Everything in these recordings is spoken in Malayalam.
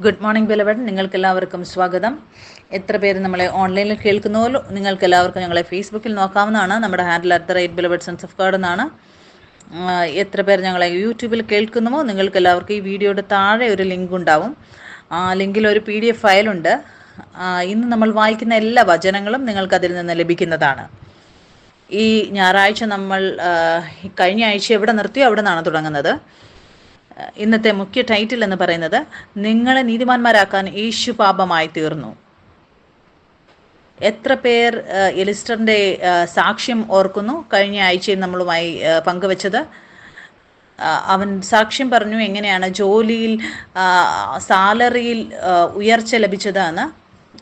ഗുഡ് മോർണിംഗ് ബെലവൻ, നിങ്ങൾക്കെല്ലാവർക്കും സ്വാഗതം. എത്ര പേര് നമ്മളെ ഓൺലൈനിൽ കേൾക്കുന്നുവല്ലോ, നിങ്ങൾക്കെല്ലാവർക്കും ഞങ്ങളെ ഫേസ്ബുക്കിൽ നോക്കാവുന്നതാണ്. നമ്മുടെ handle @beloved sons of God എന്നാണ്. എത്ര പേർ ഞങ്ങളെ യൂട്യൂബിൽ കേൾക്കുന്നുവോ നിങ്ങൾക്കെല്ലാവർക്കും ഈ വീഡിയോയുടെ താഴെ ഒരു ലിങ്ക് ഉണ്ടാവും. ആ ലിങ്കിൽ ഒരു PDF ഫയലുണ്ട്. ഇന്ന് നമ്മൾ വായിക്കുന്ന എല്ലാ വചനങ്ങളും നിങ്ങൾക്കതിൽ നിന്ന് ലഭിക്കുന്നതാണ്. ഈ ഞായറാഴ്ച നമ്മൾ കഴിഞ്ഞ ആഴ്ച എവിടെ നിർത്തിയോ അവിടെ നിന്നാണ് തുടങ്ങുന്നത്. ഇന്നത്തെ മുഖ്യ ടൈറ്റിൽ എന്ന് പറയുന്നത് നിങ്ങളെ നീതിമാന്മാരാക്കാൻ യേശു പാപമായി തീർന്നു. എത്ര പേർ എലിസ്റ്ററിൻ്റെ സാക്ഷ്യം ഓർക്കുന്നു? കഴിഞ്ഞ ആഴ്ചയിൽ നമ്മളുമായി പങ്കുവച്ചത്. അവൻ സാക്ഷ്യം പറഞ്ഞു എങ്ങനെയാണ് ജോലിയിൽ സാലറിയിൽ ഉയർച്ച ലഭിച്ചതെന്ന്.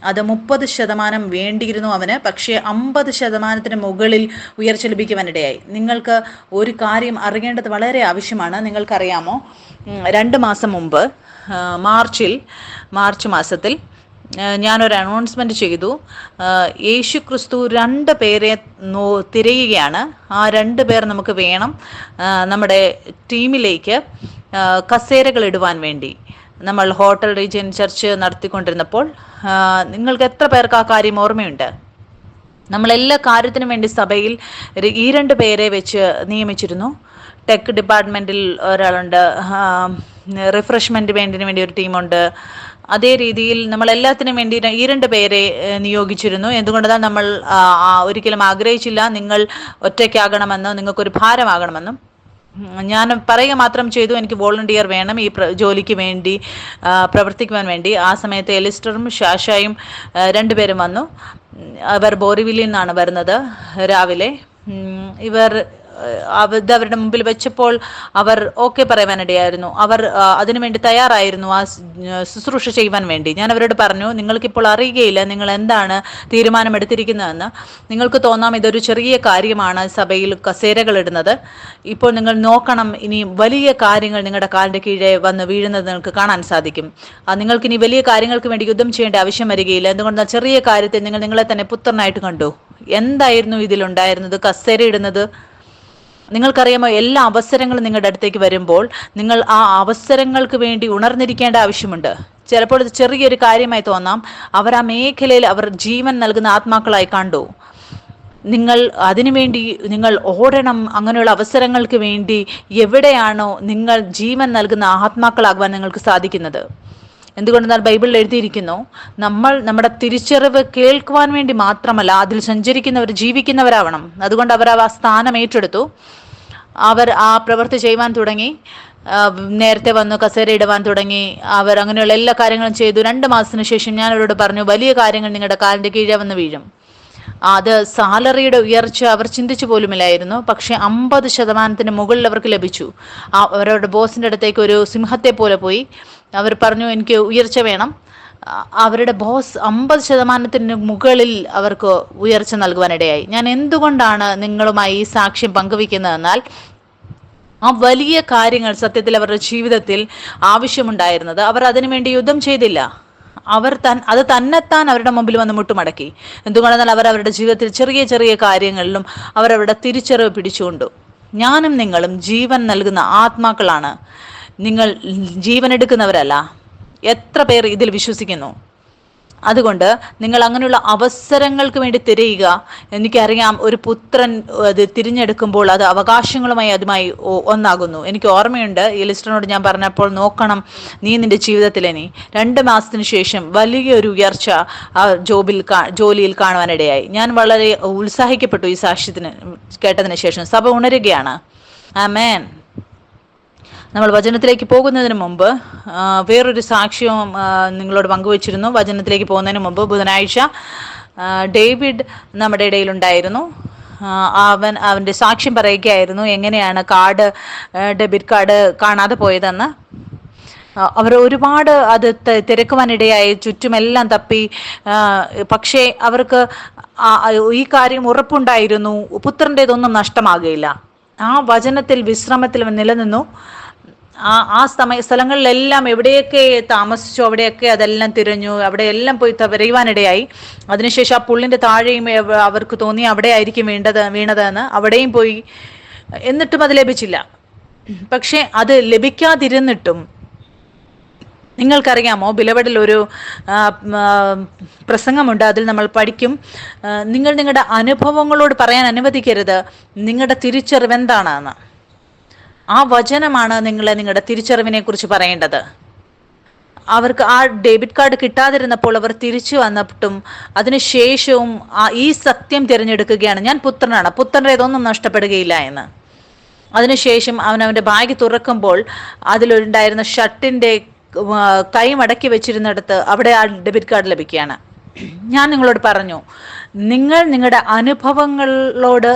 അത് 30% വേണ്ടിയിരുന്നു അവന്, പക്ഷേ 50% മുകളിൽ ഉയർച്ച ലഭിക്കുവാനിടയായി. നിങ്ങൾക്ക് ഒരു കാര്യം അറിയേണ്ടത് വളരെ ആവശ്യമാണ്. നിങ്ങൾക്കറിയാമോ, 2 മാസം മുമ്പ് മാർച്ച് മാസത്തിൽ ഞാനൊരു അനൗൺസ്മെൻറ്റ് ചെയ്തു. യേശു ക്രിസ്തു 2 പേരെ തിരയുകയാണ്. ആ 2 പേർ നമുക്ക് വേണം നമ്മുടെ ടീമിലേക്ക് കസേരകൾ ഇടുവാൻ വേണ്ടി. നമ്മൾ ഹോട്ടൽ റീജിയൻ ചർച്ച് നടത്തിക്കൊണ്ടിരുന്നപ്പോൾ നിങ്ങൾക്ക് എത്ര പേർക്ക് ആ കാര്യം ഓർമ്മയുണ്ട്? നമ്മളെല്ലാ കാര്യത്തിനും വേണ്ടി സഭയിൽ ഈ 2 പേരെ വെച്ച് നിയമിച്ചിരുന്നു. ടെക് ഡിപ്പാർട്ട്മെൻറ്റിൽ ഒരാളുണ്ട്, റിഫ്രഷ്മെൻറ്റ് വേണ്ടി ഒരു ടീമുണ്ട്. അതേ രീതിയിൽ നമ്മളെല്ലാത്തിനും വേണ്ടി ഈ 2 പേരെ നിയോഗിച്ചിരുന്നു. എന്തുകൊണ്ടെന്നാൽ നമ്മൾ ഒരിക്കലും ആഗ്രഹിച്ചില്ല നിങ്ങൾ ഒറ്റയ്ക്കാകണമെന്നോ നിങ്ങൾക്കൊരു ഭാരമാകണമെന്നും. ഞാൻ പറയുക മാത്രം ചെയ്തു, എനിക്ക് വോളണ്ടിയർ വേണം ഈ ജോലിക്ക് വേണ്ടി പ്രവർത്തിക്കുവാൻ വേണ്ടി. ആ സമയത്ത് എലിസ്റ്ററും ഷാഷായും 2 പേരും വന്നു. അവർ ബോറിവില്ലിൽ നിന്നാണ് വരുന്നത് രാവിലെ. ഇവർ അവരുടെ മുമ്പിൽ വെച്ചപ്പോൾ അവർ ഓക്കെ പറയുവാനിടയായിരുന്നു. അവർ അതിനുവേണ്ടി തയ്യാറായിരുന്നു ആ ശുശ്രൂഷ ചെയ്യുവാൻ വേണ്ടി. ഞാൻ അവരോട് പറഞ്ഞു, നിങ്ങൾക്കിപ്പോൾ അറിയുകയില്ല നിങ്ങൾ എന്താണ് തീരുമാനമെടുത്തിരിക്കുന്നതെന്ന്. നിങ്ങൾക്ക് തോന്നാം ഇതൊരു ചെറിയ കാര്യമാണ് സഭയിൽ കസേരകൾ ഇടുന്നത്. ഇപ്പോൾ നിങ്ങൾ നോക്കണം, ഇനി വലിയ കാര്യങ്ങൾ നിങ്ങളുടെ കാലിൻ്റെ കീഴെ വന്ന് വീഴുന്നത് നിങ്ങൾക്ക് കാണാൻ സാധിക്കും. നിങ്ങൾക്കിനി വലിയ കാര്യങ്ങൾക്ക് വേണ്ടി യുദ്ധം ചെയ്യേണ്ട ആവശ്യം വരികയില്ല. എന്തുകൊണ്ടാണ് ചെറിയ കാര്യത്തിൽ നിങ്ങൾ നിങ്ങളെ തന്നെ പുത്രനായിട്ട് കണ്ടു. എന്തായിരുന്നു ഇതിലുണ്ടായിരുന്നത്? കസേര ഇടുന്നത്. നിങ്ങൾക്കറിയാമോ, എല്ലാ അവസരങ്ങളും നിങ്ങളുടെ അടുത്തേക്ക് വരുമ്പോൾ നിങ്ങൾ ആ അവസരങ്ങൾക്ക് വേണ്ടി ഉണർന്നിരിക്കേണ്ട ആവശ്യമുണ്ട്. ചിലപ്പോൾ ഇത് ചെറിയൊരു കാര്യമായി തോന്നാം. അവർ ആ മേഖലയിൽ അവർ ജീവൻ നൽകുന്ന ആത്മാക്കളായി കണ്ടു. നിങ്ങൾ അതിനുവേണ്ടി നിങ്ങൾ ഓടണം. അങ്ങനെയുള്ള അവസരങ്ങൾക്ക് വേണ്ടി എവിടെയാണോ നിങ്ങൾ ജീവൻ നൽകുന്ന ആത്മാക്കളാകുവാൻ നിങ്ങൾക്ക് സാധിക്കുന്നത്. എന്തുകൊണ്ടെന്നാൽ ബൈബിളിൽ എഴുതിയിരിക്കുന്നു, നമ്മൾ നമ്മുടെ തിരിച്ചറിവ് കേൾക്കുവാൻ വേണ്ടി മാത്രമല്ല അതിൽ സഞ്ചരിക്കുന്നവർ ജീവിക്കുന്നവരാവണം. അതുകൊണ്ട് അവർ ആ സ്ഥാനം ഏറ്റെടുത്തു. അവർ ആ പ്രവൃത്തി ചെയ്യുവാൻ തുടങ്ങി. നേരത്തെ വന്നു കസേര ഇടുവാൻ തുടങ്ങി. അവർ അങ്ങനെയുള്ള എല്ലാ കാര്യങ്ങളും ചെയ്തു. 2 മാസത്തിന് ശേഷം ഞാൻ അവരോട് പറഞ്ഞു, വലിയ കാര്യങ്ങൾ നിങ്ങളുടെ കാലിൻ്റെ കീഴെ വന്ന് വീഴും. അത് സാലറിയുടെ ഉയർച്ച അവർ ചിന്തിച്ചു പോലുമില്ലായിരുന്നു. പക്ഷേ 50% മുകളിൽ അവർക്ക് ലഭിച്ചു. അവരുടെ ബോസിൻ്റെ അടുത്തേക്ക് ഒരു സിംഹത്തെ പോലെ പോയി. അവർ പറഞ്ഞു, എനിക്ക് ഉയർച്ച വേണം. അവരുടെ ബോസ് 50% മുകളിൽ അവർക്ക് ഉയർച്ച നൽകുവാനിടയായി. ഞാൻ എന്തുകൊണ്ടാണ് നിങ്ങളുമായി ഈ സാക്ഷ്യം പങ്കുവയ്ക്കുന്നതെന്നാൽ, ആ വലിയ കാര്യങ്ങൾ സത്യത്തിൽ അവരുടെ ജീവിതത്തിൽ ആവശ്യമുണ്ടായിരുന്നത്. അവർ അതിനുവേണ്ടി യുദ്ധം ചെയ്തില്ല. അത് തന്നെത്താൻ അവരുടെ മുമ്പിൽ വന്ന് മുട്ടുമടക്കി. എന്തുകൊണ്ടെന്നാൽ അവർ അവരുടെ ജീവിതത്തിൽ ചെറിയ ചെറിയ കാര്യങ്ങളിലും അവരവരുടെ തിരിച്ചറിവ് പിടിച്ചുകൊണ്ടു. ഞാനും നിങ്ങളും ജീവൻ നൽകുന്ന ആത്മാക്കളാണ്. നിങ്ങൾ ജീവൻ എടുക്കുന്നവരല്ല. എത്ര പേർ ഇതിൽ വിശ്വസിക്കുന്നു? അതുകൊണ്ട് നിങ്ങൾ അങ്ങനെയുള്ള അവസരങ്ങൾക്ക് വേണ്ടി തിരയുക. എനിക്കറിയാം, ഒരു പുത്രൻ അത് തിരഞ്ഞെടുക്കുമ്പോൾ അത് അവകാശങ്ങളുമായി അതുമായി ഒന്നാകുന്നു. എനിക്ക് ഓർമ്മയുണ്ട്, ഈ ലിസ്റ്ററിനോട് ഞാൻ പറഞ്ഞപ്പോൾ, നീ നിന്റെ ജീവിതത്തിൽ ഇനി 2 മാസത്തിന് ശേഷം വലിയൊരു ഉയർച്ച ജോലിയിൽ കാണുവാനിടയായി. ഞാൻ വളരെ ഉത്സാഹിക്കപ്പെട്ടു ഈ സാക്ഷ്യത്തിന് കേട്ടതിന് ശേഷം. സഭ ഉണരുകയാണ്. ആമേൻ. നമ്മൾ വചനത്തിലേക്ക് പോകുന്നതിന് മുമ്പ് വേറൊരു സാക്ഷ്യവും നിങ്ങളോട് പങ്കുവച്ചിരുന്നു. വചനത്തിലേക്ക് പോകുന്നതിന് മുമ്പ് ബുധനാഴ്ച ഡേവിഡ് നമ്മുടെ ഇടയിലുണ്ടായിരുന്നു. അവൻ്റെ സാക്ഷ്യം പറയുകയായിരുന്നു എങ്ങനെയാണ് ഡെബിറ്റ് കാർഡ് കാണാതെ പോയതെന്ന്. അവർ ഒരുപാട് അത് തിരക്കുവാനിടയായി, ചുറ്റുമെല്ലാം തപ്പി. പക്ഷേ അവർക്ക് ഈ കാര്യം ഉറപ്പുണ്ടായിരുന്നു, പുത്രൻ്റേതൊന്നും നഷ്ടമാകുകയില്ല. ആ വചനത്തിൽ വിശ്രമത്തിൽ നിലനിന്നു. ആ സ്ഥലങ്ങളിലെല്ലാം എവിടെയൊക്കെ താമസിച്ചു അവിടെയൊക്കെ അതെല്ലാം തിരഞ്ഞു. അവിടെയെല്ലാം പോയി തിരയുവാനിടയായി. അതിനുശേഷം ആ പുള്ളിൻ്റെ താഴെയും അവർക്ക് തോന്നി അവിടെ ആയിരിക്കും വീണതെന്ന്. അവിടെയും പോയി. എന്നിട്ടും അത് ലഭിച്ചില്ല. പക്ഷെ അത് ലഭിക്കാതിരുന്നിട്ടും നിങ്ങൾക്കറിയാമോ, ബിലവഡിൽ ഒരു ആ, ആ, പ്രസംഗമുണ്ട്. അതിൽ നമ്മൾ പഠിക്കും, നിങ്ങൾ നിങ്ങളുടെ അനുഭവങ്ങളോട് പറയാൻ അനുവദിക്കരുത് നിങ്ങളുടെ തിരിച്ചറിവ് എന്താണെന്ന്. ആ വചനമാണ് നിങ്ങളെ നിങ്ങളുടെ തിരിച്ചറിവിനെ കുറിച്ച് പറയേണ്ടത്. അവർക്ക് ആ ഡെബിറ്റ് കാർഡ് കിട്ടാതിരുന്നപ്പോൾ അവർ തിരിച്ചു വന്നിട്ടും അതിനുശേഷവും ഈ സത്യം തിരഞ്ഞെടുക്കുകയാണ്, ഞാൻ പുത്രനാണ്, പുത്രൻ്റെതൊന്നും നഷ്ടപ്പെടുകയില്ല എന്ന്. അതിനുശേഷം അവൻ്റെ ബാഗ് തുറക്കുമ്പോൾ അതിലുണ്ടായിരുന്ന ഷർട്ടിൻ്റെ കൈ മടക്കി വെച്ചിരുന്നിടത്ത് അവിടെ ആ ഡെബിറ്റ് കാർഡ് ലഭിക്കുകയാണ്. ഞാൻ നിങ്ങളോട് പറഞ്ഞു, നിങ്ങൾ നിങ്ങളുടെ അനുഭവങ്ങളോട്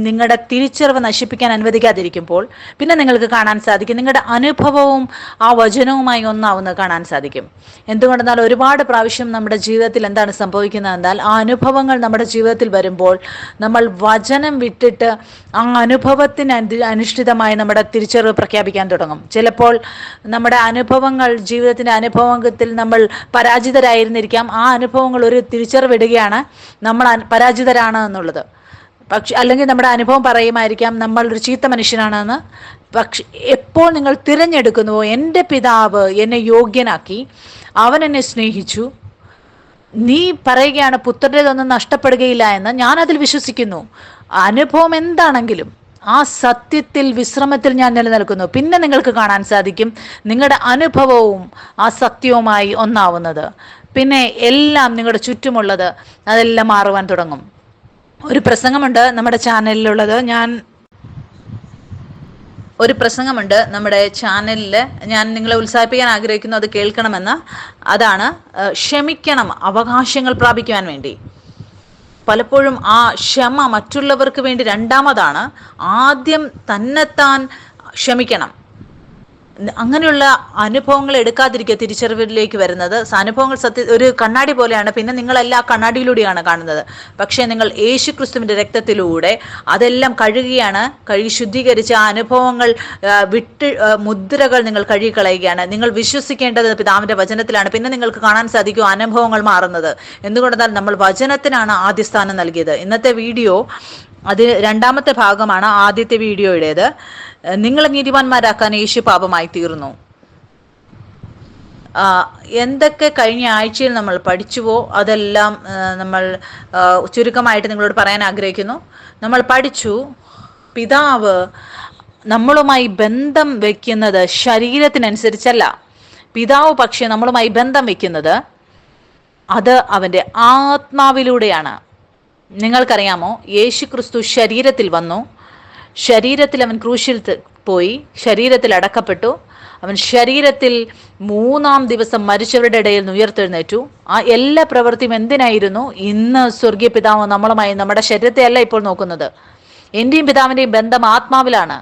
നിങ്ങളുടെ തിരിച്ചറിവ് നശിപ്പിക്കാൻ അനുവദിക്കാതിരിക്കുമ്പോൾ പിന്നെ നിങ്ങൾക്ക് കാണാൻ സാധിക്കും നിങ്ങളുടെ അനുഭവവും ആ വചനവുമായി ഒന്നാവുന്നത് കാണാൻ സാധിക്കും. എന്തുകൊണ്ടെന്നാൽ ഒരുപാട് പ്രാവശ്യം നമ്മുടെ ജീവിതത്തിൽ എന്താണ് സംഭവിക്കുന്നത് എന്നാൽ, ആ അനുഭവങ്ങൾ നമ്മുടെ ജീവിതത്തിൽ വരുമ്പോൾ നമ്മൾ വചനം വിട്ടിട്ട് ആ അനുഭവത്തിന് അനുഷ്ഠിതമായി നമ്മുടെ തിരിച്ചറിവ് പ്രഖ്യാപിക്കാൻ തുടങ്ങും. ചിലപ്പോൾ നമ്മുടെ അനുഭവങ്ങൾ, ജീവിതത്തിൻ്റെ അനുഭവത്തിൽ നമ്മൾ പരാജിതരായിരുന്നിരിക്കാം. ആ അനുഭവങ്ങൾ ഒരു തിരിച്ചറിവിടുകയാണ് നമ്മൾ പരാജിതരാണ് എന്നുള്ളത്. പക്ഷെ അല്ലെങ്കിൽ നമ്മുടെ അനുഭവം പറയുമായിരിക്കാം നമ്മൾ ഒരു ചീത്ത മനുഷ്യനാണെന്ന്. പക്ഷെ എപ്പോൾ നിങ്ങൾ തിരഞ്ഞെടുക്കുന്നുവോ, എൻ്റെ പിതാവ് എന്നെ യോഗ്യനാക്കി, അവൻ എന്നെ സ്നേഹിച്ചു, നീ പറയുകയാണ് പുത്രൻ്റെതൊന്നും നഷ്ടപ്പെടുകയില്ല എന്ന്, ഞാനതിൽ വിശ്വസിക്കുന്നു. അനുഭവം എന്താണെങ്കിലും ആ സത്യത്തിൽ, വിശ്രമത്തിൽ ഞാൻ നിലനിൽക്കുന്നു. പിന്നെ നിങ്ങൾക്ക് കാണാൻ സാധിക്കും നിങ്ങളുടെ അനുഭവവും ആ സത്യവുമായി ഒന്നാവുന്നത്. പിന്നെ എല്ലാം നിങ്ങളുടെ ചുറ്റുമുള്ളത് അതെല്ലാം മാറുവാൻ തുടങ്ങും. ഒരു പ്രസംഗമുണ്ട് നമ്മുടെ ചാനലിലുള്ളത്, ഒരു പ്രസംഗമുണ്ട് നമ്മുടെ ചാനലിൽ, ഞാൻ നിങ്ങളെ ഉത്സാഹിപ്പിക്കാൻ ആഗ്രഹിക്കുന്നു അത് കേൾക്കണമെന്ന്. അതാണ് ക്ഷമിക്കണം അവകാശങ്ങൾ പ്രാപിക്കുവാൻ വേണ്ടി. പലപ്പോഴും ആ ക്ഷമ മറ്റുള്ളവർക്ക് വേണ്ടി രണ്ടാമതാണ്. ആദ്യം തന്നെത്താൻ ക്ഷമിക്കണം. അങ്ങനെയുള്ള അനുഭവങ്ങൾ എടുക്കാതിരിക്കുക തിരിച്ചറിവിലേക്ക് വരുന്നത്. അനുഭവങ്ങൾ ഒരു കണ്ണാടി പോലെയാണ്. പിന്നെ നിങ്ങളെല്ലാം കണ്ണാടിയിലൂടെയാണ് കാണുന്നത്. പക്ഷേ നിങ്ങൾ യേശു ക്രിസ്തുവിൻ്റെ രക്തത്തിലൂടെ അതെല്ലാം കഴുകുകയാണ്. കഴുകി ശുദ്ധീകരിച്ച് ആ അനുഭവങ്ങൾ മുദ്രകൾ നിങ്ങൾ കഴുകിക്കളയുകയാണ്. നിങ്ങൾ വിശ്വസിക്കേണ്ടത് പിതാവിൻ്റെ വചനത്തിലാണ്. പിന്നെ നിങ്ങൾക്ക് കാണാൻ സാധിക്കും അനുഭവങ്ങൾ മാറുന്നത്. എന്തുകൊണ്ടെന്നാൽ നമ്മൾ വചനത്തിനാണ് ആദ്യ സ്ഥാനം നൽകിയത്. ഇന്നത്തെ വീഡിയോ അത് രണ്ടാമത്തെ ഭാഗമാണ് ആദ്യത്തെ വീഡിയോയുടേത്. നിങ്ങളെ നീതിമാന്മാരാക്കാൻ യേശു പാപമായി തീർന്നു. എന്തൊക്കെ കഴിഞ്ഞ ആഴ്ചയിൽ നമ്മൾ പഠിച്ചുവോ അതെല്ലാം നമ്മൾ ചുരുക്കമായിട്ട് നിങ്ങളോട് പറയാൻ ആഗ്രഹിക്കുന്നു. നമ്മൾ പഠിച്ചു, പിതാവ് നമ്മളുമായി ബന്ധം വെക്കുന്നത് ശരീരത്തിനനുസരിച്ചല്ല. പിതാവ് പക്ഷേ നമ്മളുമായി ബന്ധം വെക്കുന്നത് അത് അവൻ്റെ ആത്മാവിലൂടെയാണ്. നിങ്ങൾക്കറിയാമോ, യേശു ക്രിസ്തു ശരീരത്തിൽ വന്നു, ശരീരത്തിൽ അവൻ ക്രൂശിൽ പോയി, ശരീരത്തിൽ അടക്കപ്പെട്ടു, അവൻ ശരീരത്തിൽ 3-ാം ദിവസം മരിച്ചവരുടെ ഇടയിൽ നിന്ന് ഉയർത്തെഴുന്നേറ്റു. ആ എല്ലാ പ്രവൃത്തിയും എന്തിനായിരുന്നു? ഇന്ന് സ്വർഗീയ പിതാവ് നമ്മളുമായി, നമ്മുടെ ശരീരത്തെ അല്ല ഇപ്പോൾ നോക്കുന്നത്. എൻ്റെയും പിതാവിൻ്റെയും ബന്ധം ആത്മാവിലാണ്.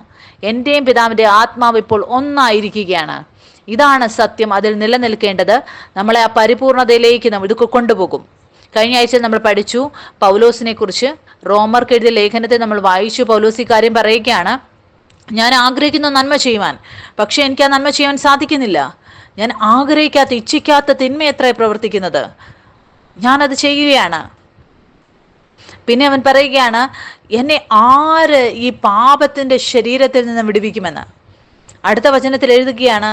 എൻ്റെയും പിതാവിൻ്റെ ആത്മാവ് ഇപ്പോൾ ഒന്നായിരിക്കുകയാണ്. ഇതാണ് സത്യം. അതിൽ നിലനിൽക്കേണ്ടത് നമ്മളെ ആ പരിപൂർണതയിലേക്ക് ഇത് കൊണ്ടുപോകും. കഴിഞ്ഞ ആഴ്ച നമ്മൾ പഠിച്ചു പൗലോസിനെ കുറിച്ച്. റോമർക്ക് എഴുതിയ ലേഖനത്തെ നമ്മൾ വായിച്ചു. പൗലോസ് ഈ കാര്യം പറയുകയാണ്, ഞാൻ ആഗ്രഹിക്കുന്ന നന്മ ചെയ്യുവാൻ, പക്ഷെ എനിക്ക് ആ നന്മ ചെയ്യാൻ സാധിക്കുന്നില്ല. ഞാൻ ആഗ്രഹിക്കാത്ത, ഇച്ഛിക്കാത്ത തിന്മ എത്ര പ്രവർത്തിക്കുന്നത്, ഞാനത് ചെയ്യുകയാണ്. പിന്നെ അവൻ പറയുകയാണ്, എന്നെ ആര് ഈ പാപത്തിൻ്റെ ശരീരത്തിൽ നിന്ന് വിടുവിക്കുമെന്ന്. അടുത്ത വചനത്തിൽ എഴുതുകയാണ്,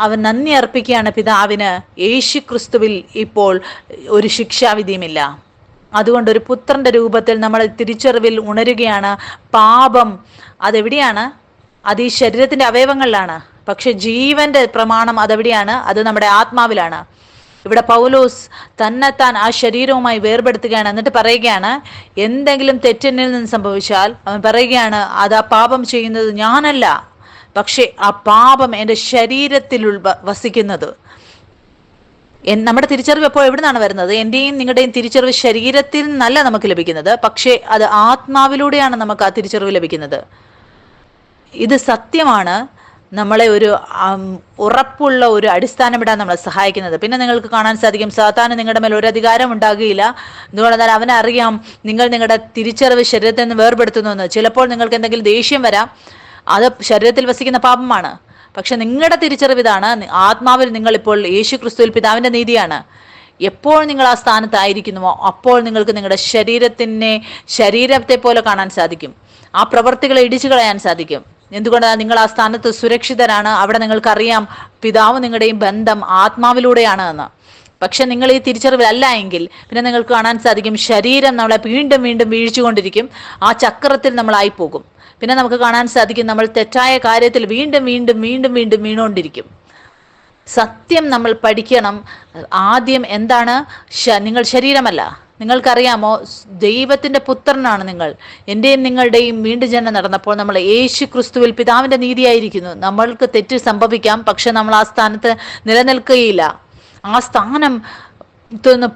അവൻ നന്ദി അർപ്പിക്കുകയാണ് പിതാവിന്, യേശു ക്രിസ്തുവിൽ ഇപ്പോൾ ഒരു ശിക്ഷാവിധിയുമില്ല. അതുകൊണ്ട് ഒരു പുത്രന്റെ രൂപത്തിൽ നമ്മൾ തിരിച്ചറിവിൽ ഉണരുകയാണ്. പാപം അതെവിടെയാണ്? അത് ഈ ശരീരത്തിന്റെ അവയവങ്ങളിലാണ്. പക്ഷെ ജീവന്റെ പ്രമാണം അതെവിടെയാണ്? അത് നമ്മുടെ ആത്മാവിലാണ്. ഇവിടെ പൗലോസ് തന്നെത്താൻ ആ ശരീരവുമായി വേർപെടുത്തുകയാണ്. എന്നിട്ട് പറയുകയാണ്, എന്തെങ്കിലും തെറ്റെന്നിൽ നിന്ന് സംഭവിച്ചാൽ അവൻ പറയുകയാണ്, അത് ആ പാപം ചെയ്യുന്നത് ഞാനല്ല, പക്ഷെ ആ പാപം എൻ്റെ ശരീരത്തിൽ വസിക്കുന്നത്. നമ്മുടെ തിരിച്ചറിവ് എപ്പോൾ എവിടെ നിന്നാണ് വരുന്നത്? എൻ്റെയും നിങ്ങളുടെയും തിരിച്ചറിവ് ശരീരത്തിൽ നിന്നല്ല നമുക്ക് ലഭിക്കുന്നത്, പക്ഷേ അത് ആത്മാവിലൂടെയാണ് നമുക്ക് ആ തിരിച്ചറിവ് ലഭിക്കുന്നത്. ഇത് സത്യമാണ് നമ്മളെ ഒരു ഉറപ്പുള്ള ഒരു അടിസ്ഥാനമിടാൻ നമ്മളെ സഹായിക്കുന്നത്. പിന്നെ നിങ്ങൾക്ക് കാണാൻ സാധിക്കും, സാത്താന് നിങ്ങളുടെ മേൽ ഒരു അധികാരം ഉണ്ടാകുകയില്ല. എന്തുകൊണ്ടെന്നാൽ അവനറിയാം നിങ്ങൾ നിങ്ങളുടെ തിരിച്ചറിവ് ശരീരത്തിൽ നിന്ന് വേർപെടുത്തുന്നു. ചിലപ്പോൾ നിങ്ങൾക്ക് എന്തെങ്കിലും ദേഷ്യം വരാം, അത് ശരീരത്തിൽ വസിക്കുന്ന പാപമാണ്. പക്ഷെ നിങ്ങളുടെ തിരിച്ചറിവ് ഇതാണ്, ആത്മാവിൽ നിങ്ങളിപ്പോൾ യേശു ക്രിസ്തുവിൽ പിതാവിൻ്റെ നീതിയാണ്. എപ്പോൾ നിങ്ങൾ ആ സ്ഥാനത്തായിരിക്കുന്നുവോ അപ്പോൾ നിങ്ങൾക്ക് നിങ്ങളുടെ ശരീരത്തെ പോലെ കാണാൻ സാധിക്കും. ആ പ്രവർത്തികളെ ഇടിച്ചു കളയാൻ സാധിക്കും. എന്തുകൊണ്ടാണ്? നിങ്ങൾ ആ സ്ഥാനത്ത് സുരക്ഷിതരാണ്. അവിടെ നിങ്ങൾക്കറിയാം പിതാവ് നിങ്ങളുടെയും ബന്ധം ആത്മാവിലൂടെയാണ് എന്ന്. പക്ഷെ നിങ്ങൾ ഈ തിരിച്ചറിവിലല്ല എങ്കിൽ പിന്നെ നിങ്ങൾക്ക് കാണാൻ സാധിക്കും ശരീരം നമ്മളെ വീണ്ടും വീണ്ടും വീഴ്ചകൊണ്ടിരിക്കും. ആ ചക്രത്തിൽ നമ്മളായിപ്പോകും. പിന്നെ നമുക്ക് കാണാൻ സാധിക്കും നമ്മൾ തെറ്റായ കാര്യത്തിൽ വീണ്ടും വീണ്ടും വീണ്ടും വീണ്ടും വീണുകൊണ്ടിരിക്കും. സത്യം നമ്മൾ പഠിക്കണം. ആദ്യം എന്താണ്? നിങ്ങൾ ശരീരമല്ല. നിങ്ങൾക്കറിയാമോ, ദൈവത്തിന്റെ പുത്രനാണ് നിങ്ങൾ. എന്റെയും നിങ്ങളുടെയും വീണ്ടും ജനനം നടന്നപ്പോൾ നമ്മൾ യേശു ക്രിസ്തുവിൽ പിതാവിന്റെ നീതിയായിരിക്കുന്നു. നമ്മൾക്ക് തെറ്റ് സംഭവിക്കാം, പക്ഷെ നമ്മൾ ആ സ്ഥാനത്ത് നിലനിൽക്കുകയില്ല. ആ സ്ഥാനം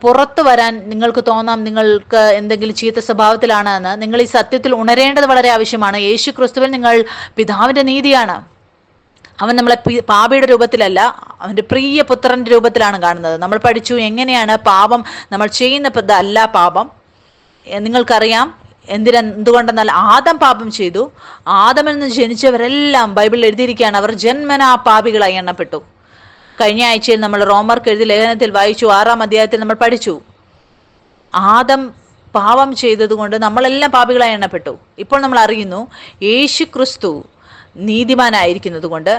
പുറത്തു വരാൻ നിങ്ങൾക്ക് തോന്നാം നിങ്ങൾക്ക് എന്തെങ്കിലും ചീത്ത സ്വഭാവത്തിലാണ് എന്ന്. നിങ്ങൾ ഈ സത്യത്തിൽ ഉണരേണ്ടത് വളരെ ആവശ്യമാണ്. യേശു ക്രിസ്തുവിൽ നിങ്ങൾ പിതാവിന്റെ നീതിയാണ്. അവൻ നമ്മളെ പാപിയുടെ രൂപത്തിലല്ല, അവന്റെ പ്രിയ പുത്രന്റെ രൂപത്തിലാണ് കാണുന്നത്. നമ്മൾ പഠിച്ചു എങ്ങനെയാണ് പാപം നമ്മൾ ചെയ്യുന്ന അല്ല പാപം. നിങ്ങൾക്കറിയാം എന്തുകൊണ്ടെന്നാൽ ആദം പാപം ചെയ്തു. ആദമിൽ നിന്ന് ജനിച്ചവരെല്ലാം ബൈബിളിൽ എഴുതിയിരിക്കുകയാണ് അവർ ജന്മനാ പാപികളായി എണ്ണപ്പെട്ടു. കഴിഞ്ഞ ആഴ്ചയിൽ നമ്മൾ റോമർക്ക് എഴുതിയ ലേഖനത്തിൽ വായിച്ചു. 6-ാം അധ്യായത്തിൽ നമ്മൾ പഠിച്ചു ആദം പാപം ചെയ്തതുകൊണ്ട് നമ്മളെല്ലാം പാപികളായി എണ്ണപ്പെട്ടു. ഇപ്പോൾ നമ്മൾ അറിയുന്നു യേശു ക്രിസ്തു നീതിമാനായിരിക്കുന്നത് കൊണ്ട്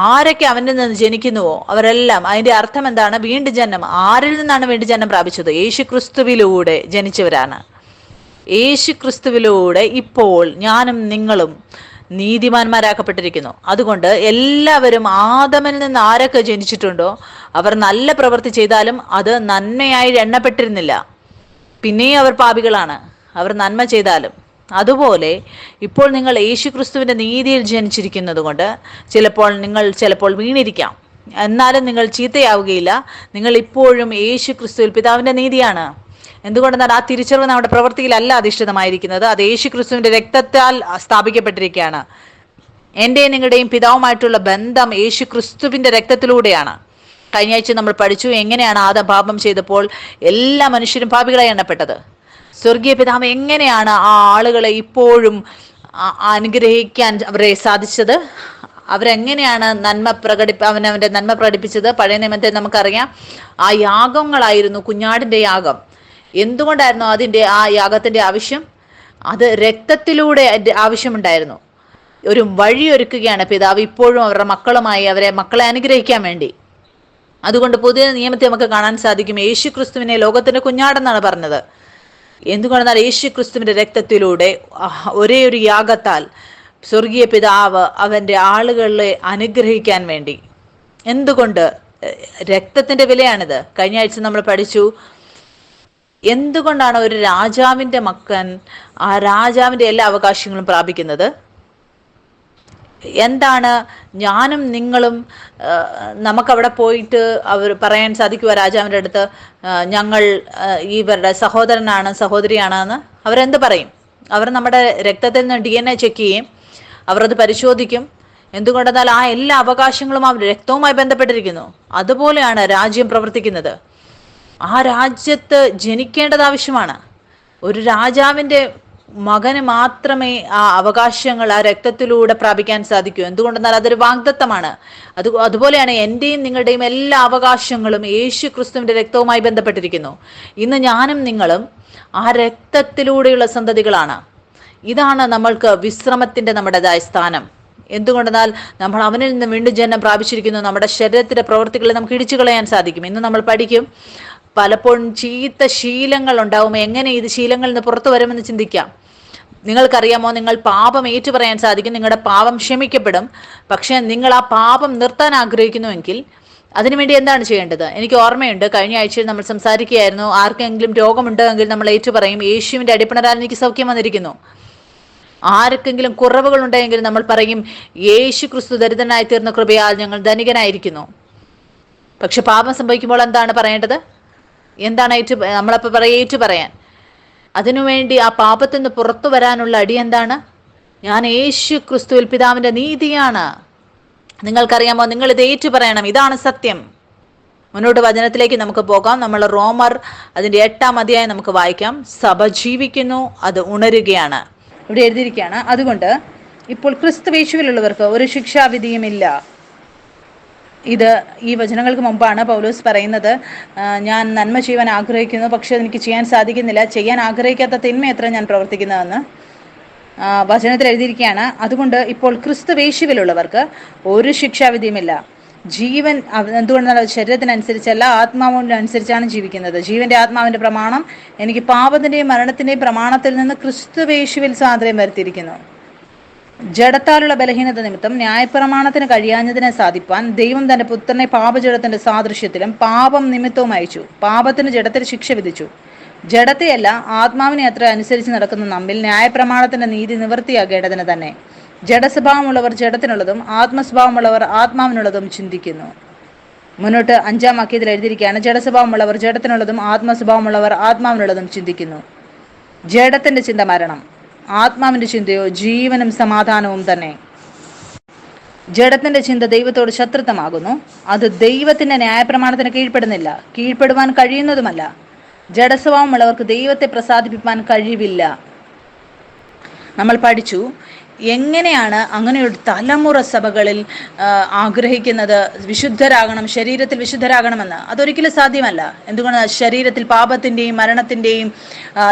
ആരൊക്കെ അവനിൽ നിന്ന് ജനിക്കുന്നുവോ അവരെല്ലാം, അതിന്റെ അർത്ഥം എന്താണ്? വീണ്ടും ജന്മം. ആരിൽ നിന്നാണ് വീണ്ടും ജന്മം പ്രാപിച്ചത്? യേശു ക്രിസ്തുവിലൂടെ ജനിച്ചവരാണ്. യേശു ക്രിസ്തുവിലൂടെ ഇപ്പോൾ ഞാനും നിങ്ങളും നീതിമാന്മാരാക്കപ്പെട്ടിരിക്കുന്നു. അതുകൊണ്ട് എല്ലാവരും ആദമിൽ നിന്ന് ആരൊക്കെ ജനിച്ചിട്ടുണ്ടോ അവർ നല്ല പ്രവൃത്തി ചെയ്താലും അത് നന്മയായി എണ്ണപ്പെട്ടിരുന്നില്ല. പിന്നെയും അവർ പാപികളാണ്, അവർ നന്മ ചെയ്താലും. അതുപോലെ ഇപ്പോൾ നിങ്ങൾ യേശു ക്രിസ്തുവിന്റെ നീതിയിൽ ജനിച്ചിരിക്കുന്നത് കൊണ്ട് ചിലപ്പോൾ വീണിരിക്കാം, എന്നാലും നിങ്ങൾ ചീത്തയാവുകയില്ല. നിങ്ങൾ ഇപ്പോഴും യേശു ക്രിസ്തുവിൽ പിതാവിന്റെ നീതിയാണ്. എന്തുകൊണ്ടെന്നാൽ ആ തിരിച്ചറിവ് നമ്മുടെ പ്രവൃത്തിയിലല്ല അധിഷ്ഠിതമായിരിക്കുന്നത്, അത് യേശു ക്രിസ്തുവിന്റെ രക്തത്താൽ സ്ഥാപിക്കപ്പെട്ടിരിക്കുകയാണ്. എന്റെയും നിങ്ങളുടെയും പിതാവുമായിട്ടുള്ള ബന്ധം യേശു ക്രിസ്തുവിന്റെ രക്തത്തിലൂടെയാണ്. കഴിഞ്ഞ ആഴ്ച നമ്മൾ പഠിച്ചു എങ്ങനെയാണ് ആദം പാപം ചെയ്തപ്പോൾ എല്ലാ മനുഷ്യരും പാപികളായി എണ്ണപ്പെട്ടത്. സ്വർഗീയ പിതാവ് എങ്ങനെയാണ് ആ ആളുകളെ ഇപ്പോഴും അനുഗ്രഹിക്കാൻ അവരെ സാധിച്ചത്? അവരെങ്ങനെയാണ് അവനവന്റെ നന്മ പ്രകടിപ്പിച്ചത്? പഴയ നിയമത്തെ നമുക്കറിയാം, ആ യാഗങ്ങളായിരുന്നു കുഞ്ഞാടിന്റെ യാഗം. എന്തുകൊണ്ടായിരുന്നു ആ യാഗത്തിന്റെ ആവശ്യം? അത് രക്തത്തിലൂടെ ആവശ്യമുണ്ടായിരുന്നു. ഒരു വഴിയൊരുക്കുകയാണ് പിതാവ് ഇപ്പോഴും അവരുടെ മക്കളെ അനുഗ്രഹിക്കാൻ വേണ്ടി. അതുകൊണ്ട് പുതിയ നിയമത്തെ നമുക്ക് കാണാൻ സാധിക്കും യേശു ക്രിസ്തുവിനെ ലോകത്തിന്റെ കുഞ്ഞാടെന്നാണ് പറഞ്ഞത്. എന്തുകൊണ്ടെന്നാൽ യേശു ക്രിസ്തുവിന്റെ രക്തത്തിലൂടെ ഒരേ ഒരു യാഗത്താൽ സ്വർഗീയ പിതാവ് അവന്റെ ആളുകളെ അനുഗ്രഹിക്കാൻ വേണ്ടി. എന്തുകൊണ്ട്? രക്തത്തിന്റെ വിലയാണിത്. കഴിഞ്ഞ ആഴ്ച നമ്മൾ പഠിച്ചു എന്തുകൊണ്ടാണ് ഒരു രാജാവിന്റെ മക്കൻ ആ രാജാവിന്റെ എല്ലാ അവകാശങ്ങളും പ്രാപിക്കുന്നത്. എന്താണ്? ഞാനും നിങ്ങളും നമുക്കവിടെ പോയിട്ട് അവർ പറയാൻ സാധിക്കുമോ രാജാവിൻ്റെ അടുത്ത് ഞങ്ങൾ ഇവരുടെ സഹോദരനാണ് സഹോദരിയാണ് എന്ന്? അവരെന്ത് പറയും? അവർ നമ്മുടെ രക്തത്തിൽ നിന്ന് DNA ചെക്ക് ചെയ്യും, അവർ അത് പരിശോധിക്കും. എന്തുകൊണ്ടെന്നാൽ ആ എല്ലാ അവകാശങ്ങളും അവർ രക്തവുമായി ബന്ധപ്പെട്ടിരിക്കുന്നു. അതുപോലെയാണ് രാജ്യം പ്രവർത്തിക്കുന്നത്. ആ രാജ്യത്ത് ജനിക്കേണ്ടത് ആവശ്യമാണ്. ഒരു രാജാവിൻ്റെ മകന് മാത്രമേ ആ അവകാശങ്ങൾ ആ രക്തത്തിലൂടെ പ്രാപിക്കാൻ സാധിക്കൂ. എന്തുകൊണ്ടെന്നാൽ അതൊരു വാഗ്ദത്തമാണ്. അതുപോലെയാണ് എന്റെയും നിങ്ങളുടെയും എല്ലാ അവകാശങ്ങളും യേശു ക്രിസ്തുവിന്റെ രക്തവുമായി ബന്ധപ്പെട്ടിരിക്കുന്നു. ഇന്ന് ഞാനും നിങ്ങളും ആ രക്തത്തിലൂടെയുള്ള സന്തതികളാണ്. ഇതാണ് നമ്മൾക്ക് വിശ്രമത്തിന്റെ നമ്മുടേതായ സ്ഥാനം. എന്തുകൊണ്ടെന്നാൽ നമ്മൾ അവനിൽ നിന്ന് വീണ്ടും ജന്മം പ്രാപിച്ചിരിക്കുന്നു. നമ്മുടെ ശരീരത്തിന്റെ പ്രവൃത്തികളെ നമുക്ക് ഇടിച്ചു കളയാൻ സാധിക്കും. ഇന്ന് നമ്മൾ പഠിക്കും പലപ്പോഴും ചീത്ത ശീലങ്ങൾ ഉണ്ടാവും. എങ്ങനെ ഇത് ശീലങ്ങളിൽ നിന്ന് പുറത്തു വരുമെന്ന് ചിന്തിക്കാം. നിങ്ങൾക്കറിയാമോ, നിങ്ങൾ പാപം ഏറ്റുപറയാൻ സാധിക്കും, നിങ്ങളുടെ പാപം ക്ഷമിക്കപ്പെടും. പക്ഷെ നിങ്ങൾ ആ പാപം നിർത്താൻ ആഗ്രഹിക്കുന്നുവെങ്കിൽ അതിനുവേണ്ടി എന്താണ് ചെയ്യേണ്ടത്? എനിക്ക് ഓർമ്മയുണ്ട്, കഴിഞ്ഞ ആഴ്ചയിൽ നമ്മൾ സംസാരിക്കുകയായിരുന്നു, ആർക്കെങ്കിലും രോഗമുണ്ടെങ്കിൽ നമ്മൾ ഏറ്റുപറയും യേശുവിന്റെ അടിപ്പിണരാൽ എനിക്ക് സൗഖ്യം വന്നിരിക്കുന്നു. ആർക്കെങ്കിലും കുറവുകൾ ഉണ്ടെങ്കിൽ നമ്മൾ പറയും യേശു ക്രിസ്തു ദരിദ്രനായി തീർന്ന കൃപയാൽ ഞങ്ങൾ ധനികനായിരിക്കുന്നു. പക്ഷെ പാപം സംഭവിക്കുമ്പോൾ എന്താണ് പറയേണ്ടത്? എന്താണ് നമ്മളപ്പോൾ പറയേറ്റു പറയാൻ? അതിനുവേണ്ടി ആ പാപത്തിൽ നിന്ന് പുറത്തു വരാനുള്ള അടി എന്താണ്? ഞാൻ യേശു ക്രിസ്തുവിൽ പിതാവിന്റെ നീതിയാണ്. നിങ്ങൾക്കറിയാമോ, നിങ്ങൾ ഇത് ഏറ്റു പറയണം. ഇതാണ് സത്യം. മുന്നോട്ട് വചനത്തിലേക്ക് നമുക്ക് പോകാം. നമ്മൾ റോമർ അതിന്റെ 8-ാം അധ്യായം നമുക്ക് വായിക്കാം. സഭ ജീവിക്കുന്നു, അത് ഉണരുകയാണ്. ഇവിടെ എഴുതിയിരിക്കുകയാണ്, അതുകൊണ്ട് ഇപ്പോൾ ക്രിസ്തുവേശുവിലുള്ളവർക്ക് ഒരു ശിക്ഷാവിധിയുമില്ല. ഈ വചനങ്ങൾക്ക് മുമ്പാണ് പൗലോസ് പറയുന്നത്, ഞാൻ നന്മ ചെയ്യാൻ ആഗ്രഹിക്കുന്നു, പക്ഷെ എനിക്ക് ചെയ്യാൻ സാധിക്കുന്നില്ല. ചെയ്യാൻ ആഗ്രഹിക്കാത്ത തിന്മ എത്ര ഞാൻ പ്രവർത്തിക്കുന്നതെന്ന്. വചനത്തിൽ എഴുതിയിരിക്കുകയാണ്, അതുകൊണ്ട് ഇപ്പോൾ ക്രിസ്തുവേശുവിലുള്ളവർക്ക് ഒരു ശിക്ഷാവിധിയുമില്ല. ജീവൻ എന്തുകൊണ്ടാണ്? ശരീരത്തിനനുസരിച്ചല്ല, ആത്മാവിനനുസരിച്ചാണ് ജീവിക്കുന്നത്. ജീവന്റെ ആത്മാവിന്റെ പ്രമാണം എനിക്ക് പാപത്തിന്റെയും മരണത്തിന്റെയും പ്രമാണത്തിൽ നിന്ന് ക്രിസ്തുവേശുവിൽ സ്വാതന്ത്ര്യം വരുത്തിയിരിക്കുന്നു. ജഡത്താലുള്ള ബലഹീനത നിമിത്തം ന്യായപ്രമാണത്തിന് കഴിയാഞ്ഞതിനെ സാധിപ്പാൻ ദൈവം തന്റെ പുത്രനെ പാപജഡത്തിന്റെ സാദൃശ്യത്തിലും പാപം നിമിത്തവും അയച്ചു. പാപത്തിന് ജഡത്തിൽ ശിക്ഷ വിധിച്ചു. ജഡത്തെയല്ല, ആത്മാവിനെ അത്ര അനുസരിച്ച് നടക്കുന്ന നമ്മിൽ ന്യായപ്രമാണത്തിന്റെ നീതി നിവൃത്തിയാകേണ്ടതിന് തന്നെ. ജഡസ്വഭാവമുള്ളവർ ജഡത്തിനുള്ളതും ആത്മസ്വഭാവമുള്ളവർ ആത്മാവിനുള്ളതും ചിന്തിക്കുന്നു. മുന്നോട്ട് 5-ാം വാക്യത്തിൽ എഴുതിയിരിക്കുകയാണ്, ജഡസ്വഭാവമുള്ളവർ ജഡത്തിനുള്ളതും ആത്മസ്വഭാവമുള്ളവർ ആത്മാവിനുള്ളതും ചിന്തിക്കുന്നു. ജഡത്തിന്റെ ചിന്ത മരണം, ആത്മാവിന്റെ ചിന്തയോ ജീവനും സമാധാനവും തന്നെ. ജഡത്തിന്റെ ചിന്ത ദൈവത്തോട് ശത്രുത്വമാകുന്നു. അത് ദൈവത്തിന്റെ ന്യായപ്രമാണത്തിന് കീഴ്പ്പെടുന്നില്ല, കീഴ്പ്പെടുവാൻ കഴിയുന്നതുമല്ല. ജഡസ്വഭാവമുള്ളവർക്ക് ദൈവത്തെ പ്രസാദിപ്പിക്കാൻ കഴിവില്ല. നമ്മൾ പഠിച്ചു എങ്ങനെയാണ് അങ്ങനെയൊരു തലമുറ സഭകളിൽ ആഗ്രഹിക്കുന്നത് വിശുദ്ധരാകണം, ശരീരത്തിൽ വിശുദ്ധരാകണമെന്ന്. അതൊരിക്കലും സാധ്യമല്ല. എന്തുകൊണ്ടാണ്? ശരീരത്തിൽ പാപത്തിന്റെയും മരണത്തിന്റെയും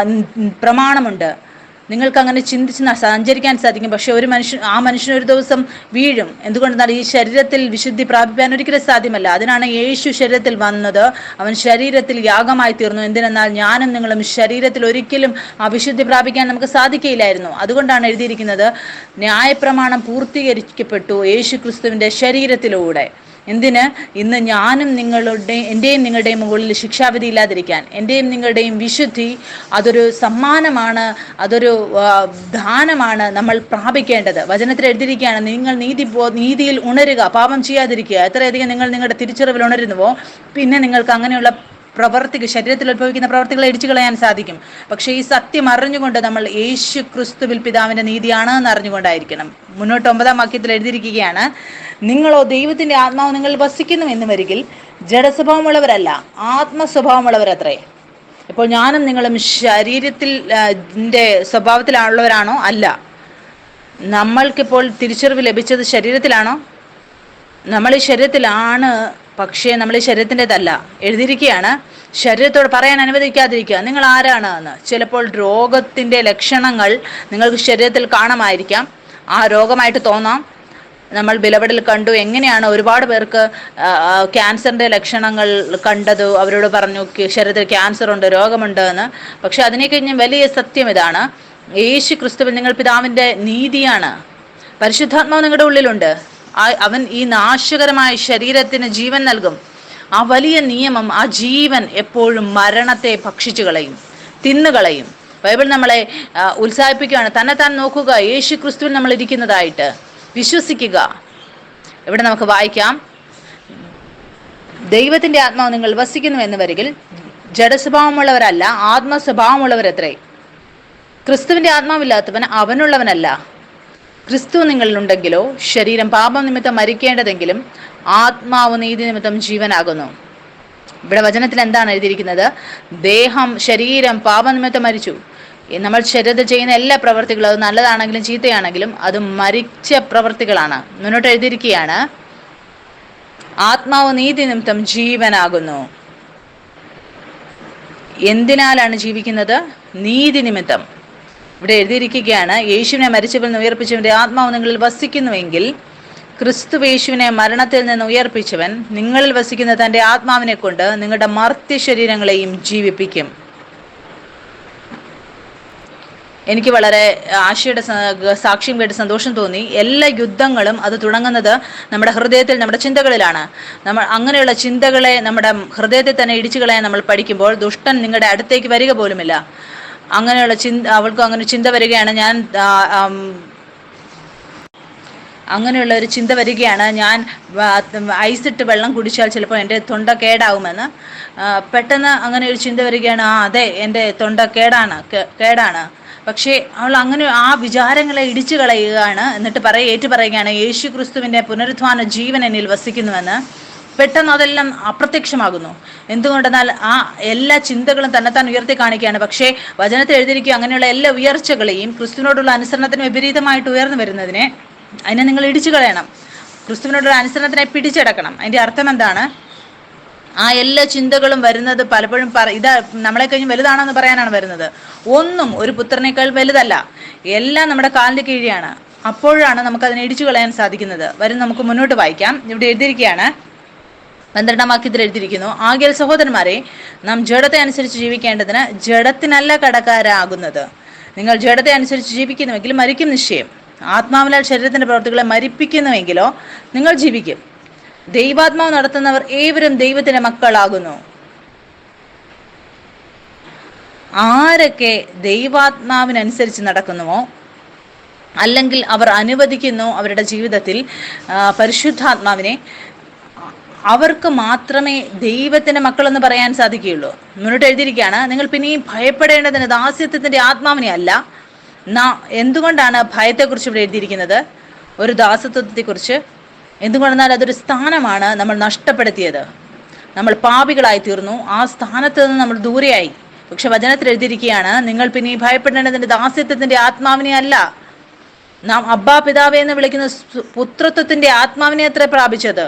പ്രമാണമുണ്ട്. നിങ്ങൾക്ക് അങ്ങനെ ചിന്തിച്ച് സഞ്ചരിക്കാൻ സാധിക്കും. പക്ഷെ ആ മനുഷ്യൻ ഒരു ദിവസം വീഴും. എന്തുകൊണ്ടെന്നാൽ ഈ ശരീരത്തിൽ വിശുദ്ധി പ്രാപിക്കാൻ ഒരിക്കലും സാധ്യമല്ല. അതിനാണ് യേശു ശരീരത്തിൽ വന്നത്. അവൻ ശരീരത്തിൽ യാഗമായി തീർന്നു. എന്തിനെന്നാൽ ഞാനും നിങ്ങളും ശരീരത്തിൽ ഒരിക്കലും ആ വിശുദ്ധി പ്രാപിക്കാൻ നമുക്ക് സാധിക്കയില്ലായിരുന്നു. അതുകൊണ്ടാണ് എഴുതിയിരിക്കുന്നത്, ന്യായപ്രമാണം പൂർത്തീകരിക്കപ്പെട്ടു യേശു ക്രിസ്തുവിന്റെ ശരീരത്തിലൂടെ. എന്തിന്? ഇന്ന് ഞാനും എൻ്റെയും നിങ്ങളുടെയും മുകളിൽ ശിക്ഷാവിധി ഇല്ലാതിരിക്കാൻ. എൻ്റെയും നിങ്ങളുടെയും വിശുദ്ധി അതൊരു സമ്മാനമാണ്, അതൊരു ദാനമാണ് നമ്മൾ പ്രാപിക്കേണ്ടത്. വചനത്തിൽ എഴുതിയിരിക്കുകയാണ്, നിങ്ങൾ നീതിയിൽ ഉണരുക, പാപം ചെയ്യാതിരിക്കുക. എത്രയധികം നിങ്ങൾ നിങ്ങളുടെ തിരിച്ചറിവിൽ ഉണരുന്നുവോ, പിന്നെ നിങ്ങൾക്ക് അങ്ങനെയുള്ള ശരീരത്തിൽ ഉത്ഭവിക്കുന്ന പ്രവർത്തികളെ ഇടിച്ചു കളയാൻ സാധിക്കും. പക്ഷേ ഈ സത്യം അറിഞ്ഞുകൊണ്ട് നമ്മൾ യേശു ക്രിസ്തുവിൽ പിതാവിന്റെ നീതിയാണ് എന്ന് അറിഞ്ഞുകൊണ്ടായിരിക്കണം. മുന്നോട്ട് 9-ാം വാക്യത്തിൽ എഴുതിയിരിക്കുകയാണ്, നിങ്ങളോ ദൈവത്തിന്റെ ആത്മാവ് നിങ്ങൾ വസിക്കുന്നു എന്ന് വരികിൽ ജഡസ്വഭാവമുള്ളവരല്ല, ആത്മസ്വഭാവമുള്ളവരത്രേ. ഇപ്പോൾ ഞാനും നിങ്ങളും ശരീരത്തിൽ സ്വഭാവത്തിലുള്ളവരാണോ? അല്ല. നമ്മൾക്കിപ്പോൾ തിരിച്ചറിവ് ലഭിച്ചത് ശരീരത്തിലാണോ? നമ്മൾ ഈ ശരീരത്തിലാണ്, പക്ഷേ നമ്മൾ ഈ ശരീരത്തിൻ്റെതല്ല. എഴുതിയിരിക്കുകയാണ്, ശരീരത്തോട് പറയാൻ അനുവദിക്കാതിരിക്കുക, നിങ്ങൾ ആരാണ് എന്ന്. ചിലപ്പോൾ രോഗത്തിന്റെ ലക്ഷണങ്ങൾ നിങ്ങൾക്ക് ശരീരത്തിൽ കാണാമായിരിക്കാം. ആ രോഗമായിട്ട് തോന്നാം. നമ്മൾ വിലപെടൽ കണ്ടു. എങ്ങനെയാണ് ഒരുപാട് പേർക്ക് ക്യാൻസറിന്റെ ലക്ഷണങ്ങൾ കണ്ടത്? അവരോട് പറഞ്ഞു ശരീരത്തിൽ ക്യാൻസർ ഉണ്ട്, രോഗമുണ്ട് എന്ന്. പക്ഷെ അതിനെ കഴിഞ്ഞ് വലിയ സത്യം ഇതാണ്, യേശു ക്രിസ്തുവിൽ നിങ്ങൾ പിതാവിന്റെ നീതിയാണ്. പരിശുദ്ധാത്മാവ് നിങ്ങളുടെ ഉള്ളിലുണ്ട്. അവൻ ഈ നാശകരമായ ശരീരത്തിന് ജീവൻ നൽകും. ആ വലിയ നിയമം, ആ ജീവൻ എപ്പോഴും മരണത്തെ ഭക്ഷിച്ചു കളയും, തിന്നുകളയും. ബൈബിൾ നമ്മളെ ഉത്സാഹിപ്പിക്കുകയാണ്, തന്നെത്താൻ നോക്കുക, യേശു ക്രിസ്തുവിൽ നമ്മൾ ഇരിക്കുന്നതായിട്ട് വിശ്വസിക്കുക. ഇവിടെ നമുക്ക് വായിക്കാം, ദൈവത്തിന്റെ ആത്മാവ് നിങ്ങൾ വസിക്കുന്നു എന്ന് വരികിൽ ജഡസ്വഭാവമുള്ളവരല്ല, ആത്മസ്വഭാവമുള്ളവരത്രേ. ക്രിസ്തുവിന്റെ ആത്മാവില്ലാത്തവൻ അവനുള്ളവനല്ല. ക്രിസ്തു നിങ്ങളിലുണ്ടെങ്കിലോ ശരീരം പാപം നിമിത്തം മരിക്കേണ്ടതെങ്കിലും ആത്മാവ് നീതി നിമിത്തം ജീവനാകുന്നു. ഇവിടെ വചനത്തിൽ എന്താണ് എഴുതിയിരിക്കുന്നത്? ശരീരം പാപനിമിത്തം മരിച്ചു. നമ്മൾ ശരീരത്തിൽ ചെയ്യുന്ന എല്ലാ പ്രവർത്തികളും, അത് നല്ലതാണെങ്കിലും ചീത്തയാണെങ്കിലും, അത് മരിച്ച പ്രവർത്തികളാണ്. മുന്നോട്ട് എഴുതിയിരിക്കുകയാണ്, ആത്മാവ് നീതി നിമിത്തം ജീവനാകുന്നു. എന്തിനാലാണ് ജീവിക്കുന്നത്? നീതി നിമിത്തം. ഇവിടെ എഴുതിയിരിക്കുകയാണ്, യേശുവിനെ മരിച്ചവരിൽ നിന്ന് ഉയർപ്പിച്ചവന്റെ ആത്മാവ് നിങ്ങളിൽ വസിക്കുന്നുവെങ്കിൽ ക്രിസ്തു യേശുവിനെ മരണത്തിൽ നിന്ന് ഉയർപ്പിച്ചവൻ നിങ്ങളിൽ വസിക്കുന്ന തന്റെ ആത്മാവിനെ കൊണ്ട് നിങ്ങളുടെ മർത്യ ശരീരങ്ങളെയും ജീവിപ്പിക്കും. എനിക്ക് വളരെ ആശയുടെ സാക്ഷ്യം കേട്ട് സന്തോഷം തോന്നി. എല്ലാ യുദ്ധങ്ങളും അത് തുടങ്ങുന്നത് നമ്മുടെ ഹൃദയത്തിൽ, നമ്മുടെ ചിന്തകളിലാണ്. നമ്മൾ അങ്ങനെയുള്ള ചിന്തകളെ നമ്മുടെ ഹൃദയത്തിൽ തന്നെ ഇടിച്ചു കളയാൻ നമ്മൾ പഠിക്കുമ്പോൾ ദുഷ്ടൻ നിങ്ങളുടെ അടുത്തേക്ക് വരിക പോലുമില്ല. അങ്ങനെയുള്ള അവൾക്ക് അങ്ങനെ ചിന്ത വരികയാണ്, അങ്ങനെയുള്ള ഒരു ചിന്ത വരികയാണ്, ഞാൻ ഐസിട്ട് വെള്ളം കുടിച്ചാൽ ചിലപ്പോൾ എൻ്റെ തൊണ്ട കേടാവുമെന്ന്. പെട്ടെന്ന് അങ്ങനെ ഒരു ചിന്ത വരികയാണ്, അതെ എൻ്റെ തൊണ്ട കേടാണ്. പക്ഷേ അവൾ അങ്ങനെ ആ വിചാരങ്ങളെ ഇടിച്ചു കളയുകയാണ്. എന്നിട്ട് ഏറ്റുപറയുകയാണ്, യേശു ക്രിസ്തുവിൻ്റെ പുനരുത്ഥാന ജീവൻ എന്നിൽ വസിക്കുന്നുവെന്ന്. പെട്ടെന്ന് അതെല്ലാം അപ്രത്യക്ഷമാകുന്നു. എന്തുകൊണ്ടെന്നാൽ ആ എല്ലാ ചിന്തകളും തന്നെത്താൻ ഉയർത്തി കാണിക്കുകയാണ്. പക്ഷേ വചനത്തിൽ എഴുതിയിരിക്കുക, അങ്ങനെയുള്ള എല്ലാ ഉയർച്ചകളെയും ക്രിസ്തുവിനോടുള്ള അനുസരണത്തിന് വിപരീതമായിട്ട് ഉയർന്നു വരുന്നതിനെ അതിനെ നിങ്ങൾ ഇടിച്ചു കളയണം. ക്രിസ്തുവിനോടുള്ള അനുസരണത്തിനെ പിടിച്ചടക്കണം. അതിൻ്റെ അർത്ഥം എന്താണ്? ആ എല്ലാ ചിന്തകളും വരുന്നത് പലപ്പോഴും ഇതാ നമ്മളെ കഴിഞ്ഞ് വലുതാണെന്ന് പറയാനാണ് വരുന്നത്. ഒന്നും ഒരു പുത്രനേക്കാൾ വലുതല്ല. എല്ലാം നമ്മുടെ കാലിന്റെ കീഴെയാണ്. അപ്പോഴാണ് നമുക്ക് അതിനെ ഇടിച്ചു കളയാൻ സാധിക്കുന്നത്. വരും നമുക്ക് മുന്നോട്ട് വായിക്കാം. ഇവിടെ എഴുതിയിരിക്കുകയാണ്, 12-ാം വാക്യത്തിൽ എഴുതിയിരിക്കുന്നു, ആകയാൽ സഹോദരന്മാരെ, നാം ജഡത്തെ അനുസരിച്ച് ജീവിക്കേണ്ടതിന് ജഡത്തിനല്ല കടക്കാരാകുന്നത്. നിങ്ങൾ ജഡത്തെ അനുസരിച്ച് ജീവിക്കുന്നുവെങ്കിൽ മരിക്കും നിശ്ചയം. ആത്മാവിനാൽ ശരീരത്തിന്റെ പ്രവൃത്തികളെ മരിപ്പിക്കുന്നുവെങ്കിലോ നിങ്ങൾ ജീവിക്കും. ദൈവാത്മാവ് നടത്തുന്നവർ ഏവരും ദൈവത്തിന്റെ മക്കളാകുന്നു. ആരൊക്കെ ദൈവാത്മാവിനനുസരിച്ച് നടക്കുന്നുവോ, അല്ലെങ്കിൽ അവർ അനുവദിക്കുന്നു അവരുടെ ജീവിതത്തിൽ പരിശുദ്ധാത്മാവിനെ, അവർക്ക് മാത്രമേ ദൈവത്തിന്റെ മക്കളെന്ന് പറയാൻ സാധിക്കുകയുള്ളൂ. മുന്നോട്ട് എഴുതിയിരിക്കുകയാണ്, നിങ്ങൾ പിന്നെയും ഭയപ്പെടേണ്ടതിന് ദാസ്യത്വത്തിന്റെ ആത്മാവിനെ അല്ല. എന്തുകൊണ്ടാണ് ഭയത്തെക്കുറിച്ച് ഇവിടെ എഴുതിയിരിക്കുന്നത്? ഒരു ദാസത്വത്തെക്കുറിച്ച്. എന്തുകൊണ്ടെന്നാൽ അതൊരു സ്ഥാനമാണ് നമ്മൾ നഷ്ടപ്പെടുത്തിയത്. നമ്മൾ പാപികളായി തീർന്നു, ആ സ്ഥാനത്ത് നിന്ന് നമ്മൾ ദൂരെയായി. പക്ഷെ വചനത്തിൽ എഴുതിയിരിക്കുകയാണ്, നിങ്ങൾ പിന്നെ ഭയപ്പെടേണ്ടതിന്റെ ദാസ്യത്വത്തിന്റെ ആത്മാവിനെ അല്ല. നാം അബ്ബാ പിതാവേ എന്ന് വിളിക്കുന്ന പുത്രത്വത്തിന്റെ ആത്മാവിനെ അത്ര പ്രാപിച്ചത്.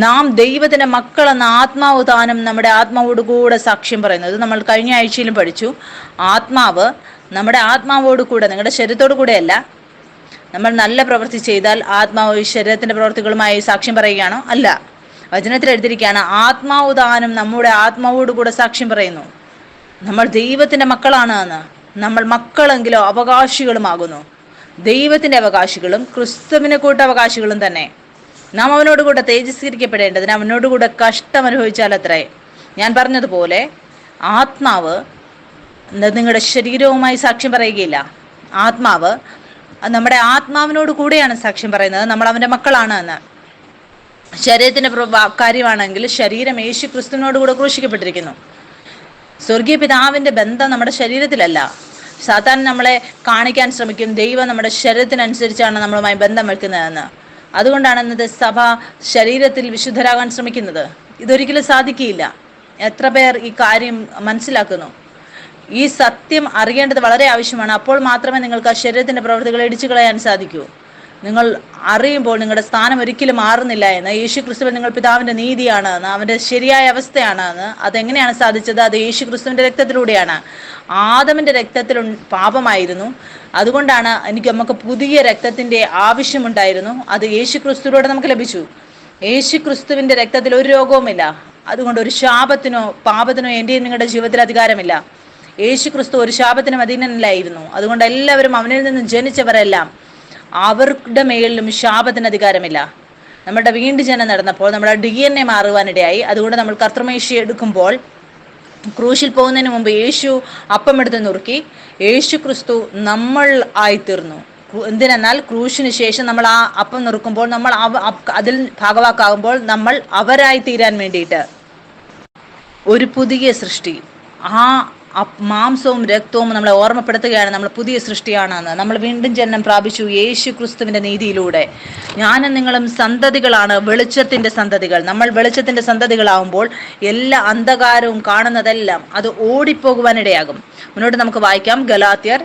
നാം ദൈവത്തിന്റെ മക്കളെന്ന ആത്മാവ് താനും നമ്മുടെ ആത്മാവോടുകൂടെ സാക്ഷ്യം പറയുന്നത് നമ്മൾ കഴിഞ്ഞ ആഴ്ചയിലും പഠിച്ചു. ആത്മാവ് നമ്മുടെ ആത്മാവോട് കൂടെ, നിങ്ങളുടെ ശരീരത്തോടു കൂടെയല്ല. നമ്മൾ നല്ല പ്രവൃത്തി ചെയ്താൽ ആത്മാവ് ശരീരത്തിന്റെ പ്രവൃത്തികളുമായി സാക്ഷ്യം പറയുകയാണോ? അല്ല. വചനത്തിൽ എഴുതിയിരിക്കുകയാണ്, ആത്മാവ് താനും നമ്മുടെ ആത്മാവോട് കൂടെ സാക്ഷ്യം പറയുന്നു നമ്മൾ ദൈവത്തിന്റെ മക്കളാണ് എന്ന്. നമ്മൾ മക്കളെങ്കിലോ അവകാശികളുമാകുന്നു. ദൈവത്തിന്റെ അവകാശികളും ക്രിസ്തുവിനെ കൂട്ടവകാശികളും തന്നെ. നാം അവനോടുകൂടെ തേജസ്കരിക്കപ്പെടേണ്ടതിന് അവനോടുകൂടെ കഷ്ടം അനുഭവിച്ചാൽ അത്രേ. ഞാൻ പറഞ്ഞതുപോലെ ആത്മാവ് നിങ്ങളുടെ ശരീരവുമായി സാക്ഷ്യം പറയുകയില്ല. ആത്മാവ് നമ്മുടെ ആത്മാവിനോട് കൂടെയാണ് സാക്ഷ്യം പറയുന്നത് നമ്മൾ അവന്റെ മക്കളാണ് എന്ന്. ശരീരത്തിന്റെ കാര്യമാണെങ്കിൽ ശരീരം യേശു ക്രിസ്തുവിനോട് കൂടെ ക്രൂശിക്കപ്പെട്ടിരിക്കുന്നു. സ്വർഗീയ പിതാവിന്റെ ബന്ധം നമ്മുടെ ശരീരത്തിലല്ല. സാത്താൻ നമ്മളെ കാണിക്കാൻ ശ്രമിക്കും ദൈവം നമ്മുടെ ശരീരത്തിനനുസരിച്ചാണ് നമ്മളുമായി ബന്ധം വെക്കുന്നതെന്ന്. അതുകൊണ്ടാണ് ഇന്നത്തെ സഭ ശരീരത്തിൽ വിശുദ്ധരാകാൻ ശ്രമിക്കുന്നത്. ഇതൊരിക്കലും സാധിക്കില്ല. എത്ര പേർ ഈ കാര്യം മനസ്സിലാക്കുന്നു? ഈ സത്യം അറിയേണ്ടത് വളരെ ആവശ്യമാണ്. അപ്പോൾ മാത്രമേ നിങ്ങൾക്ക് ആ ശരീരത്തിന്റെ പ്രവൃത്തികൾ ഇടിച്ചു കളയാൻ സാധിക്കൂ. നിങ്ങൾ അറിയുമ്പോൾ നിങ്ങളുടെ സ്ഥാനം ഒരിക്കലും മാറുന്നില്ല എന്ന്, യേശു ക്രിസ്തുവിൽ നിങ്ങൾ പിതാവിന്റെ നീതിയാണ് എന്ന്, അവന്റെ ശരിയായ അവസ്ഥയാണ് എന്ന്. അതെങ്ങനെയാണ് സാധിച്ചത്? അത് യേശു ക്രിസ്തുവിന്റെ രക്തത്തിലൂടെയാണ്. ആദമിന്റെ രക്തത്തിൽ പാപമായിരുന്നു. അതുകൊണ്ടാണ് നമുക്ക് പുതിയ രക്തത്തിന്റെ ആവശ്യമുണ്ടായിരുന്നു. അത് യേശു ക്രിസ്തുവിലൂടെ നമുക്ക് ലഭിച്ചു. യേശു ക്രിസ്തുവിന്റെ രക്തത്തിൽ ഒരു രോഗവുമില്ല. അതുകൊണ്ട് ഒരു ശാപത്തിനോ പാപത്തിനോ എന്റെയും നിങ്ങളുടെ ജീവിതത്തിൽ അധികാരമില്ല. യേശു ക്രിസ്തു ഒരു ശാപത്തിനും അധീനനായിരുന്നു. അതുകൊണ്ട് എല്ലാവരും അവനിൽ നിന്ന് ജനിച്ചവരെല്ലാം അവരുടെ മേലിലും ശാപത്തിന് അധികാരമില്ല. നമ്മുടെ വീണ്ടും ജനം നടന്നപ്പോൾ നമ്മുടെ DNA മാറുവാനിടയായി. അതുകൊണ്ട് നമ്മൾ കർത്തൃമേശ എടുക്കുമ്പോൾ ക്രൂശിൽ പോകുന്നതിന് മുമ്പ് യേശു അപ്പം എടുത്ത് നുറുക്കി. യേശു ക്രിസ്തു നമ്മൾ ആയിത്തീർന്നു. എന്തിനെന്നാൽ ക്രൂശിന് ശേഷം നമ്മൾ ആ അപ്പം നുറുക്കുമ്പോൾ നമ്മൾ അതിൽ ഭാഗവാക്കാകുമ്പോൾ നമ്മൾ അവരായി തീരാൻ വേണ്ടിയിട്ട് ഒരു പുതിയ സൃഷ്ടി. ആ മാംസവും രക്തവും നമ്മളെ ഓർമ്മപ്പെടുത്തുകയാണ് നമ്മൾ പുതിയ സൃഷ്ടിയാണെന്ന്. നമ്മൾ വീണ്ടും ജന്മം പ്രാപിച്ചു യേശു ക്രിസ്തുവിന്റെ നീതിയിലൂടെ. ഞാനും നിങ്ങളും സന്തതികളാണ്, വെളിച്ചത്തിന്റെ സന്തതികൾ. നമ്മൾ വെളിച്ചത്തിന്റെ സന്തതികളാവുമ്പോൾ എല്ലാ അന്ധകാരവും കാണുന്നതെല്ലാം അത് ഓടിപ്പോകുവാനിടയാകും. മുന്നോട്ട് നമുക്ക് വായിക്കാം. ഗലാത്യർ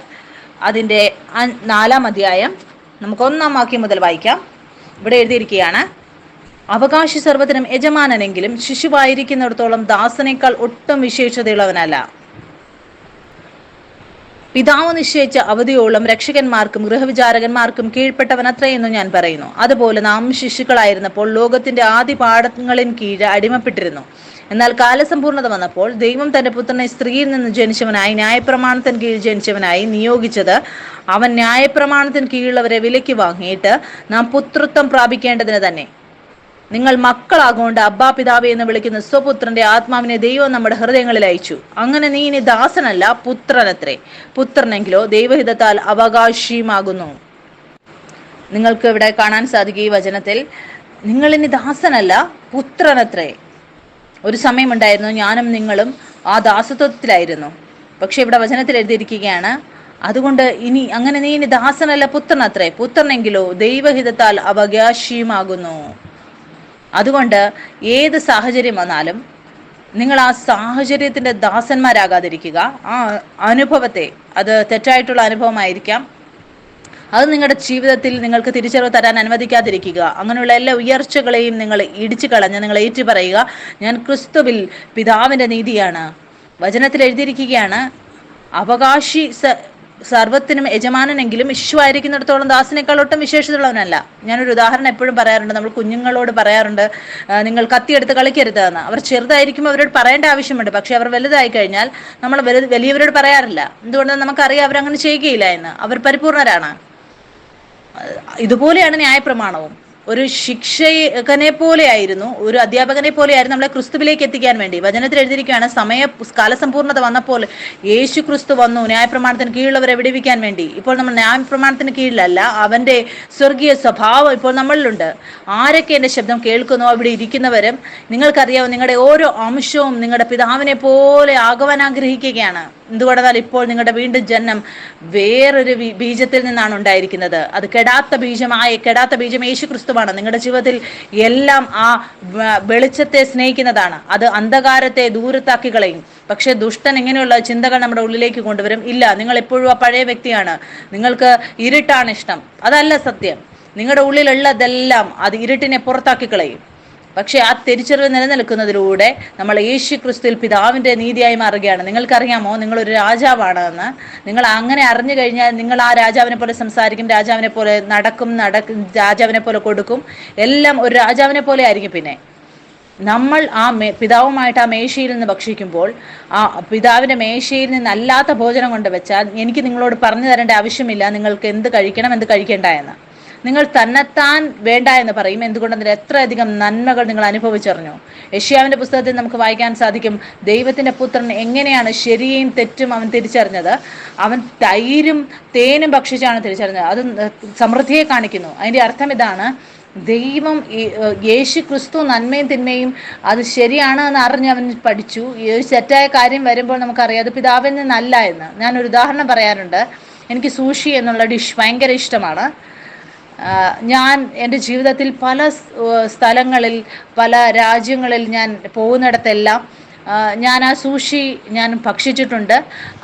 അതിൻ്റെ 4-ാം അധ്യായം നമുക്ക് 1-ാം വാക്യം മുതൽ വായിക്കാം. ഇവിടെ എഴുതിയിരിക്കുകയാണ്, അവകാശി സർവ്വത്തിനും യജമാനനെങ്കിലും ശിശുവായിരിക്കുന്നിടത്തോളം ദാസനേക്കാൾ ഒട്ടും വിശേഷതയുള്ളവനല്ല. പിതാവ് നിശ്ചയിച്ച അവധിയോളം രക്ഷകന്മാർക്കും ഗൃഹവിചാരകന്മാർക്കും കീഴ്പ്പെട്ടവൻ അത്രയെന്നു ഞാൻ പറയുന്നു. അതുപോലെ നാം ശിശുക്കളായിരുന്നപ്പോൾ ലോകത്തിന്റെ ആദ്യ പാഠങ്ങളിൽ കീഴ് അടിമപ്പെട്ടിരുന്നു. എന്നാൽ കാലസമ്പൂർണത വന്നപ്പോൾ ദൈവം തന്റെ പുത്രനെ സ്ത്രീയിൽ നിന്ന് ജനിച്ചവനായി ന്യായപ്രമാണത്തിന് കീഴിൽ ജനിച്ചവനായി നിയോഗിച്ചത് അവൻ ന്യായപ്രമാണത്തിന് കീഴുള്ളവരെ വിലയ്ക്ക് വാങ്ങിയിട്ട് നാം പുത്രത്വം പ്രാപിക്കേണ്ടതിന് തന്നെ. നിങ്ങൾ മക്കളാകൊണ്ട് അബ്ബാ പിതാവേ എന്ന് വിളിക്കുന്ന സ്വപുത്രന്റെ ആത്മാവിനെ ദൈവം നമ്മുടെ ഹൃദയങ്ങളിൽ അയച്ചു. അങ്ങനെ നീ ഇനി ദാസനല്ല പുത്രനത്രേ. പുത്രനെങ്കിലോ ദൈവഹിതത്താൽ അവകാശിയുമാകുന്നു. നിങ്ങൾക്ക് ഇവിടെ കാണാൻ സാധിക്കും ഈ വചനത്തിൽ, നിങ്ങൾ ഇനി ദാസനല്ല പുത്രനത്രേ. ഒരു സമയമുണ്ടായിരുന്നു ഞാനും നിങ്ങളും ആ ദാസത്വത്തിലായിരുന്നു. പക്ഷെ ഇവിടെ വചനത്തിൽ എഴുതിയിരിക്കുകയാണ്, അതുകൊണ്ട് അങ്ങനെ നീ ഇനി ദാസനല്ല പുത്രനത്രേ. പുത്രനെങ്കിലോ ദൈവഹിതത്താൽ അവകാശിയുമാകുന്നു. അതുകൊണ്ട് ഏത് സാഹചര്യം വന്നാലും നിങ്ങൾ ആ സാഹചര്യത്തിന്റെ ദാസന്മാരാകാതിരിക്കുക. ആ അനുഭവത്തെ, അത് തെറ്റായിട്ടുള്ള അനുഭവമായിരിക്കാം, അത് നിങ്ങളുടെ ജീവിതത്തിൽ നിങ്ങൾക്ക് തിരിച്ചറിവ് തരാൻ അനുവദിക്കാതിരിക്കുക. അങ്ങനെയുള്ള എല്ലാ ഉയർച്ചകളെയും നിങ്ങൾ ഇടിച്ചു കളഞ്ഞ് നിങ്ങൾ ഏറ്റുപറയുക, ഞാൻ ക്രിസ്തുവിൽ പിതാവിന്റെ നീതിയാണ്. വചനത്തിൽ എഴുതിയിരിക്കുകയാണ്, അവകാശി സർവത്തിനും യജമാനനെങ്കിലും ശിശു ആയിരിക്കുന്നിടത്തോളം ദാസനേക്കാൾ ഒട്ടും വിശേഷതയുള്ളവനല്ല. ഞാനൊരു ഉദാഹരണം എപ്പോഴും പറയാറുണ്ട്. നമ്മൾ കുഞ്ഞുങ്ങളോട് പറയാറുണ്ട്, നിങ്ങൾ കത്തിയെടുത്ത് കളിക്കരുത് എന്ന്. അവർ ചെറുതായിരിക്കുമ്പോൾ അവരോട് പറയേണ്ട ആവശ്യമുണ്ട്. പക്ഷെ അവർ വലുതായി കഴിഞ്ഞാൽ നമ്മൾ വലിയവരോട് പറയാറില്ല. എന്തുകൊണ്ടാണ്? നമുക്കറിയാം അവരങ്ങനെ ചെയ്യുകയില്ല എന്ന്. അവർ പരിപൂർണരാണ്. ഇതുപോലെയാണ് ന്യായപ്രമാണവും. ഒരു ശിക്ഷകനെ പോലെയായിരുന്നു, ഒരു അധ്യാപകനെ പോലെയായിരുന്നു നമ്മളെ ക്രിസ്തുവിലേക്ക് എത്തിക്കാൻ വേണ്ടി. വചനത്തിൽ എഴുതിയിരിക്കുകയാണ്, കാലസമ്പൂർണ്ണത വന്നപ്പോൾ യേശു ക്രിസ്തു വന്നു ന്യായപ്രമാണത്തിന് കീഴിലുള്ളവരെ വിടുവിക്കാൻ വേണ്ടി. ഇപ്പോൾ നമ്മൾ ന്യായപ്രമാണത്തിന് കീഴിലല്ല, അവന്റെ സ്വർഗീയ സ്വഭാവം ഇപ്പോൾ നമ്മളിലുണ്ട്. ആരൊക്കെ എൻ്റെ ശബ്ദം കേൾക്കുന്നോ അവിടെ ഇരിക്കുന്നവരും നിങ്ങൾക്കറിയാവും, നിങ്ങളുടെ ഓരോ അംശവും നിങ്ങളുടെ പിതാവിനെ പോലെ ആകുവാൻ ആഗ്രഹിക്കുകയാണ്. എന്തുകൊണ്ടാൽ ഇപ്പോൾ നിങ്ങളുടെ വീണ്ടും ജന്മം വേറൊരു ബീജത്തിൽ നിന്നാണ് ഉണ്ടായിരിക്കുന്നത്. അത് കെടാത്ത ബീജം യേശു ക്രിസ്തുവാണ്. നിങ്ങളുടെ ജീവിതത്തിൽ എല്ലാം ആ വെളിച്ചത്തെ സ്നേഹിക്കുന്നതാണ്. അത് അന്ധകാരത്തെ ദൂരത്താക്കി കളയും. പക്ഷെ ദുഷ്ടൻ ഇങ്ങനെയുള്ള ചിന്തകൾ നമ്മുടെ ഉള്ളിലേക്ക് കൊണ്ടുവരും. ഇല്ല, നിങ്ങൾ എപ്പോഴും ആ പഴയ വ്യക്തിയാണ്, നിങ്ങൾക്ക് ഇരുട്ടാണ് ഇഷ്ടം. അതല്ല സത്യം. നിങ്ങളുടെ ഉള്ളിലുള്ളതെല്ലാം അത് ഇരുട്ടിനെ പുറത്താക്കി കളയും. പക്ഷെ ആ തിരിച്ചറിവ് നിലനിൽക്കുന്നതിലൂടെ നമ്മൾ യേശു ക്രിസ്തുവിൽ പിതാവിന്റെ നീതിയായി മാറുകയാണ്. നിങ്ങൾക്കറിയാമോ, നിങ്ങളൊരു രാജാവാണ് എന്ന്. നിങ്ങൾ അങ്ങനെ അറിഞ്ഞു കഴിഞ്ഞാൽ നിങ്ങൾ ആ രാജാവിനെ പോലെ സംസാരിക്കും, രാജാവിനെ പോലെ നടക്കും, രാജാവിനെ പോലെ കൊടുക്കും, എല്ലാം ഒരു രാജാവിനെ പോലെ ആയിരിക്കും. പിന്നെ നമ്മൾ ആ പിതാവുമായിട്ട് ആ മേശയിൽ നിന്ന് ഭക്ഷിക്കുമ്പോൾ, ആ പിതാവിന്റെ മേശയിൽ നിന്നല്ലാത്ത ഭോജനം കൊണ്ട് വെച്ചാൽ എനിക്ക് നിങ്ങളോട് പറഞ്ഞു തരേണ്ട ആവശ്യമില്ല നിങ്ങൾക്ക് എന്ത് കഴിക്കണം എന്ത് കഴിക്കേണ്ട എന്ന്. നിങ്ങൾ തന്നെത്താൻ വേണ്ട എന്ന് പറയും. എന്തുകൊണ്ടെന്നാൽ എത്രയധികം നന്മകൾ നിങ്ങൾ അനുഭവിച്ചറിഞ്ഞു. യെശയ്യാവിന്റെ പുസ്തകത്തിൽ നമുക്ക് വായിക്കാൻ സാധിക്കും, ദൈവത്തിന്റെ പുത്രൻ എങ്ങനെയാണ് ശരിയും തെറ്റും അവൻ തിരിച്ചറിഞ്ഞത്. അവൻ തൈരും തേനും ഭക്ഷിച്ചാണ് തിരിച്ചറിഞ്ഞത്. അത് സമൃദ്ധിയെ കാണിക്കുന്നു. അതിന്റെ അർത്ഥം ഇതാണ്, ദൈവം യേശു ക്രിസ്തു നന്മയും തിന്മയും അത് ശരിയാണ് എന്ന് അറിഞ്ഞ് അവൻ പഠിച്ചു. ഈ തെറ്റായ കാര്യം വരുമ്പോൾ നമുക്കറിയാം അത് പിതാവിൽ നിന്നല്ല എന്ന്. ഞാനൊരു ഉദാഹരണം പറയാറുണ്ട്. എനിക്ക് സൂഷി എന്നുള്ള ഡിഷ് ഭയങ്കര ഇഷ്ടമാണ്. ഞാൻ എൻ്റെ ജീവിതത്തിൽ പല സ്ഥലങ്ങളിൽ പല രാജ്യങ്ങളിൽ ഞാൻ പോകുന്നിടത്തെല്ലാം ഞാൻ ആ സൂഷി ഞാൻ ഭക്ഷിച്ചിട്ടുണ്ട്.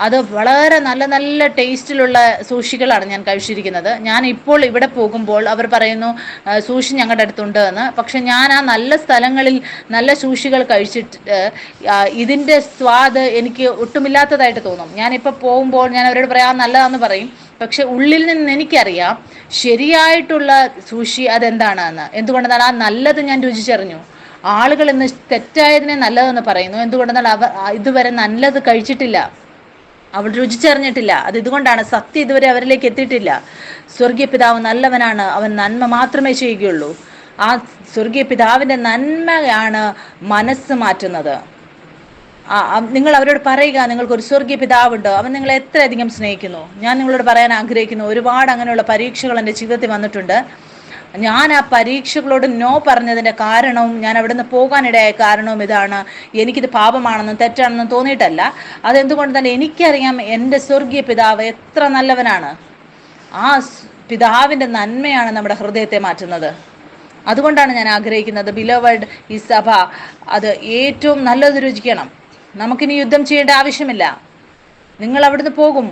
അത് വളരെ നല്ല നല്ല ടേസ്റ്റിലുള്ള സൂഷികളാണ് ഞാൻ കഴിച്ചിരിക്കുന്നത്. ഞാൻ ഇപ്പോൾ ഇവിടെ പോകുമ്പോൾ അവർ പറയുന്നു സൂഷി ഞങ്ങളുടെ അടുത്തുണ്ട് എന്ന്. പക്ഷെ ഞാൻ ആ നല്ല സ്ഥലങ്ങളിൽ നല്ല സൂഷികൾ കഴിച്ചിട്ട് ഇതിൻ്റെ സ്വാദ് എനിക്ക് ഒട്ടുമില്ലാത്തതായിട്ട് തോന്നും. ഞാനിപ്പോൾ പോകുമ്പോൾ ഞാൻ അവരോട് പറയാം നല്ലതാണെന്ന് പറയും. പക്ഷെ ഉള്ളിൽ നിന്ന് എനിക്കറിയാം ശരിയായിട്ടുള്ള സൂഷി അതെന്താണെന്ന്. എന്തുകൊണ്ടെന്നാൽ ആ നല്ലത് ഞാൻ രുചിച്ചറിഞ്ഞു. ആളുകൾ ഇന്ന് തെറ്റായതിനെ നല്ലതെന്ന് പറയുന്നു. എന്തുകൊണ്ടെന്നാൽ അവർ ഇതുവരെ നല്ലത് കഴിച്ചിട്ടില്ല, അവൾ രുചിച്ചറിഞ്ഞിട്ടില്ല. അത് ഇതുകൊണ്ടാണ്, സത്യം ഇതുവരെ അവരിലേക്ക് എത്തിയിട്ടില്ല. സ്വർഗീയ പിതാവ് നല്ലവനാണ്, അവൻ നന്മ മാത്രമേ ചെയ്യുകയുള്ളൂ. ആ സ്വർഗീയ പിതാവിൻ്റെ നന്മയാണ് മനസ്സ് മാറ്റുന്നത്. നിങ്ങൾ അവരോട് പറയുക, നിങ്ങൾക്കൊരു സ്വർഗീയ പിതാവുണ്ട്, അവൻ നിങ്ങളെ എത്രയധികം സ്നേഹിക്കുന്നു. ഞാൻ നിങ്ങളോട് പറയാൻ ആഗ്രഹിക്കുന്നു, ഒരുപാട് അങ്ങനെയുള്ള പരീക്ഷകൾ എൻ്റെ ജീവിതത്തിൽ വന്നിട്ടുണ്ട്. ഞാൻ ആ പരീക്ഷകളോട് നോ പറഞ്ഞതിൻ്റെ കാരണവും ഞാൻ അവിടെ നിന്ന് പോകാനിടയായ കാരണവും ഇതാണ്. എനിക്കിത് പാപമാണെന്നും തെറ്റാണെന്നും തോന്നിയിട്ടല്ല. അതെന്തുകൊണ്ട് തന്നെ എനിക്കറിയാം എൻ്റെ സ്വർഗീയ പിതാവ് എത്ര നല്ലവനാണ്. ആ പിതാവിൻ്റെ നന്മയാണ് നമ്മുടെ ഹൃദയത്തെ മാറ്റുന്നത്. അതുകൊണ്ടാണ് ഞാൻ ആഗ്രഹിക്കുന്നത്, ബിലവഡ് ഈ സഭ അത് ഏറ്റവും നല്ലത് രുചിക്കണം. നമുക്കിനി യുദ്ധം ചെയ്യേണ്ട ആവശ്യമില്ല. നിങ്ങൾ അവിടുന്ന് പോകും.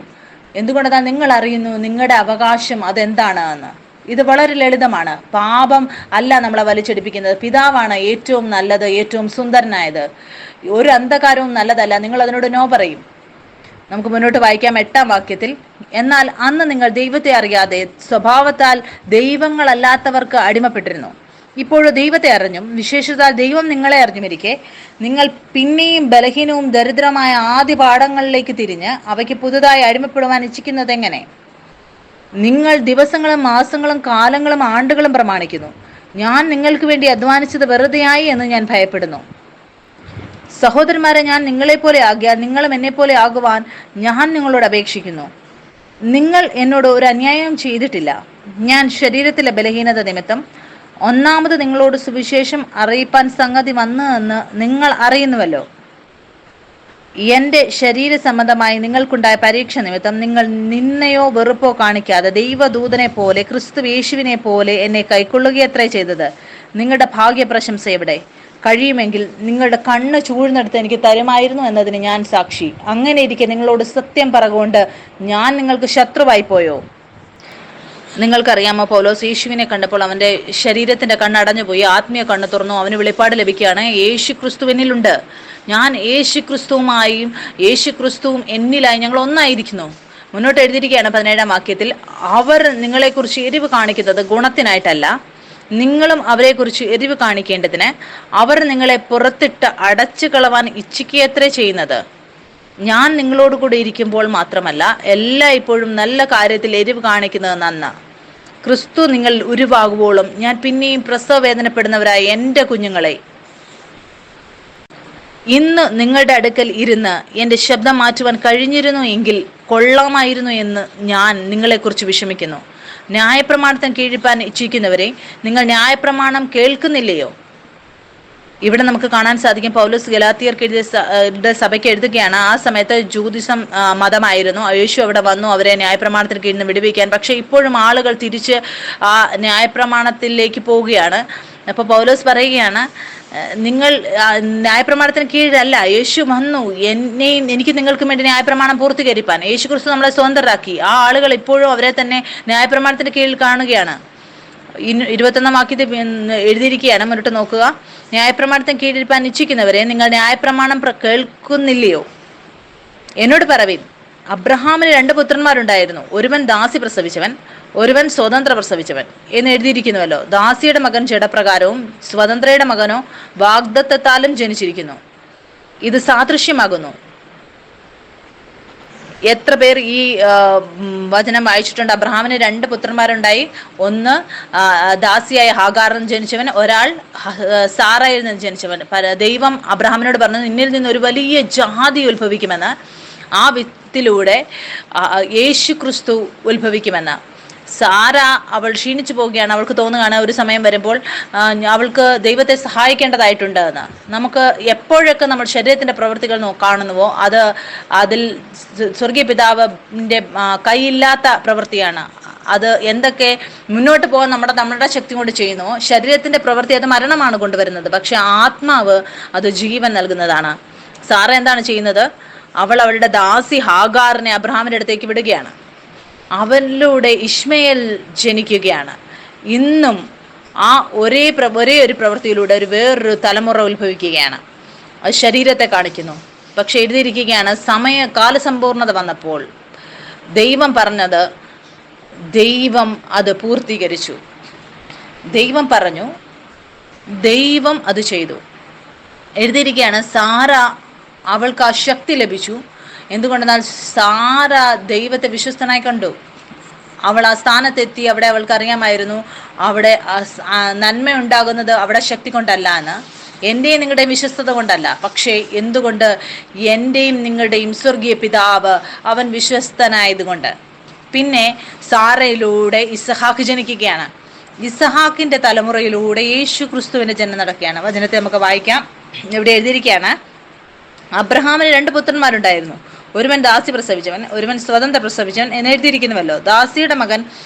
എന്തുകൊണ്ടാണ്? നിങ്ങൾ അറിയുന്നു നിങ്ങളുടെ അവകാശം അതെന്താണ് എന്ന്. ഇത് വളരെ ലളിതമാണ്. പാപം അല്ല നമ്മളെ വലിച്ചെടുപ്പിക്കുന്നത്, പിതാവാണ് ഏറ്റവും നല്ലത്, ഏറ്റവും സുന്ദരനായത്. ഒരു അന്ധകാരവും നല്ലതല്ല. നിങ്ങൾ അതിനോട് നോ പറയും. നമുക്ക് മുന്നോട്ട് വായിക്കാം 8-ാം വാക്യത്തിൽ. എന്നാൽ അന്ന് നിങ്ങൾ ദൈവത്തെ അറിയാതെ സ്വഭാവത്താൽ ദൈവങ്ങളല്ലാത്തവർക്ക് അടിമപ്പെട്ടിരുന്നു. ഇപ്പോഴും ദൈവത്തെ അറിഞ്ഞും വിശേഷത്താൽ ദൈവം നിങ്ങളെ അറിഞ്ഞുമിരിക്കെ നിങ്ങൾ പിന്നെയും ബലഹീനവും ദരിദ്രമായ ആദ്യ പാഠങ്ങളിലേക്ക് തിരിഞ്ഞ് അവയ്ക്ക് പുതുതായി അടിമപ്പെടുവാൻ ഇച്ഛിക്കുന്നത് എങ്ങനെ? നിങ്ങൾ ദിവസങ്ങളും മാസങ്ങളും കാലങ്ങളും ആണ്ടുകളും പ്രമാണിക്കുന്നു. ഞാൻ നിങ്ങൾക്ക് വേണ്ടി അധ്വാനിച്ചത് വെറുതെയായി എന്ന് ഞാൻ ഭയപ്പെടുന്നു. സഹോദരന്മാരെ, ഞാൻ നിങ്ങളെപ്പോലെ ആകിയാൽ നിങ്ങളും എന്നെപ്പോലെ ആകുവാൻ ഞാൻ നിങ്ങളോട് അപേക്ഷിക്കുന്നു. നിങ്ങൾ എന്നോട് ഒരു അന്യായവും ചെയ്തിട്ടില്ല. ഞാൻ ശരീരത്തിലെ ബലഹീനത നിമിത്തം ഒന്നാമത് നിങ്ങളോട് സുവിശേഷം അറിയിപ്പാൻ സംഗതി വന്നു എന്ന് നിങ്ങൾ അറിയുന്നുവല്ലോ. എൻ്റെ ശരീര സംബന്ധമായി നിങ്ങൾക്കുണ്ടായ പരീക്ഷ നിമിത്തം നിങ്ങൾ നിന്നയോ വെറുപ്പോ കാണിക്കാതെ ദൈവദൂതനെ പോലെ ക്രിസ്തു യേശുവിനെ പോലെ എന്നെ കൈക്കൊള്ളുകയത്രേ ചെയ്തത്. നിങ്ങളുടെ ഭാഗ്യപ്രശംസ എവിടെ? കഴിയുമെങ്കിൽ നിങ്ങളുടെ കണ്ണ് ചൂഴ്ന്നെടുത്ത് എനിക്ക് തരുമായിരുന്നു എന്നതിന് ഞാൻ സാക്ഷി. അങ്ങനെ ഇരിക്കെ നിങ്ങളോട് സത്യം പറഞ്ഞുകൊണ്ട് ഞാൻ നിങ്ങൾക്ക് ശത്രുവായി പോയോ? നിങ്ങൾക്കറിയാമോ, പൗലോസ് യേശുവിനെ കണ്ടപ്പോൾ അവന്റെ ശരീരത്തിന്റെ കണ്ണ് അടഞ്ഞുപോയി, ആത്മീയ കണ്ണ് തുറന്നു, അവന് വെളിപ്പാട് ലഭിക്കുകയാണ്, യേശു ക്രിസ്തു എന്നിലുണ്ട്, ഞാൻ യേശു ക്രിസ്തുവുമായും യേശു ക്രിസ്തുവും എന്നിലായി ഞങ്ങൾ ഒന്നായിരിക്കുന്നു. മുന്നോട്ട് എഴുതിയിരിക്കുകയാണ് 17-ാം വാക്യത്തിൽ, അവർ നിങ്ങളെക്കുറിച്ച് എരിവ് കാണിക്കുന്നത് ഗുണത്തിനായിട്ടല്ല, നിങ്ങളും അവരെക്കുറിച്ച് എരിവ് കാണിക്കേണ്ടതിന് അവർ നിങ്ങളെ പുറത്തിട്ട് അടച്ചു കളവാൻ ഇച്ഛിക്കുകയത്രേ ചെയ്യുന്നത്. ഞാൻ നിങ്ങളോട് കൂടെ ഇരിക്കുമ്പോൾ മാത്രമല്ല, ഇപ്പോഴും നല്ല കാര്യത്തിൽ എരിവ് കാണിക്കുന്നത് നന്ന. ക്രിസ്തു നിങ്ങൾ ഉരുവാകുവോളും ഞാൻ പിന്നെയും പ്രസവ വേദനപ്പെടുന്നവരായ എൻ്റെ കുഞ്ഞുങ്ങളെ ഇന്ന് നിങ്ങളുടെ അടുക്കൽ ഇരുന്ന് എൻ്റെ ശബ്ദം മാറ്റുവാൻ കഴിഞ്ഞിരുന്നു എങ്കിൽ കൊള്ളാമായിരുന്നു എന്ന് ഞാൻ നിങ്ങളെക്കുറിച്ച് വിഷമിക്കുന്നു. ന്യായപ്രമാണത്തിന് കീഴ്പ്പാൻ ഇച്ഛിക്കുന്നവരെ, നിങ്ങൾ ന്യായപ്രമാണം കേൾക്കുന്നില്ലയോ? ഇവിടെ നമുക്ക് കാണാൻ സാധിക്കും, പൗലോസ് ഗലാത്യർക്ക് എഴുതിയ സഭയ്ക്ക് എഴുതുകയാണ്. ആ സമയത്ത് ജൂതിസം മതമായിരുന്നു. യേശു അവിടെ വന്നു അവരെ ന്യായപ്രമാണത്തിന് കീഴിൽ നിന്ന് വിടുവിക്കാൻ. പക്ഷെ ഇപ്പോഴും ആളുകൾ തിരിച്ച് ആ ന്യായപ്രമാണത്തിലേക്ക് പോവുകയാണ്. അപ്പോൾ പൗലോസ് പറയുകയാണ്, നിങ്ങൾ ന്യായപ്രമാണത്തിന് കീഴിലല്ല, യേശു വന്നു എനിക്ക് നിങ്ങൾക്കും വേണ്ടി ന്യായപ്രമാണം പൂർത്തീകരിപ്പാൻ. യേശു ക്രിസ്തു നമ്മളെ സ്വതന്ത്രരാക്കി. ആ ആളുകൾ ഇപ്പോഴും അവരെ തന്നെ ന്യായപ്രമാണത്തിന്റെ കീഴിൽ കാണുകയാണ്. 21-ാം വാക്യത്തിൽ എഴുതിയിരിക്കുകയാണ്, മുന്നോട്ട് നോക്കുക. ന്യായപ്രമാണത്തിന് കീഴിരിപ്പാൻ ഇച്ഛിക്കുന്നവരെ, നിങ്ങൾ ന്യായപ്രമാണം കേൾക്കുന്നില്ലയോ? എന്നോട് പറവീൻ. അബ്രഹാമിന് 2 പുത്രന്മാരുണ്ടായിരുന്നു, ഒരുവൻ ദാസി പ്രസവിച്ചവൻ, ഒരുവൻ സ്വതന്ത്ര പ്രസവിച്ചവൻ എന്ന് എഴുതിയിരിക്കുന്നുവല്ലോ. ദാസിയുടെ മകൻ ജഡപ്രകാരവും സ്വതന്ത്രയുടെ മകനോ വാഗ്ദത്തത്താലും ജനിച്ചിരിക്കുന്നു. ഇത് സാദൃശ്യമാകുന്നു. എത്ര പേർ ഈ വചനം വായിച്ചിട്ടുണ്ട്? അബ്രഹാമിന് 2 പുത്രന്മാരുണ്ടായി. ഒന്ന് ദാസിയായ ഹാഗാറിൽ ജനിച്ചവൻ, ഒരാൾ സാറയിൽ നിന്ന് ജനിച്ചവൻ. ദൈവം അബ്രഹാമിനോട് പറഞ്ഞു, നിന്നിൽ നിന്ന് ഒരു വലിയ ജാതി ഉത്ഭവിക്കുമെന്ന്, ആ വിത്തിലൂടെ യേശു ക്രിസ്തു ഉത്ഭവിക്കുമെന്ന്. സാര അവൾ ക്ഷീണിച്ചു പോവുകയാണ്. അവൾക്ക് തോന്നുകയാണ് ഒരു സമയം വരുമ്പോൾ അവൾക്ക് ദൈവത്തെ സഹായിക്കേണ്ടതായിട്ടുണ്ട് എന്ന്. നമുക്ക് എപ്പോഴൊക്കെ നമ്മൾ ശരീരത്തിന്റെ പ്രവൃത്തികൾ കാണുന്നുവോ അതിൽ സ്വർഗീയ പിതാവിന്റെ കൈയില്ലാത്ത പ്രവൃത്തിയാണ്. അത് എന്തൊക്കെ മുന്നോട്ട് പോകാൻ നമ്മുടെ ശക്തി കൊണ്ട് ചെയ്യുന്നുവോ, ശരീരത്തിന്റെ പ്രവൃത്തി അത് മരണമാണ് കൊണ്ടുവരുന്നത്. പക്ഷെ ആത്മാവ് അത് ജീവൻ നൽകുന്നതാണ്. സാറ എന്താണ് ചെയ്യുന്നത്? അവൾ അവളുടെ ദാസി ഹാഗാറിനെ അബ്രഹാമിന്റെ അടുത്തേക്ക് വിടുകയാണ്. അവനിലൂടെ ഇശ്മയേൽ ജനിക്കുകയാണ്. ഇന്നും ആ ഒരേ ഒരു പ്രവൃത്തിയിലൂടെ വേറൊരു തലമുറ ഉത്ഭവിക്കുകയാണ്. അത് ശരീരത്തെ കാണിക്കുന്നു. പക്ഷെ എഴുതിയിരിക്കുകയാണ്, കാലസമ്പൂർണത വന്നപ്പോൾ ദൈവം പറഞ്ഞത് ദൈവം അത് പൂർത്തീകരിച്ചു. ദൈവം പറഞ്ഞു, ദൈവം അത് ചെയ്തു. എഴുതിയിരിക്കുകയാണ്, സാറ അവൾക്ക് ആ ശക്തി ലഭിച്ചു. എന്തുകൊണ്ടെന്നാൽ സാറ ദൈവത്തെ വിശ്വസ്തനായി കണ്ടു. അവൾ ആ സ്ഥാനത്തെത്തി. അവിടെ അവൾക്ക് അറിയാമായിരുന്നു അവിടെ നന്മ ഉണ്ടാകുന്നത് അവിടെ ശക്തി കൊണ്ടല്ല എന്ന്, എൻ്റെയും നിങ്ങളുടെയും വിശ്വസ്തത കൊണ്ടല്ല. പക്ഷേ എന്തുകൊണ്ട്? എൻ്റെയും നിങ്ങളുടെയും സ്വർഗീയ പിതാവ് അവൻ വിശ്വസ്തനായതുകൊണ്ട്. പിന്നെ സാറയിലൂടെ ഇസഹാക്ക് ജനിക്കുകയാണ്. ഇസഹാക്കിന്റെ തലമുറയിലൂടെ യേശു ക്രിസ്തുവിന്റെ ജനനം നടക്കുകയാണ്. വചനത്തെ നമുക്ക് വായിക്കാം. ഇവിടെ എഴുതിയിരിക്കുകയാണ്, അബ്രഹാമിന് 2 പുത്രന്മാരുണ്ടായിരുന്നു, ഒരുവൻ ദാസി പ്രസവിച്ചവൻ, ഒരുവൻ സ്വതന്ത്ര പ്രസവിച്ചവൻ എന്ന് എഴുതിയിരിക്കുന്നുവല്ലോ. ദാസിയുടെ മകൻ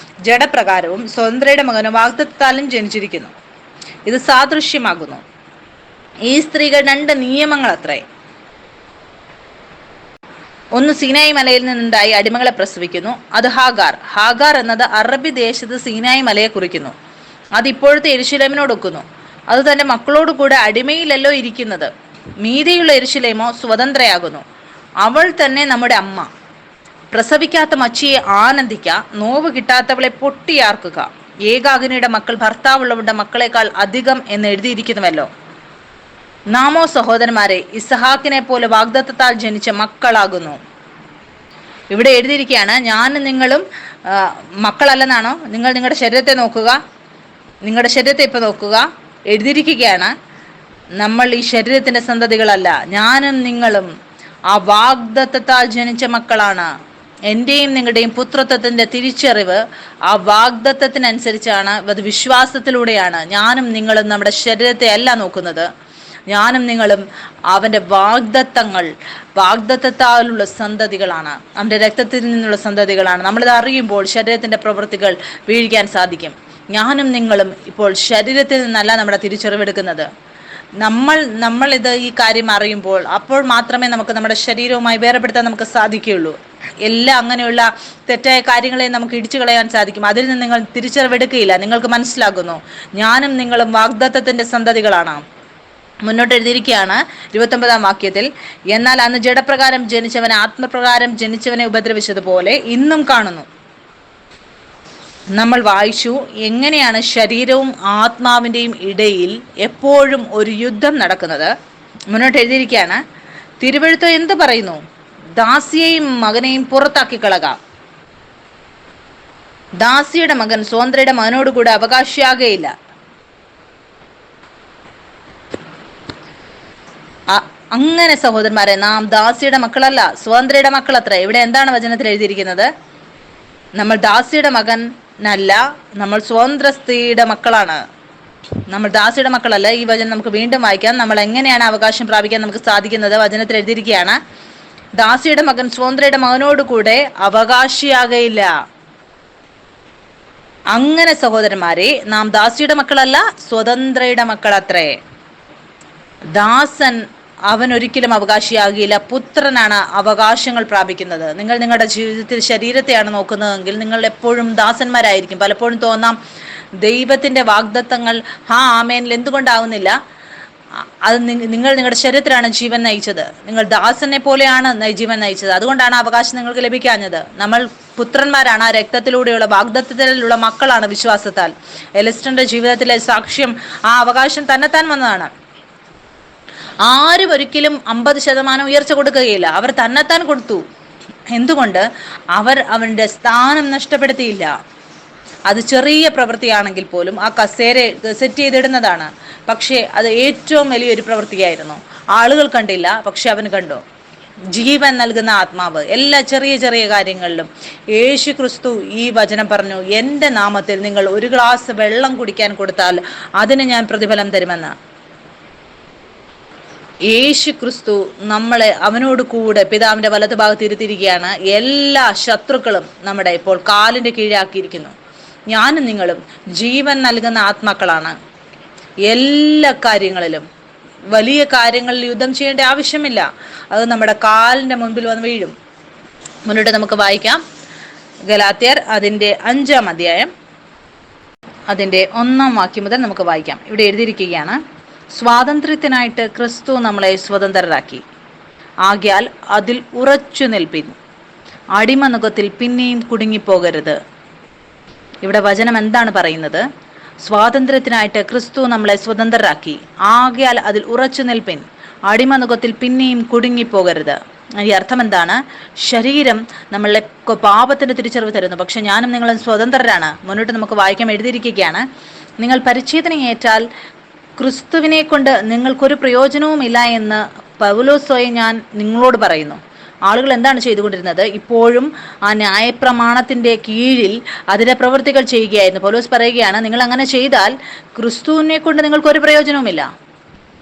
ജഡപ്രകാരവും സ്വതന്ത്രയുടെ മകനും വാഗ്ദത്തത്താലും ജനിച്ചിരിക്കുന്നു. ഇത് സാദൃശ്യമാകുന്നു. ഈ സ്ത്രീകൾ 2 നിയമങ്ങൾ അത്രേ. ഒന്ന് സീനായി മലയിൽ നിന്നുണ്ടായി അടിമകളെ പ്രസവിക്കുന്നു. അത് ഹാഗാർ എന്നത് അറബി ദേശത്ത് സീനായി മലയെ കുറിക്കുന്നു. അത് ഇപ്പോഴത്തെ യെരുശലേമിനോടൊക്കുന്നു. അത് തന്റെ മക്കളോട് കൂടെ അടിമയിലല്ലോ ഇരിക്കുന്നത്. മീതിയുള്ള യെരുശലേമോ സ്വതന്ത്രയാകുന്നു. അവൾ തന്നെ നമ്മുടെ അമ്മ. പ്രസവിക്കാത്ത മച്ചിയെ ആനന്ദിക്ക, നോവ് കിട്ടാത്തവളെ പൊട്ടിയാർക്കുക. ഏകാഗ്നിയുടെ മക്കൾ ഭർത്താവുള്ളവരുടെ മക്കളെക്കാൾ അധികം എന്ന് എഴുതിയിരിക്കുന്നുവല്ലോ. നാമോ സഹോദരന്മാരെ ഇസഹാക്കിനെ പോലെ വാഗ്ദത്തത്താൽ ജനിച്ച മക്കളാകുന്നു. ഇവിടെ എഴുതിയിരിക്കുകയാണ്, ഞാനും നിങ്ങളും മക്കളല്ലെന്നാണോ? നിങ്ങൾ നിങ്ങളുടെ ശരീരത്തെ നോക്കുക. നിങ്ങളുടെ ശരീരത്തെ ഇപ്പൊ നോക്കുക. എഴുതിയിരിക്കുകയാണ്, നമ്മൾ ഈ ശരീരത്തിന്റെ സന്തതികളല്ല, ഞാനും നിങ്ങളും ആ വാഗ്ദത്തത്താൽ ജനിച്ച മക്കളാണ്. എൻ്റെയും നിങ്ങളുടെയും പുത്രത്വത്തിന്റെ തിരിച്ചറിവ് ആ വാഗ്ദത്തത്തിനനുസരിച്ചാണ്. അത് വിശ്വാസത്തിലൂടെയാണ്. ഞാനും നിങ്ങളും നമ്മുടെ ശരീരത്തെ അല്ല നോക്കുന്നത്. ഞാനും നിങ്ങളും അവന്റെ വാഗ്ദത്തത്താലുള്ള സന്തതികളാണ്, അവന്റെ രക്തത്തിൽ നിന്നുള്ള സന്തതികളാണ്. നമ്മളിത് അറിയുമ്പോൾ ശരീരത്തിന്റെ പ്രവൃത്തികൾ വീഴിക്കാൻ സാധിക്കും. ഞാനും നിങ്ങളും ഇപ്പോൾ ശരീരത്തിൽ നിന്നല്ല നമ്മുടെ തിരിച്ചറിവെടുക്കുന്നത്. നമ്മൾ ഈ കാര്യം അറിയുമ്പോൾ അപ്പോൾ മാത്രമേ നമുക്ക് നമ്മുടെ ശരീരവുമായി വേർപെടുത്താൻ നമുക്ക് സാധിക്കുകയുള്ളൂ. എല്ലാ അങ്ങനെയുള്ള തെറ്റായ കാര്യങ്ങളെ നമുക്ക് ഇടിച്ചു കളയാൻ സാധിക്കും. അതിൽ നിന്ന് നിങ്ങൾ തിരിച്ചറിവെടുക്കുകയില്ല. നിങ്ങൾക്ക് മനസ്സിലാകുന്നു, ഞാനും നിങ്ങളും വാഗ്ദത്തത്തിന്റെ സന്തതികളാണ്. മുന്നോട്ട് എഴുതിയിരിക്കുകയാണ് 29 വാക്യത്തിൽ, എന്നാൽ അന്ന് ജഡപ്രകാരം ജനിച്ചവനെ ആത്മപ്രകാരം ജനിച്ചവനെ ഉപദ്രവിച്ചതുപോലെ ഇന്നും കാണുന്നു. നമ്മൾ വായിച്ചു എങ്ങനെയാണ് ശരീരവും ആത്മാവിൻ്റെയും ഇടയിൽ എപ്പോഴും ഒരു യുദ്ധം നടക്കുന്നത്. മുന്നോട്ട് എഴുതിയിരിക്കുകയാണ്, തിരുവെഴുത്ത് എന്ത് പറയുന്നു? ദാസിയെയും മകനെയും പുറത്താക്കി കളക. ദാസിയുടെ മകൻ സ്വതന്ത്രയുടെ മകനോടുകൂടെ അവകാശിയാകുകയില്ല. അങ്ങനെ സഹോദരന്മാരെ, നാം ദാസിയുടെ മക്കളല്ല, സ്വതന്ത്രയുടെ മക്കളത്ര. ഇവിടെ എന്താണ് വചനത്തിൽ എഴുതിയിരിക്കുന്നത്? നമ്മൾ ദാസിയുടെ മകനല്ല, നമ്മൾ സ്വതന്ത്ര സ്ത്രീയുടെ മക്കളാണ്. നമ്മൾ ദാസിയുടെ മക്കളല്ല. ഈ വചനം നമുക്ക് വീണ്ടും വായിക്കാം. നമ്മൾ എങ്ങനെയാണ് അവകാശം പ്രാപിക്കാൻ നമുക്ക് സാധിക്കുന്നത്? വചനത്തിൽ എഴുതിയിരിക്കുകയാണ്, ദാസിയുടെ മകൻ സ്വതന്ത്രയുടെ മകനോടുകൂടെ അവകാശിയാകയില്ല. അങ്ങനെ സഹോദരന്മാരെ, നാം ദാസിയുടെ മക്കളല്ല, സ്വതന്ത്രയുടെ മക്കളത്രേ. ദാസൻ അവൻ ഒരിക്കലും അവകാശിയാകില്ല. പുത്രനാണ് അവകാശങ്ങൾ പ്രാപിക്കുന്നത്. നിങ്ങൾ നിങ്ങളുടെ ജീവിതത്തിൽ ശരീരത്തെയാണ് നോക്കുന്നതെങ്കിൽ നിങ്ങൾ എപ്പോഴും ദാസന്മാരായിരിക്കും. പലപ്പോഴും തോന്നാം, ദൈവത്തിന്റെ വാഗ്ദത്തങ്ങൾ ആമേനിൽ എന്തുകൊണ്ടാവുന്നില്ല? അത് നിങ്ങൾ നിങ്ങളുടെ ശരീരത്തിലാണ് ജീവൻ നയിച്ചത്. നിങ്ങൾ ദാസനെ പോലെയാണ് ജീവൻ നയിച്ചത്. അതുകൊണ്ടാണ് അവകാശം നിങ്ങൾക്ക് ലഭിക്കാഞ്ഞത്. നമ്മൾ പുത്രന്മാരാണ്. ആ രക്തത്തിലൂടെയുള്ള വാഗ്ദത്തത്തിലുള്ള മക്കളാണ് വിശ്വാസത്താൽ. എലിസ്റ്ററിന്റെ ജീവിതത്തിലെ സാക്ഷ്യം ആ അവകാശം തന്നെത്താൻ വന്നതാണ്. ആരും ഒരിക്കലും 50% ഉയർച്ച കൊടുക്കുകയില്ല. അവർ തന്നെത്താൻ കൊടുത്തു. എന്തുകൊണ്ട്? അവന്റെ സ്ഥാനം നഷ്ടപ്പെടുത്തിയില്ല. അത് ചെറിയ പ്രവൃത്തിയാണെങ്കിൽ പോലും ആ കസേര സെറ്റ് ചെയ്തിടുന്നതാണ്. പക്ഷേ അത് ഏറ്റവും വലിയൊരു പ്രവൃത്തിയായിരുന്നു. ആളുകൾ കണ്ടില്ല, പക്ഷെ അവൻ കണ്ടു. ജീവൻ നൽകുന്ന ആത്മാവ് എല്ലാ ചെറിയ ചെറിയ കാര്യങ്ങളിലും. യേശു ക്രിസ്തു ഈ വചനം പറഞ്ഞു, എൻ്റെ നാമത്തിൽ നിങ്ങൾ ഒരു ഗ്ലാസ് വെള്ളം കുടിക്കാൻ കൊടുത്താൽ അതിന് ഞാൻ പ്രതിഫലം തരുമെന്ന്. യേശു ക്രിസ്തു നമ്മളെ അവനോട് കൂടെ പിതാവിന്റെ വലതു ഭാഗത്ത് ഇരുത്തിയിരിക്കുകയാണ്. എല്ലാ ശത്രുക്കളും നമ്മുടെ ഇപ്പോൾ കാലിന്റെ കീഴാക്കിയിരിക്കുന്നു. ഞാനും നിങ്ങളും ജീവൻ നൽകുന്ന ആത്മാക്കളാണ്. എല്ലാ കാര്യങ്ങളിലും വലിയ കാര്യങ്ങളിൽ യുദ്ധം ചെയ്യേണ്ട ആവശ്യമില്ല. അത് നമ്മുടെ കാലിന്റെ മുൻപിൽ വന്ന് വീഴും. മുന്നോട്ട് നമുക്ക് വായിക്കാം. ഗലാത്യർ അതിൻ്റെ 5-ാം അധ്യായം അതിൻ്റെ 1-ാം വാക്യം മുതൽ നമുക്ക് വായിക്കാം. ഇവിടെ എഴുതിയിരിക്കുകയാണ്, സ്വാതന്ത്ര്യത്തിനായിട്ട് ക്രിസ്തു നമ്മളെ സ്വതന്ത്രരാക്കി. ആകയാൽ അതിൽ ഉറച്ചു നിൽപ്പിൻ. അടിമനുഖത്തിൽ പിന്നെയും കുടുങ്ങിപ്പോകരുത്. ഇവിടെ വചനം എന്താണ് പറയുന്നത്? സ്വാതന്ത്ര്യത്തിനായിട്ട് ക്രിസ്തു നമ്മളെ സ്വതന്ത്രരാക്കി. ആകയാൽ അതിൽ ഉറച്ചു നിൽപ്പിൻ. അടിമനുഖത്തിൽ പിന്നെയും കുടുങ്ങിപ്പോകരുത്. ഈ അർത്ഥം എന്താണ്? ശരീരം നമ്മളെ പാപത്തിന്റെ തിരിച്ചറിവ് തരുന്നു. പക്ഷെ ഞാനും നിങ്ങളും സ്വതന്ത്രരാണ്. മുന്നോട്ട് നമുക്ക് വായിക്കാൻ എഴുതിയിരിക്കുകയാണ്, നിങ്ങൾ പരിച്ഛേദനയേറ്റാൽ ക്രിസ്തുവിനെ കൊണ്ട് നിങ്ങൾക്കൊരു പ്രയോജനവുമില്ല എന്ന് പൗലോസോയെ ഞാൻ നിങ്ങളോട് പറയുന്നു. ആളുകൾ എന്താണ് ചെയ്തുകൊണ്ടിരുന്നത്? ഇപ്പോഴും ആ ന്യായപ്രമാണത്തിന്റെ കീഴിൽ അതിന്റെ പ്രവൃത്തികൾ ചെയ്യുകയായിരുന്നു. പൗലോസ് പറയുകയാണ്, നിങ്ങൾ അങ്ങനെ ചെയ്താൽ ക്രിസ്തുവിനെ കൊണ്ട് നിങ്ങൾക്കൊരു പ്രയോജനവുമില്ല.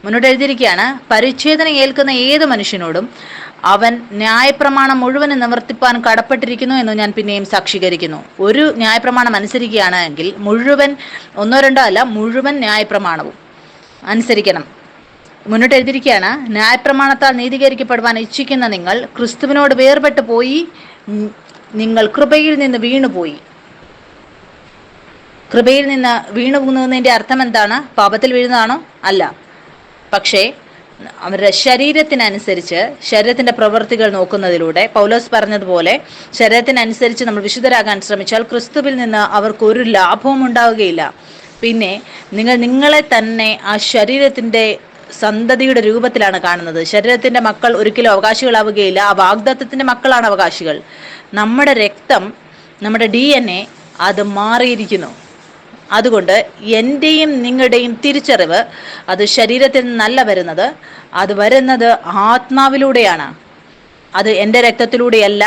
മുന്നോട്ട് എഴുതിയിരിക്കുകയാണ്, പരിച്ഛേദന ഏൽക്കുന്ന ഏത് മനുഷ്യനോടും അവൻ ന്യായപ്രമാണം മുഴുവനും നിവർത്തിപ്പാൻ കടപ്പെട്ടിരിക്കുന്നു എന്ന് ഞാൻ പിന്നെയും സാക്ഷീകരിക്കുന്നു. ഒരു ന്യായപ്രമാണം അനുസരിക്കുകയാണെങ്കിൽ മുഴുവൻ, 1-2 അല്ല, മുഴുവൻ ന്യായപ്രമാണവും അനുസരിക്കണം. മുന്നോട്ട് എഴുതിയിരിക്കുകയാണ്, ന്യായപ്രമാണത്താൽ നീതീകരിക്കപ്പെടുവാൻ ഇച്ഛിക്കുന്ന നിങ്ങൾ ക്രിസ്തുവിനോട് വേർപെട്ട് പോയി. നിങ്ങൾ കൃപയിൽ നിന്ന് വീണുപോയി. കൃപയിൽ നിന്ന് വീണു പോകുന്നതിന്റെ അർത്ഥം എന്താണ്? പാപത്തിൽ വീഴുന്നതാണോ? അല്ല. പക്ഷേ അവരുടെ ശരീരത്തിനനുസരിച്ച്, ശരീരത്തിന്റെ പ്രവൃത്തികൾ നോക്കുന്നതിലൂടെ, പൗലോസ് പറഞ്ഞതുപോലെ ശരീരത്തിനനുസരിച്ച് നമ്മൾ വിശുദ്ധരാകാൻ ശ്രമിച്ചാൽ ക്രിസ്തുവിൽ നിന്ന് അവർക്ക് ഒരു ലാഭവും ഉണ്ടാവുകയില്ല. പിന്നെ നിങ്ങളെ തന്നെ ആ ശരീരത്തിന്റെ സന്തതിയുടെ രൂപത്തിലാണ് കാണുന്നത്. ശരീരത്തിന്റെ മക്കൾ ഒരിക്കലും അവകാശികളാവുകയില്ല. ആ വാഗ്ദത്തത്തിന്റെ മക്കളാണ് അവകാശികൾ. നമ്മുടെ രക്തം, നമ്മുടെ DNA അത് മാറിയിരിക്കുന്നു. അതുകൊണ്ട് എൻ്റെയും നിങ്ങളുടെയും തിരിച്ചറിവ് അത് ശരീരത്തിൽ നിന്നല്ല വരുന്നത്, അത് വരുന്നത് ആത്മാവിലൂടെയാണ്. അത് എൻ്റെ രക്തത്തിലൂടെയല്ല,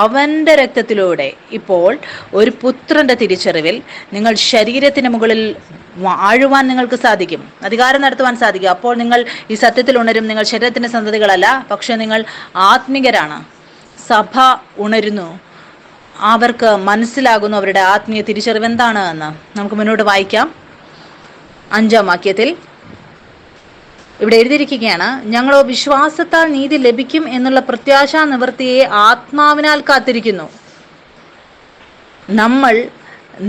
അവൻ്റെ രക്തത്തിലൂടെ. ഇപ്പോൾ ഒരു പുത്രന്റെ തിരിച്ചറിവിൽ നിങ്ങൾ ശരീരത്തിന് മുകളിൽ വാഴുവാൻ നിങ്ങൾക്ക് സാധിക്കും, അധികാരം നടത്തുവാൻ സാധിക്കും. അപ്പോൾ നിങ്ങൾ ഈ സത്യത്തിൽ ഉണരും. നിങ്ങൾ ശരീരത്തിന്റെ സന്തതികളല്ല, പക്ഷെ നിങ്ങൾ ആത്മികരാണ്. സഭ ഉണരുന്നു. അവർക്ക് മനസ്സിലാകുന്നു അവരുടെ ആത്മീയ തിരിച്ചറിവ് എന്താണ് എന്ന്. നമുക്ക് മുന്നോട്ട് വായിക്കാം. 5-ാം വാക്യത്തിൽ, ഇവിടെ എഴുതിയിരിക്കുകയാണ്, ഞങ്ങളോ വിശ്വാസത്താൽ നീതി ലഭിക്കും എന്നുള്ള പ്രത്യാശാ നിവൃത്തിയെ ആത്മാവിനാൽ കാത്തിരിക്കുന്നു. നമ്മൾ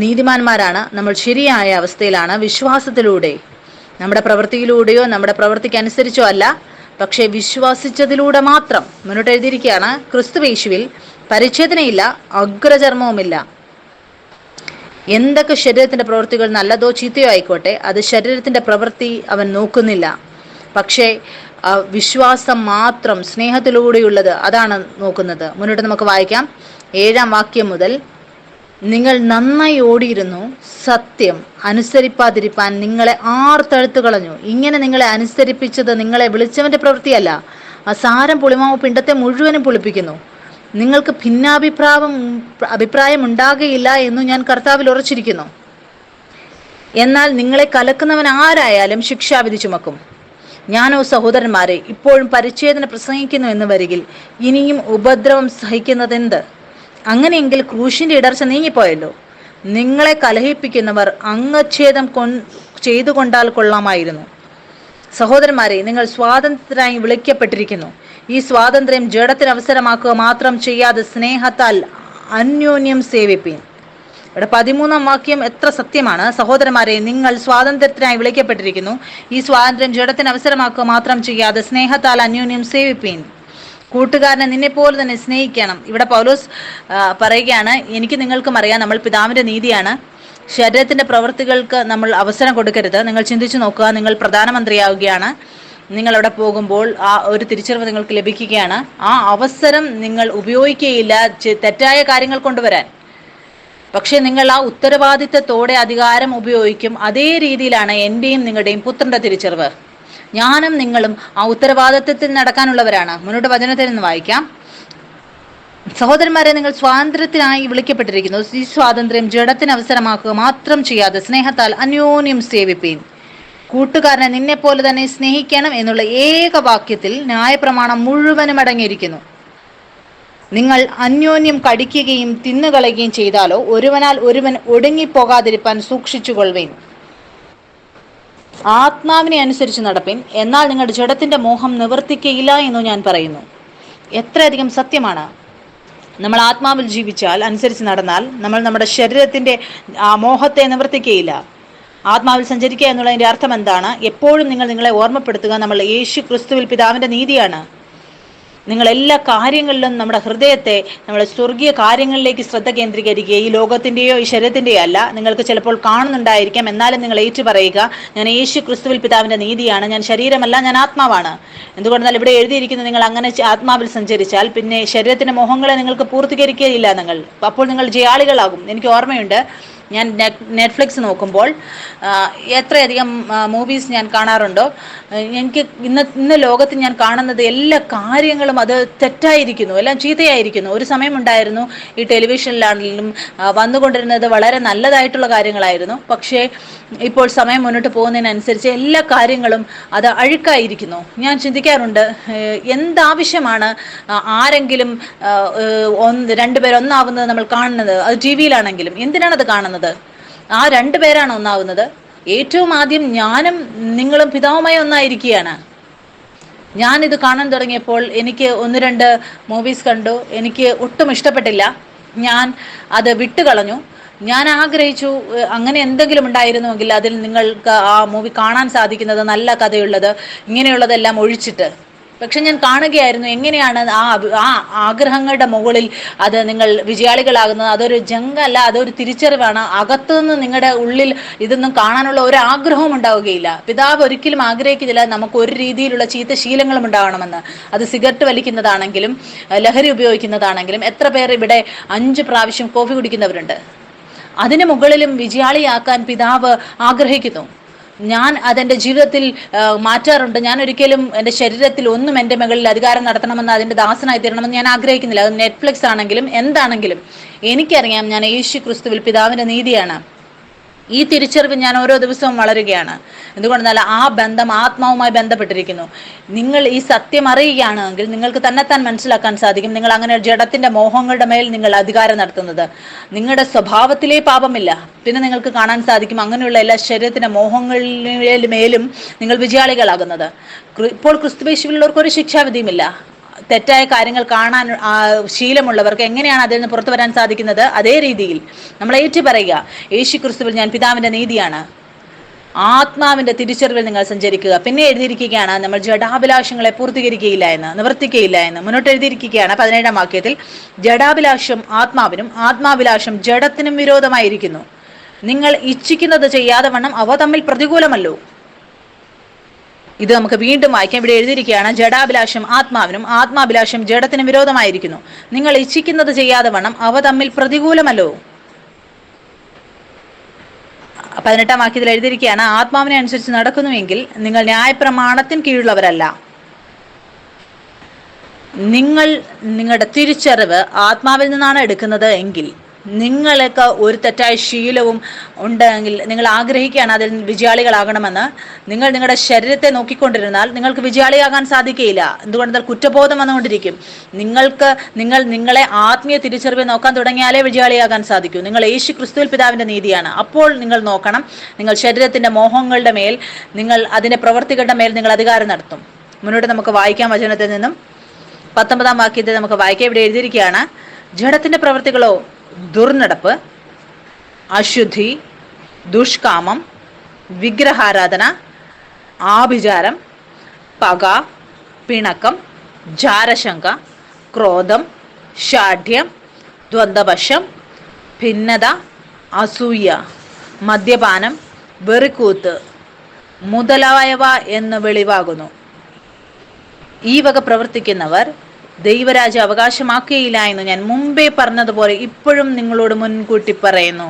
നീതിമാന്മാരാണ്, നമ്മൾ ശരിയായ അവസ്ഥയിലാണ് വിശ്വാസത്തിലൂടെ, നമ്മുടെ പ്രവൃത്തിയിലൂടെയോ നമ്മുടെ പ്രവൃത്തിക്കനുസരിച്ചോ അല്ല, പക്ഷേ വിശ്വസിച്ചതിലൂടെ മാത്രം. മുന്നോട്ട് എഴുതിയിരിക്കുകയാണ്, ക്രിസ്തുയേശുവിൽ പരിച്ഛേദനയില്ല, അഗ്രചർമ്മവുമില്ല. എന്തൊക്കെ ശരീരത്തിന്റെ പ്രവൃത്തികൾ നല്ലതോ ചീത്തയോ ആയിക്കോട്ടെ, അത് ശരീരത്തിന്റെ പ്രവൃത്തി അവൻ നോക്കുന്നില്ല. പക്ഷേ വിശ്വാസം മാത്രം, സ്നേഹത്തിലൂടെയുള്ളത്, അതാണ് നോക്കുന്നത്. മുന്നോട്ട് നമുക്ക് വായിക്കാം 7-ാം വാക്യം മുതൽ. നിങ്ങൾ നന്നായി ഓടിയിരുന്നു, സത്യം അനുസരിപ്പാതിരിപ്പാൻ നിങ്ങളെ ആർ തടുത്തു കളഞ്ഞു. ഇങ്ങനെ നിങ്ങളെ അനുസരിപ്പിച്ചത് നിങ്ങളെ വിളിച്ചവന്റെ പ്രവൃത്തിയല്ല. അസാരം പുളിമാവ് പിണ്ടത്തെ മുഴുവനും പുളിപ്പിക്കുന്നു. നിങ്ങൾക്ക് അഭിപ്രായം ഉണ്ടാകുകയില്ല എന്നു ഞാൻ കർത്താവിൽ ഉറച്ചിരിക്കുന്നു. എന്നാൽ നിങ്ങളെ കലക്കുന്നവൻ ആരായാലും ശിക്ഷാവിധി ചുമക്കും. ഞാനോ സഹോദരന്മാരെ, ഇപ്പോഴും പരിച്ഛേദന പ്രസംഗിക്കുന്നു എന്ന് വരികിൽ ഇനിയും ഉപദ്രവം സഹിക്കുന്നതെന്ത്? അങ്ങനെയെങ്കിൽ ക്രൂശിന്റെ ഇടർച്ച നീങ്ങിപ്പോയല്ലോ. നിങ്ങളെ കലഹിപ്പിക്കുന്നവർ അംഗച്ഛേദം ചെയ്തുകൊണ്ടാൽ കൊള്ളാമായിരുന്നു. സഹോദരന്മാരെ, നിങ്ങൾ സ്വാതന്ത്ര്യത്തിനായി വിളിക്കപ്പെട്ടിരിക്കുന്നു. ഈ സ്വാതന്ത്ര്യം ജഡത്തിന് അവസരമാക്കുക മാത്രം ചെയ്യാതെ സ്നേഹത്താൽ അന്യോന്യം സേവിപ്പീൻ. ഇവിടെ 13-ാം വാക്യം എത്ര സത്യമാണ്. സഹോദരന്മാരെ, നിങ്ങൾ സ്വാതന്ത്ര്യത്തിനായി വിളിക്കപ്പെട്ടിരിക്കുന്നു. ഈ സ്വാതന്ത്ര്യം ജഡത്തിന് അവസരമാക്കുക മാത്രം ചെയ്യാതെ സ്നേഹത്താൽ അന്യോന്യം സേവിപ്പീൻ. കൂട്ടുകാരനെ നിന്നെപ്പോലെ തന്നെ സ്നേഹിക്കണം. ഇവിടെ പൗലോസ് പറയുകയാണ്, എനിക്ക് നിങ്ങൾക്കും അറിയാം, നമ്മൾ പിതാവിന്റെ നീതിയാണ്. ശരീരത്തിന്റെ പ്രവൃത്തികൾക്ക് നമ്മൾ അവസരം കൊടുക്കരുത്. നിങ്ങൾ ചിന്തിച്ചു നോക്കുക, നിങ്ങൾ പ്രധാനമന്ത്രിയാവുകയാണ്. നിങ്ങൾ അവിടെ പോകുമ്പോൾ ആ ഒരു തിരിച്ചറിവ് നിങ്ങൾക്ക് ലഭിക്കുകയാണ്. ആ അവസരം നിങ്ങൾ ഉപയോഗിക്കുകയില്ല തെറ്റായ കാര്യങ്ങൾ കൊണ്ടുവരാൻ. പക്ഷെ നിങ്ങൾ ആ ഉത്തരവാദിത്തത്തോടെ അധികാരം ഉപയോഗിക്കും. അതേ രീതിയിലാണ് എന്റെയും നിങ്ങളുടെയും പുത്രന്റെ തിരിച്ചറിവ്. ഞാനും നിങ്ങളും ആ ഉത്തരവാദിത്തത്തിൽ നടക്കാനുള്ളവരാണ്. മുന്നോട്ട് വചനത്തിൽ നിന്ന് വായിക്കാം. സഹോദരന്മാരെ, നിങ്ങൾ സ്വാതന്ത്ര്യത്തിനായി വിളിക്കപ്പെട്ടിരിക്കുന്നു. ഈ സ്വാതന്ത്ര്യം ജഡത്തിന് അവസരമാക്കുക മാത്രം ചെയ്യാതെ സ്നേഹത്താൽ അന്യോന്യം സേവിപ്പീൻ. കൂട്ടുകാരനെ നിന്നെപ്പോലെ തന്നെ സ്നേഹിക്കണം എന്നുള്ള ഏക വാക്യത്തിൽ ന്യായപ്രമാണം മുഴുവനും അടങ്ങിയിരിക്കുന്നു. നിങ്ങൾ അന്യോന്യം കടിക്കുകയും തിന്നുകളയുകയും ചെയ്താലോ ഒരുവനാൽ ഒരുവൻ ഒടുങ്ങിപ്പോകാതിരിപ്പാൻ സൂക്ഷിച്ചുകൊള്ളുവേൻ. ആത്മാവിനെ അനുസരിച്ച് നടപ്പിൻ, എന്നാൽ നിങ്ങളുടെ ജഡത്തിന്റെ മോഹം നിവർത്തിക്കയില്ല എന്നു ഞാൻ പറയുന്നു. എത്രയധികം സത്യമാണ്. നമ്മൾ ആത്മാവിൽ ജീവിച്ചാൽ, അനുസരിച്ച് നടന്നാൽ, നമ്മൾ നമ്മുടെ ശരീരത്തിന്റെ ആ മോഹത്തെ നിവർത്തിക്കയില്ല. ആത്മാവിൽ സഞ്ചരിക്കുക എന്നുള്ളതിന്റെ അർത്ഥം എന്താണ്? എപ്പോഴും നിങ്ങൾ നിങ്ങളെ ഓർമ്മപ്പെടുത്തുക, നമ്മൾ യേശു ക്രിസ്തുവിൽ പിതാവിന്റെ നീതിയാണ്. നിങ്ങൾ എല്ലാ കാര്യങ്ങളിലും നമ്മുടെ ഹൃദയത്തെ നമ്മൾ സ്വർഗീയ കാര്യങ്ങളിലേക്ക് ശ്രദ്ധ കേന്ദ്രീകരിക്കുക. ഈ ലോകത്തിന്റെയോ ഈ ശരീരത്തിന്റെയോ അല്ല. നിങ്ങൾക്ക് ചിലപ്പോൾ കാണുന്നുണ്ടായിരിക്കാം, എന്നാലും നിങ്ങൾ ഏറ്റു പറയുക, ഞാൻ യേശു ക്രിസ്തുവിൽ പിതാവിന്റെ നീതിയാണ്, ഞാൻ ശരീരമല്ല, ഞാൻ ആത്മാവാണ്. എന്തുകൊണ്ടെന്നാൽ ഇവിടെ എഴുതിയിരിക്കുന്നത്, നിങ്ങൾ അങ്ങനെ ആത്മാവിൽ സഞ്ചരിച്ചാൽ പിന്നെ ശരീരത്തിന്റെ മോഹങ്ങളെ നിങ്ങൾക്ക് പൂർത്തീകരിക്കുകയില്ല. അപ്പോൾ നിങ്ങൾ ജയാളികളാകും. എനിക്ക് ഓർമ്മയുണ്ട്, ഞാൻ നെറ്റ്ഫ്ലിക്സ് നോക്കുമ്പോൾ എത്രയധികം മൂവീസ് ഞാൻ കാണാറുണ്ടോ. എനിക്ക് ഇന്ന് ലോകത്ത് ഞാൻ കാണുന്നത് എല്ലാ കാര്യങ്ങളും അത് തെറ്റായിരിക്കുന്നു, എല്ലാം ചീത്തയായിരിക്കുന്നു. ഒരു സമയമുണ്ടായിരുന്നു ഈ ടെലിവിഷനിലാണെങ്കിലും വന്നുകൊണ്ടിരുന്നത് വളരെ നല്ലതായിട്ടുള്ള കാര്യങ്ങളായിരുന്നു. പക്ഷേ ഇപ്പോൾ സമയം മുന്നോട്ട് പോകുന്നതിനനുസരിച്ച് എല്ലാ കാര്യങ്ങളും അത് അഴുക്കായിരിക്കുന്നു. ഞാൻ ചിന്തിക്കാറുണ്ട്, എന്താവശ്യമാണ് ആരെങ്കിലും രണ്ടുപേർ ഒന്നാവുന്നത് നമ്മൾ കാണുന്നത്? അത് ടി വിയിലാണെങ്കിലും എന്തിനാണ് അത് കാണുന്നത്? ആ രണ്ടുപേരാണ് ഒന്നാവുന്നത്. ഏറ്റവും ആദ്യം ഞാനും നിങ്ങളും പിതാവുമായി ഒന്നായിരിക്കുകയാണ്. ഞാനിത് കാണാൻ തുടങ്ങിയപ്പോൾ എനിക്ക് 1-2 മൂവീസ് കണ്ടു. എനിക്ക് ഒട്ടും ഇഷ്ടപ്പെട്ടില്ല. ഞാൻ അത് വിട്ടുകളഞ്ഞു. ഞാൻ ആഗ്രഹിച്ചു അങ്ങനെ എന്തെങ്കിലും ഉണ്ടായിരുന്നുവെങ്കിൽ അതിൽ നിങ്ങൾക്ക് ആ മൂവി കാണാൻ സാധിക്കുന്നത്, നല്ല കഥയുള്ളത്, ഇങ്ങനെയുള്ളതെല്ലാം ഒഴിച്ചിട്ട്. പക്ഷെ ഞാൻ കാണുകയായിരുന്നു എങ്ങനെയാണ് ആ ആഗ്രഹങ്ങളുടെ മുകളിൽ അത് നിങ്ങൾ വിജയാളികളാകുന്നത്. അതൊരു ജങ്കല്ല, അതൊരു തിരിച്ചറിവാണ്. അകത്തുനിന്ന് നിങ്ങളുടെ ഉള്ളിൽ ഇതൊന്നും കാണാനുള്ള ഒരു ആഗ്രഹവും ഉണ്ടാവുകയില്ല. പിതാവ് ഒരിക്കലും ആഗ്രഹിക്കുന്നില്ല നമുക്ക് ഒരു രീതിയിലുള്ള ചീത്ത ശീലങ്ങളും ഉണ്ടാവണമെന്ന്. അത് സിഗരറ്റ് വലിക്കുന്നതാണെങ്കിലും ലഹരി ഉപയോഗിക്കുന്നതാണെങ്കിലും. എത്ര പേർ ഇവിടെ 5 പ്രാവശ്യം കോഫി കുടിക്കുന്നവരുണ്ട്. അതിന് മുകളിലും വിജയാളിയാക്കാൻ പിതാവ് ആഗ്രഹിക്കുന്നു. ഞാൻ അതെൻ്റെ ജീവിതത്തിൽ മാറ്റാറുണ്ട്. ഞാൻ ഒരിക്കലും എൻ്റെ ശരീരത്തിൽ ഒന്നും എൻ്റെ മകളിൽ അധികാരം നടത്തണമെന്ന്, അതിൻ്റെ ദാസനായി തീരണമെന്ന് ഞാൻ ആഗ്രഹിക്കുന്നില്ല. അത് നെറ്റ്ഫ്ലിക്സ് ആണെങ്കിലും എന്താണെങ്കിലും എനിക്കറിയാം ഞാൻ യേശു ക്രിസ്തുവിൽ പിതാവിൻ്റെ നീതിയാണ്. ഈ തിരിച്ചറിവ് ഞാൻ ഓരോ ദിവസവും വളരുകയാണ്. എന്തുകൊണ്ടെന്നാൽ ആ ബന്ധം ആത്മാവുമായി ബന്ധപ്പെട്ടിരിക്കുന്നു. നിങ്ങൾ ഈ സത്യം അറിയുകയാണെങ്കിൽ നിങ്ങൾക്ക് തന്നെത്താൻ മനസ്സിലാക്കാൻ സാധിക്കും, നിങ്ങൾ അങ്ങനെ ജഡത്തിന്റെ മോഹങ്ങളുടെ മേൽ നിങ്ങൾ അധികാരം നടത്തുന്നത്. നിങ്ങളുടെ സ്വഭാവത്തിലേ പാപമില്ല. പിന്നെ നിങ്ങൾക്ക് കാണാൻ സാധിക്കും അങ്ങനെയുള്ള എല്ലാ ശരീരത്തിന്റെ മോഹങ്ങളുടെ മേലും നിങ്ങൾ വിജയാളികളാകുന്നത്. ഇപ്പോൾ ക്രിസ്തുയേശുവിലുള്ളവർക്ക് ഒരു ശിക്ഷാവിധിയുമില്ല. തെറ്റായ കാര്യങ്ങൾ കാണാൻ ശീലമുള്ളവർക്ക് എങ്ങനെയാണ് അതിൽ നിന്ന് പുറത്തു വരാൻ സാധിക്കുന്നത്? അതേ രീതിയിൽ നമ്മൾ ഏറ്റു പറയുക, യേശു ക്രിസ്തുവിൽ ഞാൻ പിതാവിന്റെ നീതിയാണ്. ആത്മാവിന്റെ തിരിച്ചറിവിൽ നിങ്ങൾ സഞ്ചരിക്കുക. പിന്നെ എഴുതിയിരിക്കുകയാണ്, നമ്മൾ ജഡാഭിലാഷങ്ങളെ പൂർത്തീകരിക്കുകയില്ല എന്ന്, നിവർത്തിക്കുകയില്ല എന്ന്. മുന്നോട്ട് എഴുതിയിരിക്കുകയാണ് 17-ാം വാക്യത്തിൽ, ജഡാഭിലാഷം ആത്മാവിനും ആത്മാഭിലാഷം ജഡത്തിനും വിരോധമായിരിക്കുന്നു. നിങ്ങൾ ഇച്ഛിക്കുന്നത് ചെയ്യാതെ വണ്ണം അവ തമ്മിൽ പ്രതികൂലമല്ലോ. ഇത് നമുക്ക് വീണ്ടും വായിക്കാം. ഇവിടെ എഴുതിയിരിക്കുകയാണ്, ജഡാഭിലാഷം ആത്മാവിനും ആത്മാഭിലാഷം ജഡത്തിനും വിരോധമായിരിക്കുന്നു. നിങ്ങൾ ഇച്ഛിക്കുന്നത് ചെയ്യാതെ വണ്ണം അവ തമ്മിൽ പ്രതികൂലമല്ലോ. 18-ാം വാക്യത്തിൽ എഴുതിയിരിക്കുകയാണ്, ആത്മാവിനെ അനുസരിച്ച് നടക്കുന്നുവെങ്കിൽ നിങ്ങൾ ന്യായപ്രമാണത്തിന് കീഴുള്ളവരല്ല. നിങ്ങൾ നിങ്ങളുടെ തിരിച്ചറിവ് ആത്മാവിൽ നിന്നാണ് എടുക്കുന്നത് എങ്കിൽ, നിങ്ങൾക്ക് ഒരു തെറ്റായ ശീലവും ഉണ്ടെങ്കിൽ, നിങ്ങൾ ആഗ്രഹിക്കുകയാണ് അതിൽ വിജയാളികളാകണമെന്ന്, നിങ്ങൾ നിങ്ങളുടെ ശരീരത്തെ നോക്കിക്കൊണ്ടിരുന്നാൽ നിങ്ങൾക്ക് വിജയാളിയാകാൻ സാധിക്കുകയില്ല. എന്തുകൊണ്ടെന്നാൽ കുറ്റബോധം വന്നുകൊണ്ടിരിക്കും. നിങ്ങളെ ആത്മീയ തിരിച്ചറിവ് നോക്കാൻ തുടങ്ങിയാലേ വിജയാളിയാകാൻ സാധിക്കൂ. നിങ്ങൾ യേശു ക്രിസ്തുവിൽ പിതാവിന്റെ നീതിയാണ്. അപ്പോൾ നിങ്ങൾ നോക്കണം, നിങ്ങൾ ശരീരത്തിന്റെ മോഹങ്ങളുടെ മേൽ, നിങ്ങൾ അതിന്റെ പ്രവർത്തികളുടെ മേൽ നിങ്ങൾ അധികാരം നടത്തും. മുന്നോട്ട് നമുക്ക് വായിക്കാം വചനത്തിൽ നിന്നും 19-ാം വാക്യത്തിൽ നമുക്ക് വായിക്കാം. ഇവിടെ എഴുതിയിരിക്കുകയാണ്, ജഡത്തിന്റെ പ്രവൃത്തികളോ ദുർനടപ്പ്, അശുദ്ധി, ദുഷ്കാമം, വിഗ്രഹാരാധന, ആഭിചാരം, പക, പിണക്കം, ജാരശങ്ക, ക്രോധം, ഷാഠ്യം, ദ്വന്ദ്വപക്ഷം, ഭിന്നത, അസൂയ, മദ്യപാനം, വെറിക്കൂത്ത് മുതലായവ എന്ന് വെളിവാകുന്നു. ഈ വക പ്രവർത്തിക്കുന്നവർ ദൈവരാജ്യം അവകാശമാക്കുകയില്ല എന്ന് ഞാൻ മുമ്പേ പറഞ്ഞതുപോലെ ഇപ്പോഴും നിങ്ങളോട് മുൻകൂട്ടി പറയുന്നു.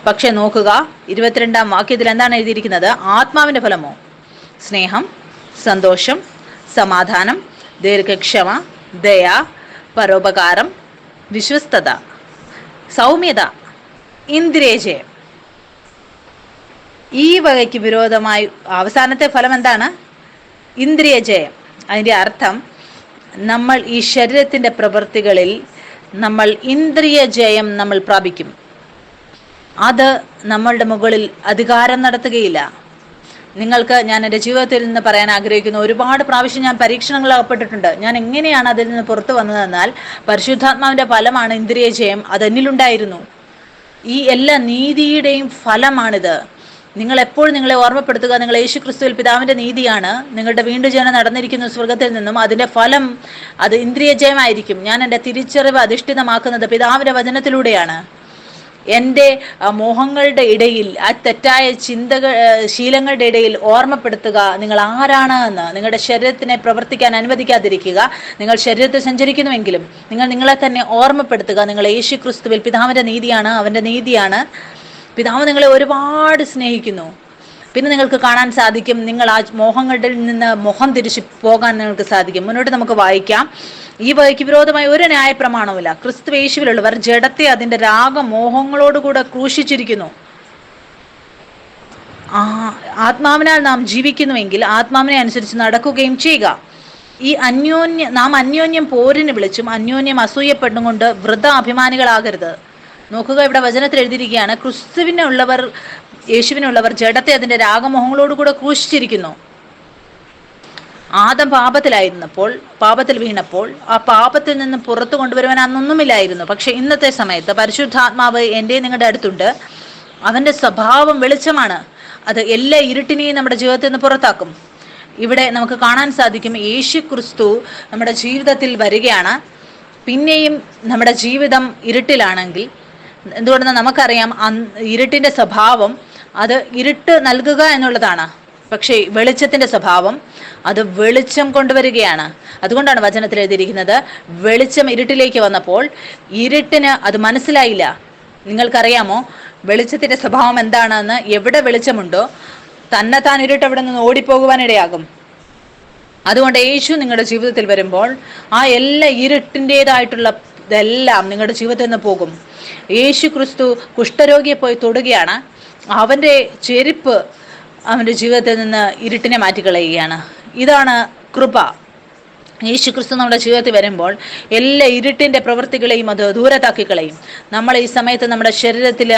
പക്ഷെ നോക്കുക, 22-ാം വാക്യത്തിൽ എന്താണ് എഴുതിയിരിക്കുന്നത്? ആത്മാവിന്റെ ഫലമോ സ്നേഹം, സന്തോഷം, സമാധാനം, ദീർഘക്ഷമ, ദയ, പരോപകാരം, വിശ്വസ്തത, സൗമ്യത, ഇന്ദ്രിയജയം. ഈ വകയ്ക്ക് വിരോധമായി അവസാനത്തെ ഫലം എന്താണ്? ഇന്ദ്രിയജയം. അതിൻ്റെ അർത്ഥം, നമ്മൾ ഈ ശരീരത്തിന്റെ പ്രവൃത്തികളിൽ നമ്മൾ ഇന്ദ്രിയ ജയം നമ്മൾ പ്രാപിക്കും. അത് നമ്മളുടെ മുകളിൽ അധികാരം നടത്തുകയില്ല. നിങ്ങൾക്ക് ഞാൻ എൻ്റെ ജീവിതത്തിൽ നിന്ന് പറയാൻ ആഗ്രഹിക്കുന്നു, ഒരുപാട് പ്രാവശ്യം ഞാൻ പരീക്ഷണങ്ങൾ അകപ്പെട്ടിട്ടുണ്ട്. ഞാൻ എങ്ങനെയാണ് അതിൽ നിന്ന് പുറത്തു വന്നതെന്നാൽ, പരിശുദ്ധാത്മാവിന്റെ ഫലമാണ് ഇന്ദ്രിയ ജയം. അതെന്നിലുണ്ടായിരുന്നു. ഈ എല്ലാ നീതിയുടെയും ഫലമാണിത്. നിങ്ങൾ എപ്പോഴും നിങ്ങളെ ഓർമ്മപ്പെടുത്തുക, നിങ്ങൾ യേശു ക്രിസ്തുവിൽ പിതാവിന്റെ നീതിയാണ്. നിങ്ങളുടെ വീണ്ടും ജനം നടന്നിരിക്കുന്നു സ്വർഗത്തിൽ നിന്നും. അതിന്റെ ഫലം അത് ഇന്ദ്രിയ ജയമായിരിക്കും. ഞാൻ എൻ്റെ തിരിച്ചറിവ് അധിഷ്ഠിതമാക്കുന്നത് പിതാവിന്റെ വചനത്തിലൂടെയാണ്. എൻ്റെ മോഹങ്ങളുടെ ഇടയിൽ, ആ തെറ്റായ ശീലങ്ങളുടെ ഇടയിൽ ഓർമ്മപ്പെടുത്തുക നിങ്ങൾ ആരാണ് എന്ന്. നിങ്ങളുടെ ശരീരത്തിനെ പ്രവർത്തിക്കാൻ അനുവദിക്കാതിരിക്കുക. നിങ്ങൾ ശരീരത്തിൽ സഞ്ചരിക്കുന്നുവെങ്കിലും നിങ്ങൾ നിങ്ങളെ തന്നെ ഓർമ്മപ്പെടുത്തുക, നിങ്ങൾ യേശു ക്രിസ്തുവിൽ പിതാവിന്റെ നീതിയാണ്, അവന്റെ നീതിയാണ്. പിതാവ് നിങ്ങളെ ഒരുപാട് സ്നേഹിക്കുന്നു. പിന്നെ നിങ്ങൾക്ക് കാണാൻ സാധിക്കും, നിങ്ങൾ ആ മോഹങ്ങളിൽ നിന്ന് മുഖം തിരിച്ചു പോകാൻ നിങ്ങൾക്ക് സാധിക്കും. മുന്നോട്ട് നമുക്ക് വായിക്കാം. ഈ വകയ്ക്ക് വിരോധമായ ഒരു ന്യായപ്രമാണവുമില്ല. ക്രിസ്തു യേശുവിലുള്ളവർ ജഡത്തെ അതിന്റെ രാഗമോഹങ്ങളോടുകൂടെ ക്രൂശിച്ചിരിക്കുന്നു. ആത്മാവിനാൽ നാം ജീവിക്കുന്നുവെങ്കിൽ ആത്മാവിനെ അനുസരിച്ച് നടക്കുകയും ചെയ്യുക. നാം അന്യോന്യം പോരിന് വിളിച്ചും അന്യോന്യം അസൂയപ്പെട്ടും കൊണ്ട് വൃഥ അഭിമാനികളാകരുത്. നോക്കുക, ഇവിടെ വചനത്തിൽ എഴുതിയിരിക്കുകയാണ്, ക്രിസ്തുവിനുള്ളവർ, യേശുവിനുള്ളവർ ജഡത്തെ അതിന്റെ രാഗമോഹങ്ങളോടുകൂടെ ക്രൂശിച്ചിരിക്കുന്നു. ആദം പാപത്തിലായിരുന്നപ്പോൾ, പാപത്തിൽ വീണപ്പോൾ ആ പാപത്തിൽ നിന്ന് പുറത്തു കൊണ്ടുവരുവാൻ അന്നൊന്നുമില്ലായിരുന്നു. പക്ഷെ ഇന്നത്തെ സമയത്ത് പരിശുദ്ധാത്മാവ് എൻ്റെ നിങ്ങളുടെ അടുത്തുണ്ട്. അവന്റെ സ്വഭാവം വെളിച്ചമാണ്. അത് എല്ലാ ഇരുട്ടിനെയും നമ്മുടെ ജീവിതത്തിൽ നിന്ന് പുറത്താക്കും. ഇവിടെ നമുക്ക് കാണാൻ സാധിക്കും, യേശു ക്രിസ്തു നമ്മുടെ ജീവിതത്തിൽ വരികയാണ്. പിന്നെയും നമ്മുടെ ജീവിതം ഇരുട്ടിലാണെങ്കിൽ, എന്തുകൊണ്ടെന്ന് നമുക്കറിയാം, ഇരുട്ടിന്റെ സ്വഭാവം അത് ഇരുട്ട് നൽകുക എന്നുള്ളതാണ്. പക്ഷേ വെളിച്ചത്തിന്റെ സ്വഭാവം അത് വെളിച്ചം കൊണ്ടുവരികയാണ്. അതുകൊണ്ടാണ് വചനത്തിൽ എഴുതിയിരിക്കുന്നത്, വെളിച്ചം ഇരുട്ടിലേക്ക് വന്നപ്പോൾ ഇരുട്ടിന് അത് മനസ്സിലായില്ല. നിങ്ങൾക്കറിയാമോ വെളിച്ചത്തിന്റെ സ്വഭാവം എന്താണെന്ന്? എവിടെ വെളിച്ചമുണ്ടോ തന്നെത്താൻ ഇരുട്ട് അവിടെ നിന്ന് ഓടിപ്പോകുവാനിടയാകും. അതുകൊണ്ട് യേശു നിങ്ങളുടെ ജീവിതത്തിൽ വരുമ്പോൾ ആ എല്ലാ ഇരുട്ടിൻ്റെതായിട്ടുള്ള ഇതെല്ലാം നിങ്ങളുടെ ജീവിതത്തിൽ നിന്ന് പോകും. യേശു ക്രിസ്തു കുഷ്ഠരോഗിയെ പോയി തൊടുകയാണ്. അവൻ്റെ ചെരുപ്പ് അവൻ്റെ ജീവിതത്തിൽ നിന്ന് ഇരുട്ടിനെ മാറ്റിക്കളയുകയാണ്. ഇതാണ് കൃപ. യേശു ക്രിസ്തു നമ്മുടെ ജീവിതത്തിൽ വരുമ്പോൾ എല്ലാ ഇരുട്ടിൻ്റെ പ്രവൃത്തികളെയും അത് ദൂരത്താക്കി കളയും. നമ്മൾ ഈ സമയത്ത് നമ്മുടെ ശരീരത്തിൽ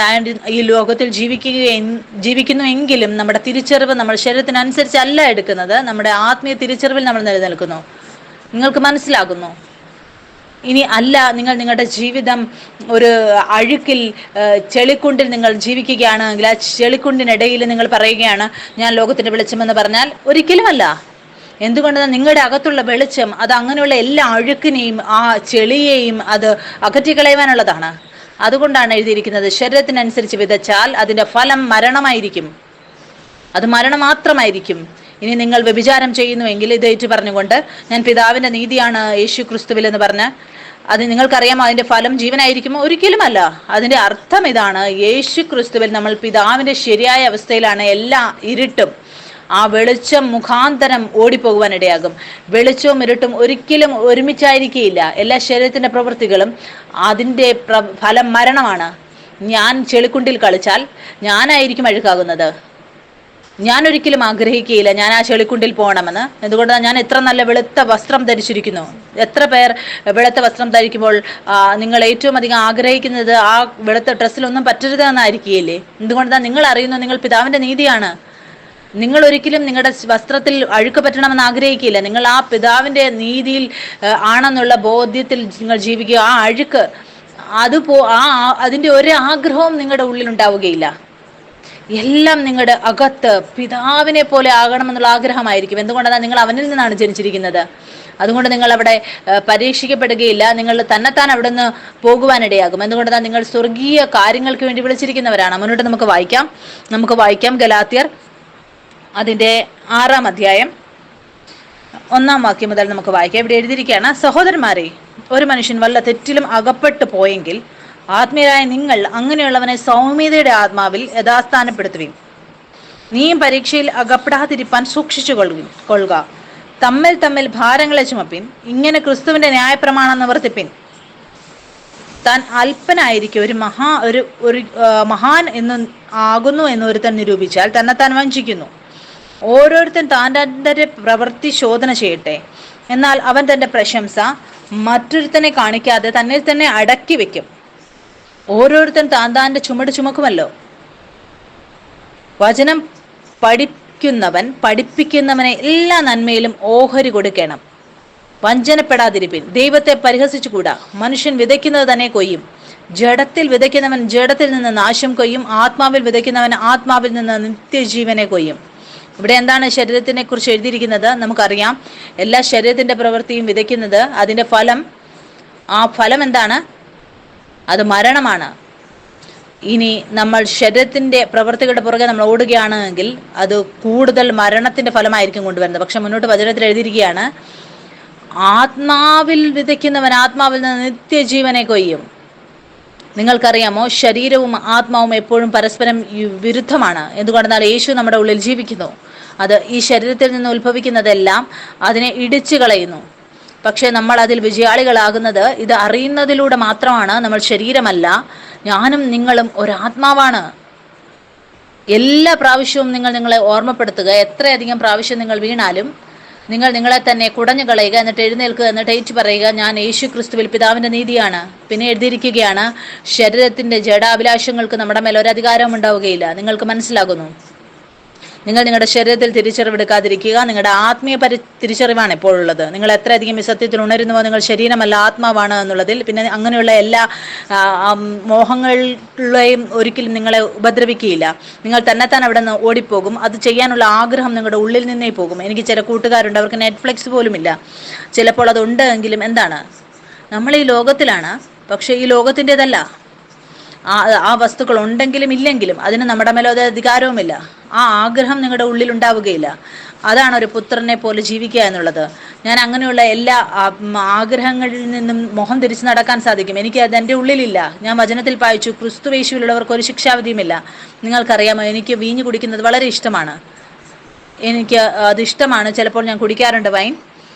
ഈ ലോകത്തിൽ ജീവിക്കുന്നു എങ്കിലും നമ്മുടെ തിരിച്ചറിവ് നമ്മുടെ ശരീരത്തിനനുസരിച്ചല്ല എടുക്കുന്നത്. നമ്മുടെ ആത്മീയ തിരിച്ചറിവിൽ നമ്മൾ നിലനിൽക്കുന്നു. നിങ്ങൾക്ക് മനസ്സിലാകുന്നു? ഇനി അല്ല, നിങ്ങളുടെ ജീവിതം ഒരു അഴുക്കിൽ ചെളിക്കുണ്ടിൽ നിങ്ങൾ ജീവിക്കുകയാണെങ്കിൽ ആ ചെളിക്കുണ്ടിനിടയിൽ നിങ്ങൾ പറയുകയാണ് ഞാൻ ലോകത്തിൻ്റെ വെളിച്ചമെന്ന് പറഞ്ഞാൽ ഒരിക്കലുമല്ല. എന്തുകൊണ്ടെന്നാൽ നിങ്ങളുടെ അകത്തുള്ള വെളിച്ചം അത് അങ്ങനെയുള്ള എല്ലാ അഴുക്കിനെയും ആ ചെളിയെയും അത് അകറ്റിക്കളയുവാനുള്ളതാണ്. അതുകൊണ്ടാണ് എഴുതിയിരിക്കുന്നത്, ശരീരത്തിനനുസരിച്ച് വിതച്ചാൽ അതിൻ്റെ ഫലം മരണമായിരിക്കും. അത് മരണം മാത്രമായിരിക്കും. ഇനി നിങ്ങൾ വ്യഭിചാരം ചെയ്യുന്നുവെങ്കിൽ ഇത് ഏറ്റു പറഞ്ഞുകൊണ്ട് ഞാൻ പിതാവിൻ്റെ നീതിയാണ് യേശു ക്രിസ്തുവിൽ എന്ന് പറഞ്ഞ് അത് നിങ്ങൾക്കറിയാമോ അതിൻ്റെ ഫലം ജീവനായിരിക്കുമോ? ഒരിക്കലുമല്ല. അതിൻ്റെ അർത്ഥം ഇതാണ്, യേശു ക്രിസ്തുവിൽ നമ്മൾ പിതാവിൻ്റെ ശരിയായ അവസ്ഥയിലാണ്. എല്ലാ ഇരുട്ടും ആ വെളിച്ചം മുഖാന്തരം ഓടിപ്പോകുവാൻ ഇടയാകും. വെളിച്ചവും ഇരുട്ടും ഒരിക്കലും ഒരുമിച്ചായിരിക്കുകയില്ല. എല്ലാ ശരീരത്തിൻ്റെ പ്രവൃത്തികളും അതിൻ്റെ ഫലം മരണമാണ്. ഞാൻ ചെളിക്കുണ്ടിൽ കളിച്ചാൽ ഞാനായിരിക്കും അഴുക്കാകുന്നത്. ഞാൻ ഒരിക്കലും ആഗ്രഹിക്കുകയില്ല ഞാൻ ആ ചെളിക്കുണ്ടിൽ പോകണമെന്ന്. എന്തുകൊണ്ടാണ്? ഞാൻ എത്ര നല്ല വെളുത്ത വസ്ത്രം ധരിച്ചിരിക്കുന്നു. എത്ര പേർ വെളുത്ത വസ്ത്രം ധരിക്കുമ്പോൾ നിങ്ങൾ ഏറ്റവും അധികം ആഗ്രഹിക്കുന്നത് ആ വെളുത്ത ഡ്രസ്സിലൊന്നും പറ്റരുതെന്നായിരിക്കുകയില്ലേ? എന്തുകൊണ്ടാണ്? നിങ്ങൾ അറിയുന്നു നിങ്ങൾ പിതാവിൻ്റെ നീതിയാണ്. നിങ്ങൾ ഒരിക്കലും നിങ്ങളുടെ വസ്ത്രത്തിൽ അഴുക്ക് പറ്റണമെന്ന് ആഗ്രഹിക്കില്ല. നിങ്ങൾ ആ പിതാവിൻ്റെ നീതിയിൽ ആണെന്നുള്ള ബോധ്യത്തിൽ നിങ്ങൾ ജീവിക്കുക. ആ അഴുക്ക് അതിൻ്റെ ഒരു ആഗ്രഹവും നിങ്ങളുടെ ഉള്ളിൽ ഉണ്ടാവുകയില്ല. എല്ലാം നിങ്ങളുടെ അകത്ത് പിതാവിനെ പോലെ ആകണമെന്നുള്ള ആഗ്രഹമായിരിക്കും. എന്തുകൊണ്ടാണ്? നിങ്ങൾ അവനിൽ നിന്നാണ് ജനിച്ചിരിക്കുന്നത്. അതുകൊണ്ട് നിങ്ങൾ അവിടെ പരീക്ഷിക്കപ്പെടുകയില്ല. നിങ്ങൾ തന്നെത്താൻ അവിടെ നിന്ന് പോകുവാനിടയാകും. എന്തുകൊണ്ടാണ്? നിങ്ങൾ സ്വർഗീയ കാര്യങ്ങൾക്ക് വേണ്ടി വിളിച്ചിരിക്കുന്നവരാണ്. മുന്നോട്ട് നമുക്ക് വായിക്കാം ഗലാത്യർ അതിൻ്റെ 6-ാം അധ്യായം 1-ാം വാക്യം മുതൽ നമുക്ക് വായിക്കാം. ഇവിടെ എഴുതിയിരിക്കുകയാണ്, സഹോദരന്മാരെ, ഒരു മനുഷ്യൻ വല്ല തെറ്റിലും അകപ്പെട്ടു പോയെങ്കിൽ ആത്മീയരായ നിങ്ങൾ അങ്ങനെയുള്ളവനെ സൗമ്യതയുടെ ആത്മാവിൽ യഥാസ്ഥാനപ്പെടുത്തുവിൻ. നീയും പരീക്ഷയിൽ അകപ്പെടാതിരിപ്പാൻ സൂക്ഷിച്ചു കൊള്ളുക. തമ്മിൽ ഭാരങ്ങളെ ചുമപ്പിൻ. ഇങ്ങനെ ക്രിസ്തുവിന്റെ ന്യായപ്രമാണം നിവർത്തിപ്പിൻ. താൻ അല്പനായിരിക്കും ഒരു മഹാൻ എന്ന് ആകുന്നു എന്നൊരുത്തൻ നിരൂപിച്ചാൽ തന്നെത്താൻ വഞ്ചിക്കുന്നു. ഓരോരുത്തൻ താൻ്റെ പ്രവൃത്തി ശോധന ചെയ്യട്ടെ. എന്നാൽ അവൻ തൻ്റെ പ്രശംസ മറ്റൊരുത്തനെ കാണിക്കാതെ തന്നിൽ തന്നെ അടക്കി വെക്കും. ഓരോരുത്തൻ താൻ്റെ ചുമട് ചുമക്കുമല്ലോ. വചനം പഠിപ്പിക്കുന്നവനെ എല്ലാ നന്മയിലും ഓഹരി കൊടുക്കണം. വഞ്ചനപ്പെടാതിരിപ്പിൻ. ദൈവത്തെ പരിഹസിച്ചുകൂടാ. മനുഷ്യൻ വിതയ്ക്കുന്നത് തന്നെ കൊയ്യും. ജഡത്തിൽ വിതയ്ക്കുന്നവൻ ജഡത്തിൽ നിന്ന് നാശം കൊയ്യും. ആത്മാവിൽ വിതയ്ക്കുന്നവൻ ആത്മാവിൽ നിന്ന് നിത്യജീവനെ കൊയ്യും. ഇവിടെ എന്താണ് ശരീരത്തിനെ കുറിച്ച് എഴുതിയിരിക്കുന്നത്? നമുക്കറിയാം, എല്ലാ ശരീരത്തിന്റെ പ്രവൃത്തിയും വിതയ്ക്കുന്നത് അതിൻ്റെ ഫലം. ആ ഫലം എന്താണ്? അത് മരണമാണ്. ഇനി നമ്മൾ ശരീരത്തിന്റെ പ്രവൃത്തികളുടെ പുറകെ നമ്മൾ ഓടുകയാണെങ്കിൽ അത് കൂടുതൽ മരണത്തിന്റെ ഫലമായിരിക്കും കൊണ്ടുവരുന്നത്. പക്ഷെ മുന്നോട്ട് വചനത്തിൽ എഴുതിയിരിക്കുകയാണ്, ആത്മാവിൽ വിതയ്ക്കുന്നവൻ ആത്മാവിൽ നിന്ന് നിത്യജീവനെ കൊയ്യും. നിങ്ങൾക്കറിയാമോ, ശരീരവും ആത്മാവും എപ്പോഴും പരസ്പരം വിരുദ്ധമാണ്. എന്തുകൊണ്ടെന്നാൽ യേശു നമ്മുടെ ഉള്ളിൽ ജീവിക്കുന്നു. അത് ഈ ശരീരത്തിൽ നിന്ന് ഉത്ഭവിക്കുന്നതെല്ലാം അതിനെ ഇടിച്ചു കളയുന്നു. പക്ഷെ നമ്മൾ അതിൽ വിജയാളികളാകുന്നത് ഇത് അറിയുന്നതിലൂടെ മാത്രമാണ്. നമ്മൾ ശരീരമല്ല, ഞാനും നിങ്ങളും ഒരാത്മാവാണ്. എല്ലാ പ്രാവശ്യവും നിങ്ങളെ ഓർമ്മപ്പെടുത്തുക. എത്രയധികം പ്രാവശ്യം നിങ്ങൾ വീണാലും നിങ്ങൾ നിങ്ങളെ തന്നെ കുടഞ്ഞു കളയുക, എന്നിട്ട് എഴുന്നേൽക്കുക, എന്നിട്ട് ഏറ്റു പറയുക, ഞാൻ യേശു ക്രിസ്തുവിൽ പിതാവിൻ്റെ നീതിയാണ്. പിന്നെ എഴുതിയിരിക്കുകയാണ്, ശരീരത്തിൻ്റെ ജഡാഭിലാഷങ്ങൾക്ക് നമ്മുടെ മേൽ ഒരധികാരവും ഉണ്ടാവുകയില്ല. നിങ്ങൾക്ക് മനസ്സിലാകുന്നു? നിങ്ങൾ നിങ്ങളുടെ ശരീരത്തിൽ തിരിച്ചറിവെടുക്കാതിരിക്കുക. നിങ്ങളുടെ ആത്മീയ തിരിച്ചറിവാണ് എപ്പോഴുള്ളത്. നിങ്ങൾ എത്രയധികം ഈ സത്യത്തിൽ ഉണരുന്നുവോ നിങ്ങൾ ശരീരമല്ല ആത്മാവാണ് എന്നുള്ളതിൽ. പിന്നെ അങ്ങനെയുള്ള എല്ലാ മോഹങ്ങളെയും ഒരിക്കലും നിങ്ങളെ ഉപദ്രവിക്കുകയില്ല. നിങ്ങൾ തന്നെത്താൻ അവിടെ നിന്ന് ഓടിപ്പോകും. അത് ചെയ്യാനുള്ള ആഗ്രഹം നിങ്ങളുടെ ഉള്ളിൽ നിന്നേ പോകും. എനിക്ക് ചില കൂട്ടുകാരുണ്ട്, അവർക്ക് നെറ്റ്ഫ്ലിക്സ് പോലുമില്ല. ചിലപ്പോൾ അതുണ്ട് എങ്കിലും എന്താണ്, നമ്മൾ ഈ ലോകത്തിലാണ്, പക്ഷേ ഈ ലോകത്തിൻ്റെതല്ല. ആ വസ്തുക്കൾ ഉണ്ടെങ്കിലും ഇല്ലെങ്കിലും അതിന് നമ്മുടെ മേലെ ഒരു അധികാരവുമില്ല. ആ ആഗ്രഹം നിങ്ങളുടെ ഉള്ളിൽ ഉണ്ടാവുകയില്ല. അതാണ് ഒരു പുത്രനെ പോലെ ജീവിക്കുക എന്നുള്ളത്. ഞാൻ അങ്ങനെയുള്ള എല്ലാ ആഗ്രഹങ്ങളിൽ നിന്നും മുഖം തിരിച്ചു നടക്കാൻ സാധിക്കും. എനിക്ക് അത് എൻ്റെ ഉള്ളിലില്ല. ഞാൻ വചനത്തിൽ വായിച്ചു, ക്രിസ്തുവേശുവിലുള്ളവർക്ക് ഒരു ശിക്ഷാവിധിയുമില്ല. നിങ്ങൾക്കറിയാമോ, എനിക്ക് വീഞ്ഞ് കുടിക്കുന്നത് വളരെ ഇഷ്ടമാണ്. എനിക്ക് അത് ഇഷ്ടമാണ്. ചിലപ്പോൾ ഞാൻ കുടിക്കാറുണ്ട് വൈൻ.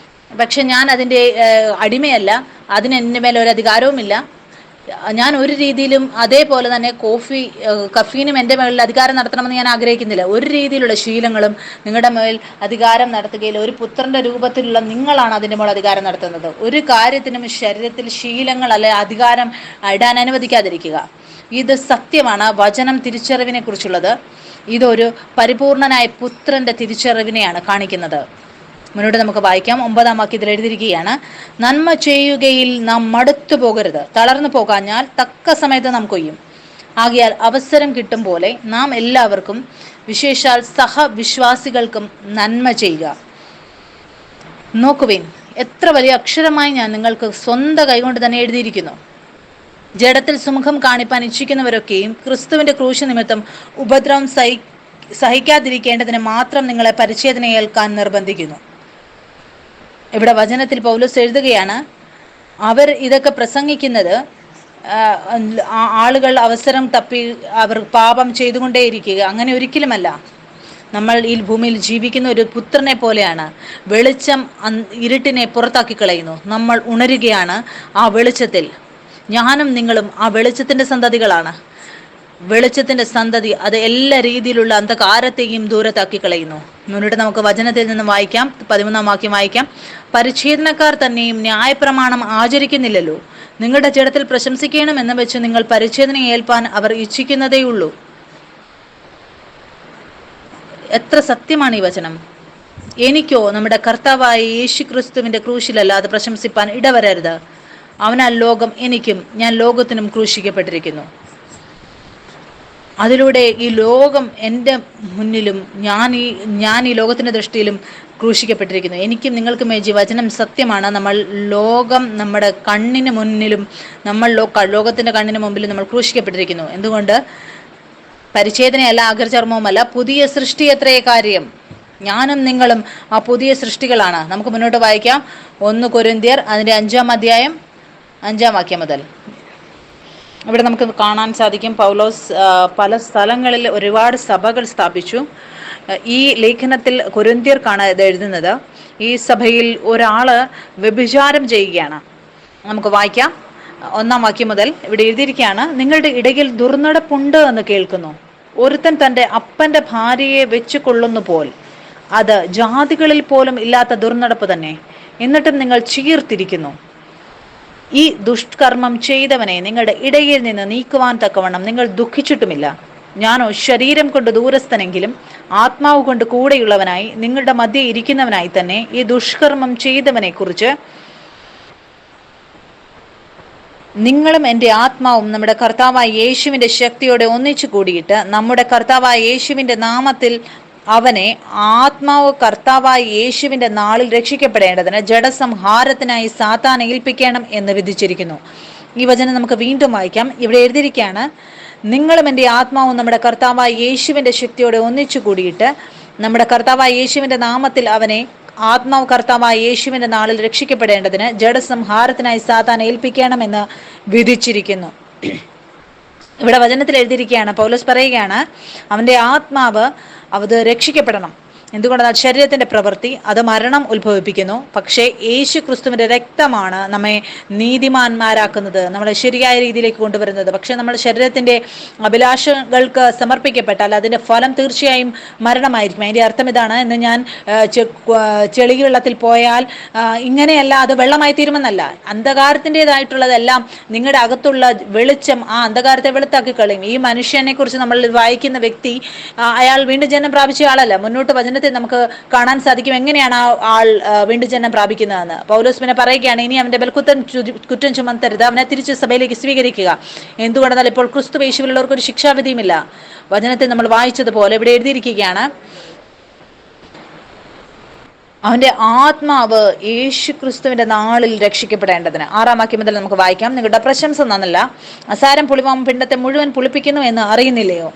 പക്ഷെ ഞാൻ അതിൻ്റെ അടിമയല്ല, അതിന് എൻ്റെ മേലെ ഒരു അധികാരവുമില്ല. ഞാൻ ഒരു രീതിയിലും അതേപോലെ തന്നെ കഫീനും എൻ്റെ മേളിൽ അധികാരം നടത്തണമെന്ന് ഞാൻ ആഗ്രഹിക്കുന്നില്ല. ഒരു രീതിയിലുള്ള ശീലങ്ങളും നിങ്ങളുടെ മേൽ അധികാരം നടത്തുകയില്ല. ഒരു പുത്രൻ്റെ രൂപത്തിലുള്ള നിങ്ങളാണ് അതിൻ്റെ മേൽ അധികാരം നടത്തുന്നത്. ഒരു കാര്യത്തിനും ശരീരത്തിൽ ശീലങ്ങൾ അല്ലെ അധികാരം ഇടാൻ അനുവദിക്കാതിരിക്കുക. ഇത് സത്യമാണ്. വചനം തിരിച്ചറിവിനെ കുറിച്ചുള്ളത്. ഇതൊരു പരിപൂർണനായ പുത്രൻ്റെ തിരിച്ചറിവിനെയാണ് കാണിക്കുന്നത്. മുന്നോട്ട് നമുക്ക് വായിക്കാം. 9-ാം വാക്യത്തിൽ എഴുതിയിരിക്കുകയാണ്, നന്മ ചെയ്യുകയിൽ നാം മടുത്തു പോകരുത്, തളർന്നു പോകാഞ്ഞാൽ തക്ക സമയത്ത് നാം കൊയ്യും. ആകയാൽ അവസരം കിട്ടും പോലെ നാം എല്ലാവർക്കും, വിശേഷാൽ സഹവിശ്വാസികൾക്കും നന്മ ചെയ്യുക. നോക്കുവിൻ, എത്ര വലിയ അക്ഷരമായി ഞാൻ നിങ്ങൾക്ക് സ്വന്തം കൈകൊണ്ട് തന്നെ എഴുതിയിരിക്കുന്നു. ജഡത്തിൽ സുമുഖം കാണിപ്പാൻ ഇച്ഛിക്കുന്നവരൊക്കെയും ക്രിസ്തുവിന്റെ ക്രൂശ് നിമിത്തം ഉപദ്രവം സഹിക്കാതിരിക്കേണ്ടതിന് മാത്രം നിങ്ങളെ പരിച്ഛേദന ഏൽക്കാൻ നിർബന്ധിക്കുന്നു. ഇവിടെ വചനത്തിൽ പൗലോസ് എഴുതുകയാണ്, അവർ ഇതൊക്കെ പ്രസംഗിക്കുന്നത് ആളുകൾ അവസരം തപ്പി അവർ പാപം ചെയ്തുകൊണ്ടേയിരിക്കുക, അങ്ങനെ ഒരിക്കലുമല്ല. നമ്മൾ ഈ ഭൂമിയിൽ ജീവിക്കുന്ന ഒരു പുത്രനെ പോലെയാണ്. വെളിച്ചം ഇരുട്ടിനെ പുറത്താക്കി കളയുന്നു. നമ്മൾ ഉണരുകയാണ് ആ വെളിച്ചത്തിൽ. ഞാനും നിങ്ങളും ആ വെളിച്ചത്തിന്റെ സന്തതികളാണ്. വെളിച്ചത്തിന്റെ സന്തതി അത് എല്ലാ രീതിയിലുള്ള അന്ധകാരത്തെയും ദൂരത്താക്കി കളയുന്നു. മുന്നോട്ട് നമുക്ക് വചനത്തിൽ നിന്ന് വായിക്കാം. 13-ാം വാക്യം വായിക്കാം. പരിച്ഛേദനക്കാർ തന്നെയും ന്യായപ്രമാണം ആചരിക്കുന്നില്ലല്ലോ. നിങ്ങളുടെ ജഡത്തിൽ പ്രശംസിക്കണമെന്ന് വെച്ച് നിങ്ങൾ പരിച്ഛേദന ഏൽപ്പാൻ അവർ ഇച്ഛിക്കുന്നതേയുള്ളൂ. എത്ര സത്യമാണ് ഈ വചനം. എനിക്കോ നമ്മുടെ കർത്താവായ യേശു ക്രിസ്തുവിന്റെ ക്രൂശിലല്ലാതെ പ്രശംസിപ്പാൻ ഇടവരരുത്. അവനാൽ ലോകം എനിക്കും ഞാൻ ലോകത്തിനും ക്രൂശിക്കപ്പെട്ടിരിക്കുന്നു. അതിലൂടെ ഈ ലോകം എൻ്റെ മുന്നിലും ഞാൻ ഈ ലോകത്തിൻ്റെ ദൃഷ്ടിയിലും ക്രൂശിക്കപ്പെട്ടിരിക്കുന്നു. എനിക്കും നിങ്ങൾക്കും വചനം സത്യമാണ്. നമ്മൾ ലോകം നമ്മുടെ കണ്ണിന് മുന്നിലും ലോകത്തിൻ്റെ കണ്ണിന് മുമ്പിലും നമ്മൾ ക്രൂശിക്കപ്പെട്ടിരിക്കുന്നു. എന്തുകൊണ്ട്? പരിച്ഛേദനയല്ല, അഗ്രചർമ്മവുമല്ല, പുതിയ സൃഷ്ടി എത്രയേ കാര്യം. ഞാനും നിങ്ങളും ആ പുതിയ സൃഷ്ടികളാണ്. നമുക്ക് മുന്നോട്ട് വായിക്കാം. 1 കൊരിന്ത്യർ അതിൻ്റെ 5-ാം അധ്യായം 5-ാം വാക്യം മുതൽ. ഇവിടെ നമുക്ക് കാണാൻ സാധിക്കും, പൗലോസ് പല സ്ഥലങ്ങളിൽ ഒരുപാട് സഭകൾ സ്ഥാപിച്ചു. ഈ ലേഖനത്തിൽ കൊരിന്ത്യർക്കാണ് ഇത് എഴുതുന്നത്. ഈ സഭയിൽ ഒരാള് വ്യഭിചാരം ചെയ്യുകയാണ്. നമുക്ക് വായിക്കാം 1-ാം വാക്യം മുതൽ. ഇവിടെ എഴുതിയിരിക്കുകയാണ്, നിങ്ങളുടെ ഇടയിൽ ദുർനടപ്പുണ്ട് എന്ന് കേൾക്കുന്നു. ഒരുത്തൻ തൻ്റെ അപ്പൻ്റെ ഭാര്യയെ വെച്ചു കൊള്ളുന്നു പോൽ. അത് ജാതികളിൽ പോലും ഇല്ലാത്ത ദുർനടപ്പ് തന്നെ. എന്നിട്ടും നിങ്ങൾ ചീർത്തിരിക്കുന്നു. ഈ ദുഷ്കർമ്മം ചെയ്തവനെ നിങ്ങളുടെ ഇടയിൽ നിന്ന് നീക്കുവാൻ തക്കവണ്ണം നിങ്ങൾ ദുഃഖിച്ചിട്ടുമില്ല. ഞാനോ ശരീരം കൊണ്ട് ദൂരസ്ഥനെങ്കിലും ആത്മാവ് കൊണ്ട് കൂടെയുള്ളവനായി നിങ്ങളുടെ മധ്യേ ഇരിക്കുന്നവനായി തന്നെ ഈ ദുഷ്കർമ്മം ചെയ്തവനെ കുറിച്ച് നിങ്ങളും എൻ്റെ ആത്മാവും നമ്മുടെ കർത്താവായ യേശുവിൻ്റെ ശക്തിയോടെ ഒന്നിച്ചു കൂടിയിട്ട് നമ്മുടെ കർത്താവായ യേശുവിൻ്റെ നാമത്തിൽ അവനെ ആത്മാവ് കർത്താവായ യേശുവിൻ്റെ നാളിൽ രക്ഷിക്കപ്പെടേണ്ടതിന് ജഡസംഹാരത്തിനായി സാത്താനെ ഏൽപ്പിക്കണം എന്ന് വിധിച്ചിരിക്കുന്നു. ഈ വചനം നമുക്ക് വീണ്ടും വായിക്കാം. ഇവിടെ എഴുതിയിരിക്കുകയാണ്, നിങ്ങളും എൻ്റെ ആത്മാവും നമ്മുടെ കർത്താവായ യേശുവിൻ്റെ ശക്തിയോടെ ഒന്നിച്ചു കൂടിയിട്ട് നമ്മുടെ കർത്താവായ യേശുവിൻ്റെ നാമത്തിൽ അവനെ ആത്മാവ് കർത്താവായ യേശുവിൻ്റെ നാളിൽ രക്ഷിക്കപ്പെടേണ്ടതിന് ജഡസംഹാരത്തിനായി സാത്താനെ ഏൽപ്പിക്കണമെന്ന് വിധിച്ചിരിക്കുന്നു. ഇവിടെ വചനത്തിൽ എഴുതിയിരിക്കുകയാണ്, പൗലോസ് പറയുകയാണ്, അവൻ്റെ ആത്മാവ് അത് രക്ഷിക്കപ്പെടണം. എന്തുകൊണ്ടെന്നാൽ ശരീരത്തിന്റെ പ്രവൃത്തി അത് മരണം ഉത്ഭവിപ്പിക്കുന്നു. പക്ഷേ യേശു ക്രിസ്തുവിന്റെ രക്തമാണ് നമ്മെ നീതിമാന്മാരാക്കുന്നത്, നമ്മളെ ശരിയായ രീതിയിലേക്ക് കൊണ്ടുവരുന്നത്. പക്ഷെ നമ്മൾ ശരീരത്തിന്റെ അഭിലാഷങ്ങൾക്ക് സമർപ്പിക്കപ്പെട്ടാൽ അതിന്റെ ഫലം തീർച്ചയായും മരണമായിരിക്കും. അതിന്റെ അർത്ഥം ഇതാണ്, എന്ന് ഞാൻ ചെളി വെള്ളത്തിൽ പോയാൽ ഇങ്ങനെയല്ല അത് വെള്ളമായി തീരുമെന്നല്ല. അന്ധകാരത്തിൻ്റെതായിട്ടുള്ളതെല്ലാം നിങ്ങളുടെ അകത്തുള്ള വെളിച്ചം ആ അന്ധകാരത്തെ വെളുത്താക്കി കളയും. ഈ മനുഷ്യനെ കുറിച്ച് നമ്മൾ വായിക്കുന്ന വ്യക്തി അയാൾ വീണ്ടും ജന്മം പ്രാപിച്ച ആളല്ല. മുന്നോട്ട് വചനത്തിൽ നമുക്ക് കാണാൻ സാധിക്കും എങ്ങനെയാണ് ആ ആൾ വീണ്ടും ജന്മം പ്രാപിക്കുന്നതെന്ന്. പൗലോസ് പിന്നെ പറയുകയാണ്, ഇനി അവന്റെ മേൽ കുറ്റം ചുമത്തരുത്, അവനെ തിരിച്ച് സഭയിലേക്ക് സ്വീകരിക്കുക. എന്തുകൊണ്ടെന്നാൽ ഇപ്പോൾ ക്രിസ്തു യേശുവിലുള്ളവർക്ക് ഒരു ശിക്ഷാവിധിയുമില്ല. വചനത്തിൽ നമ്മൾ വായിച്ചതുപോലെ ഇവിടെ എഴുതിയിരിക്കുകയാണ്, അവന്റെ ആത്മാവ് യേശു ക്രിസ്തുവിന്റെ നാളിൽ രക്ഷിക്കപ്പെടേണ്ടതിന്. 6-ാം വാക്യം മുതൽ നമുക്ക് വായിക്കാം. നിങ്ങളുടെ പ്രശംസ നന്നല്ല, അസാരം പുളിമാവും പിണ്ടത്തെ മുഴുവൻ പുളിപ്പിക്കുന്നു എന്ന് അറിയുന്നില്ലയോ?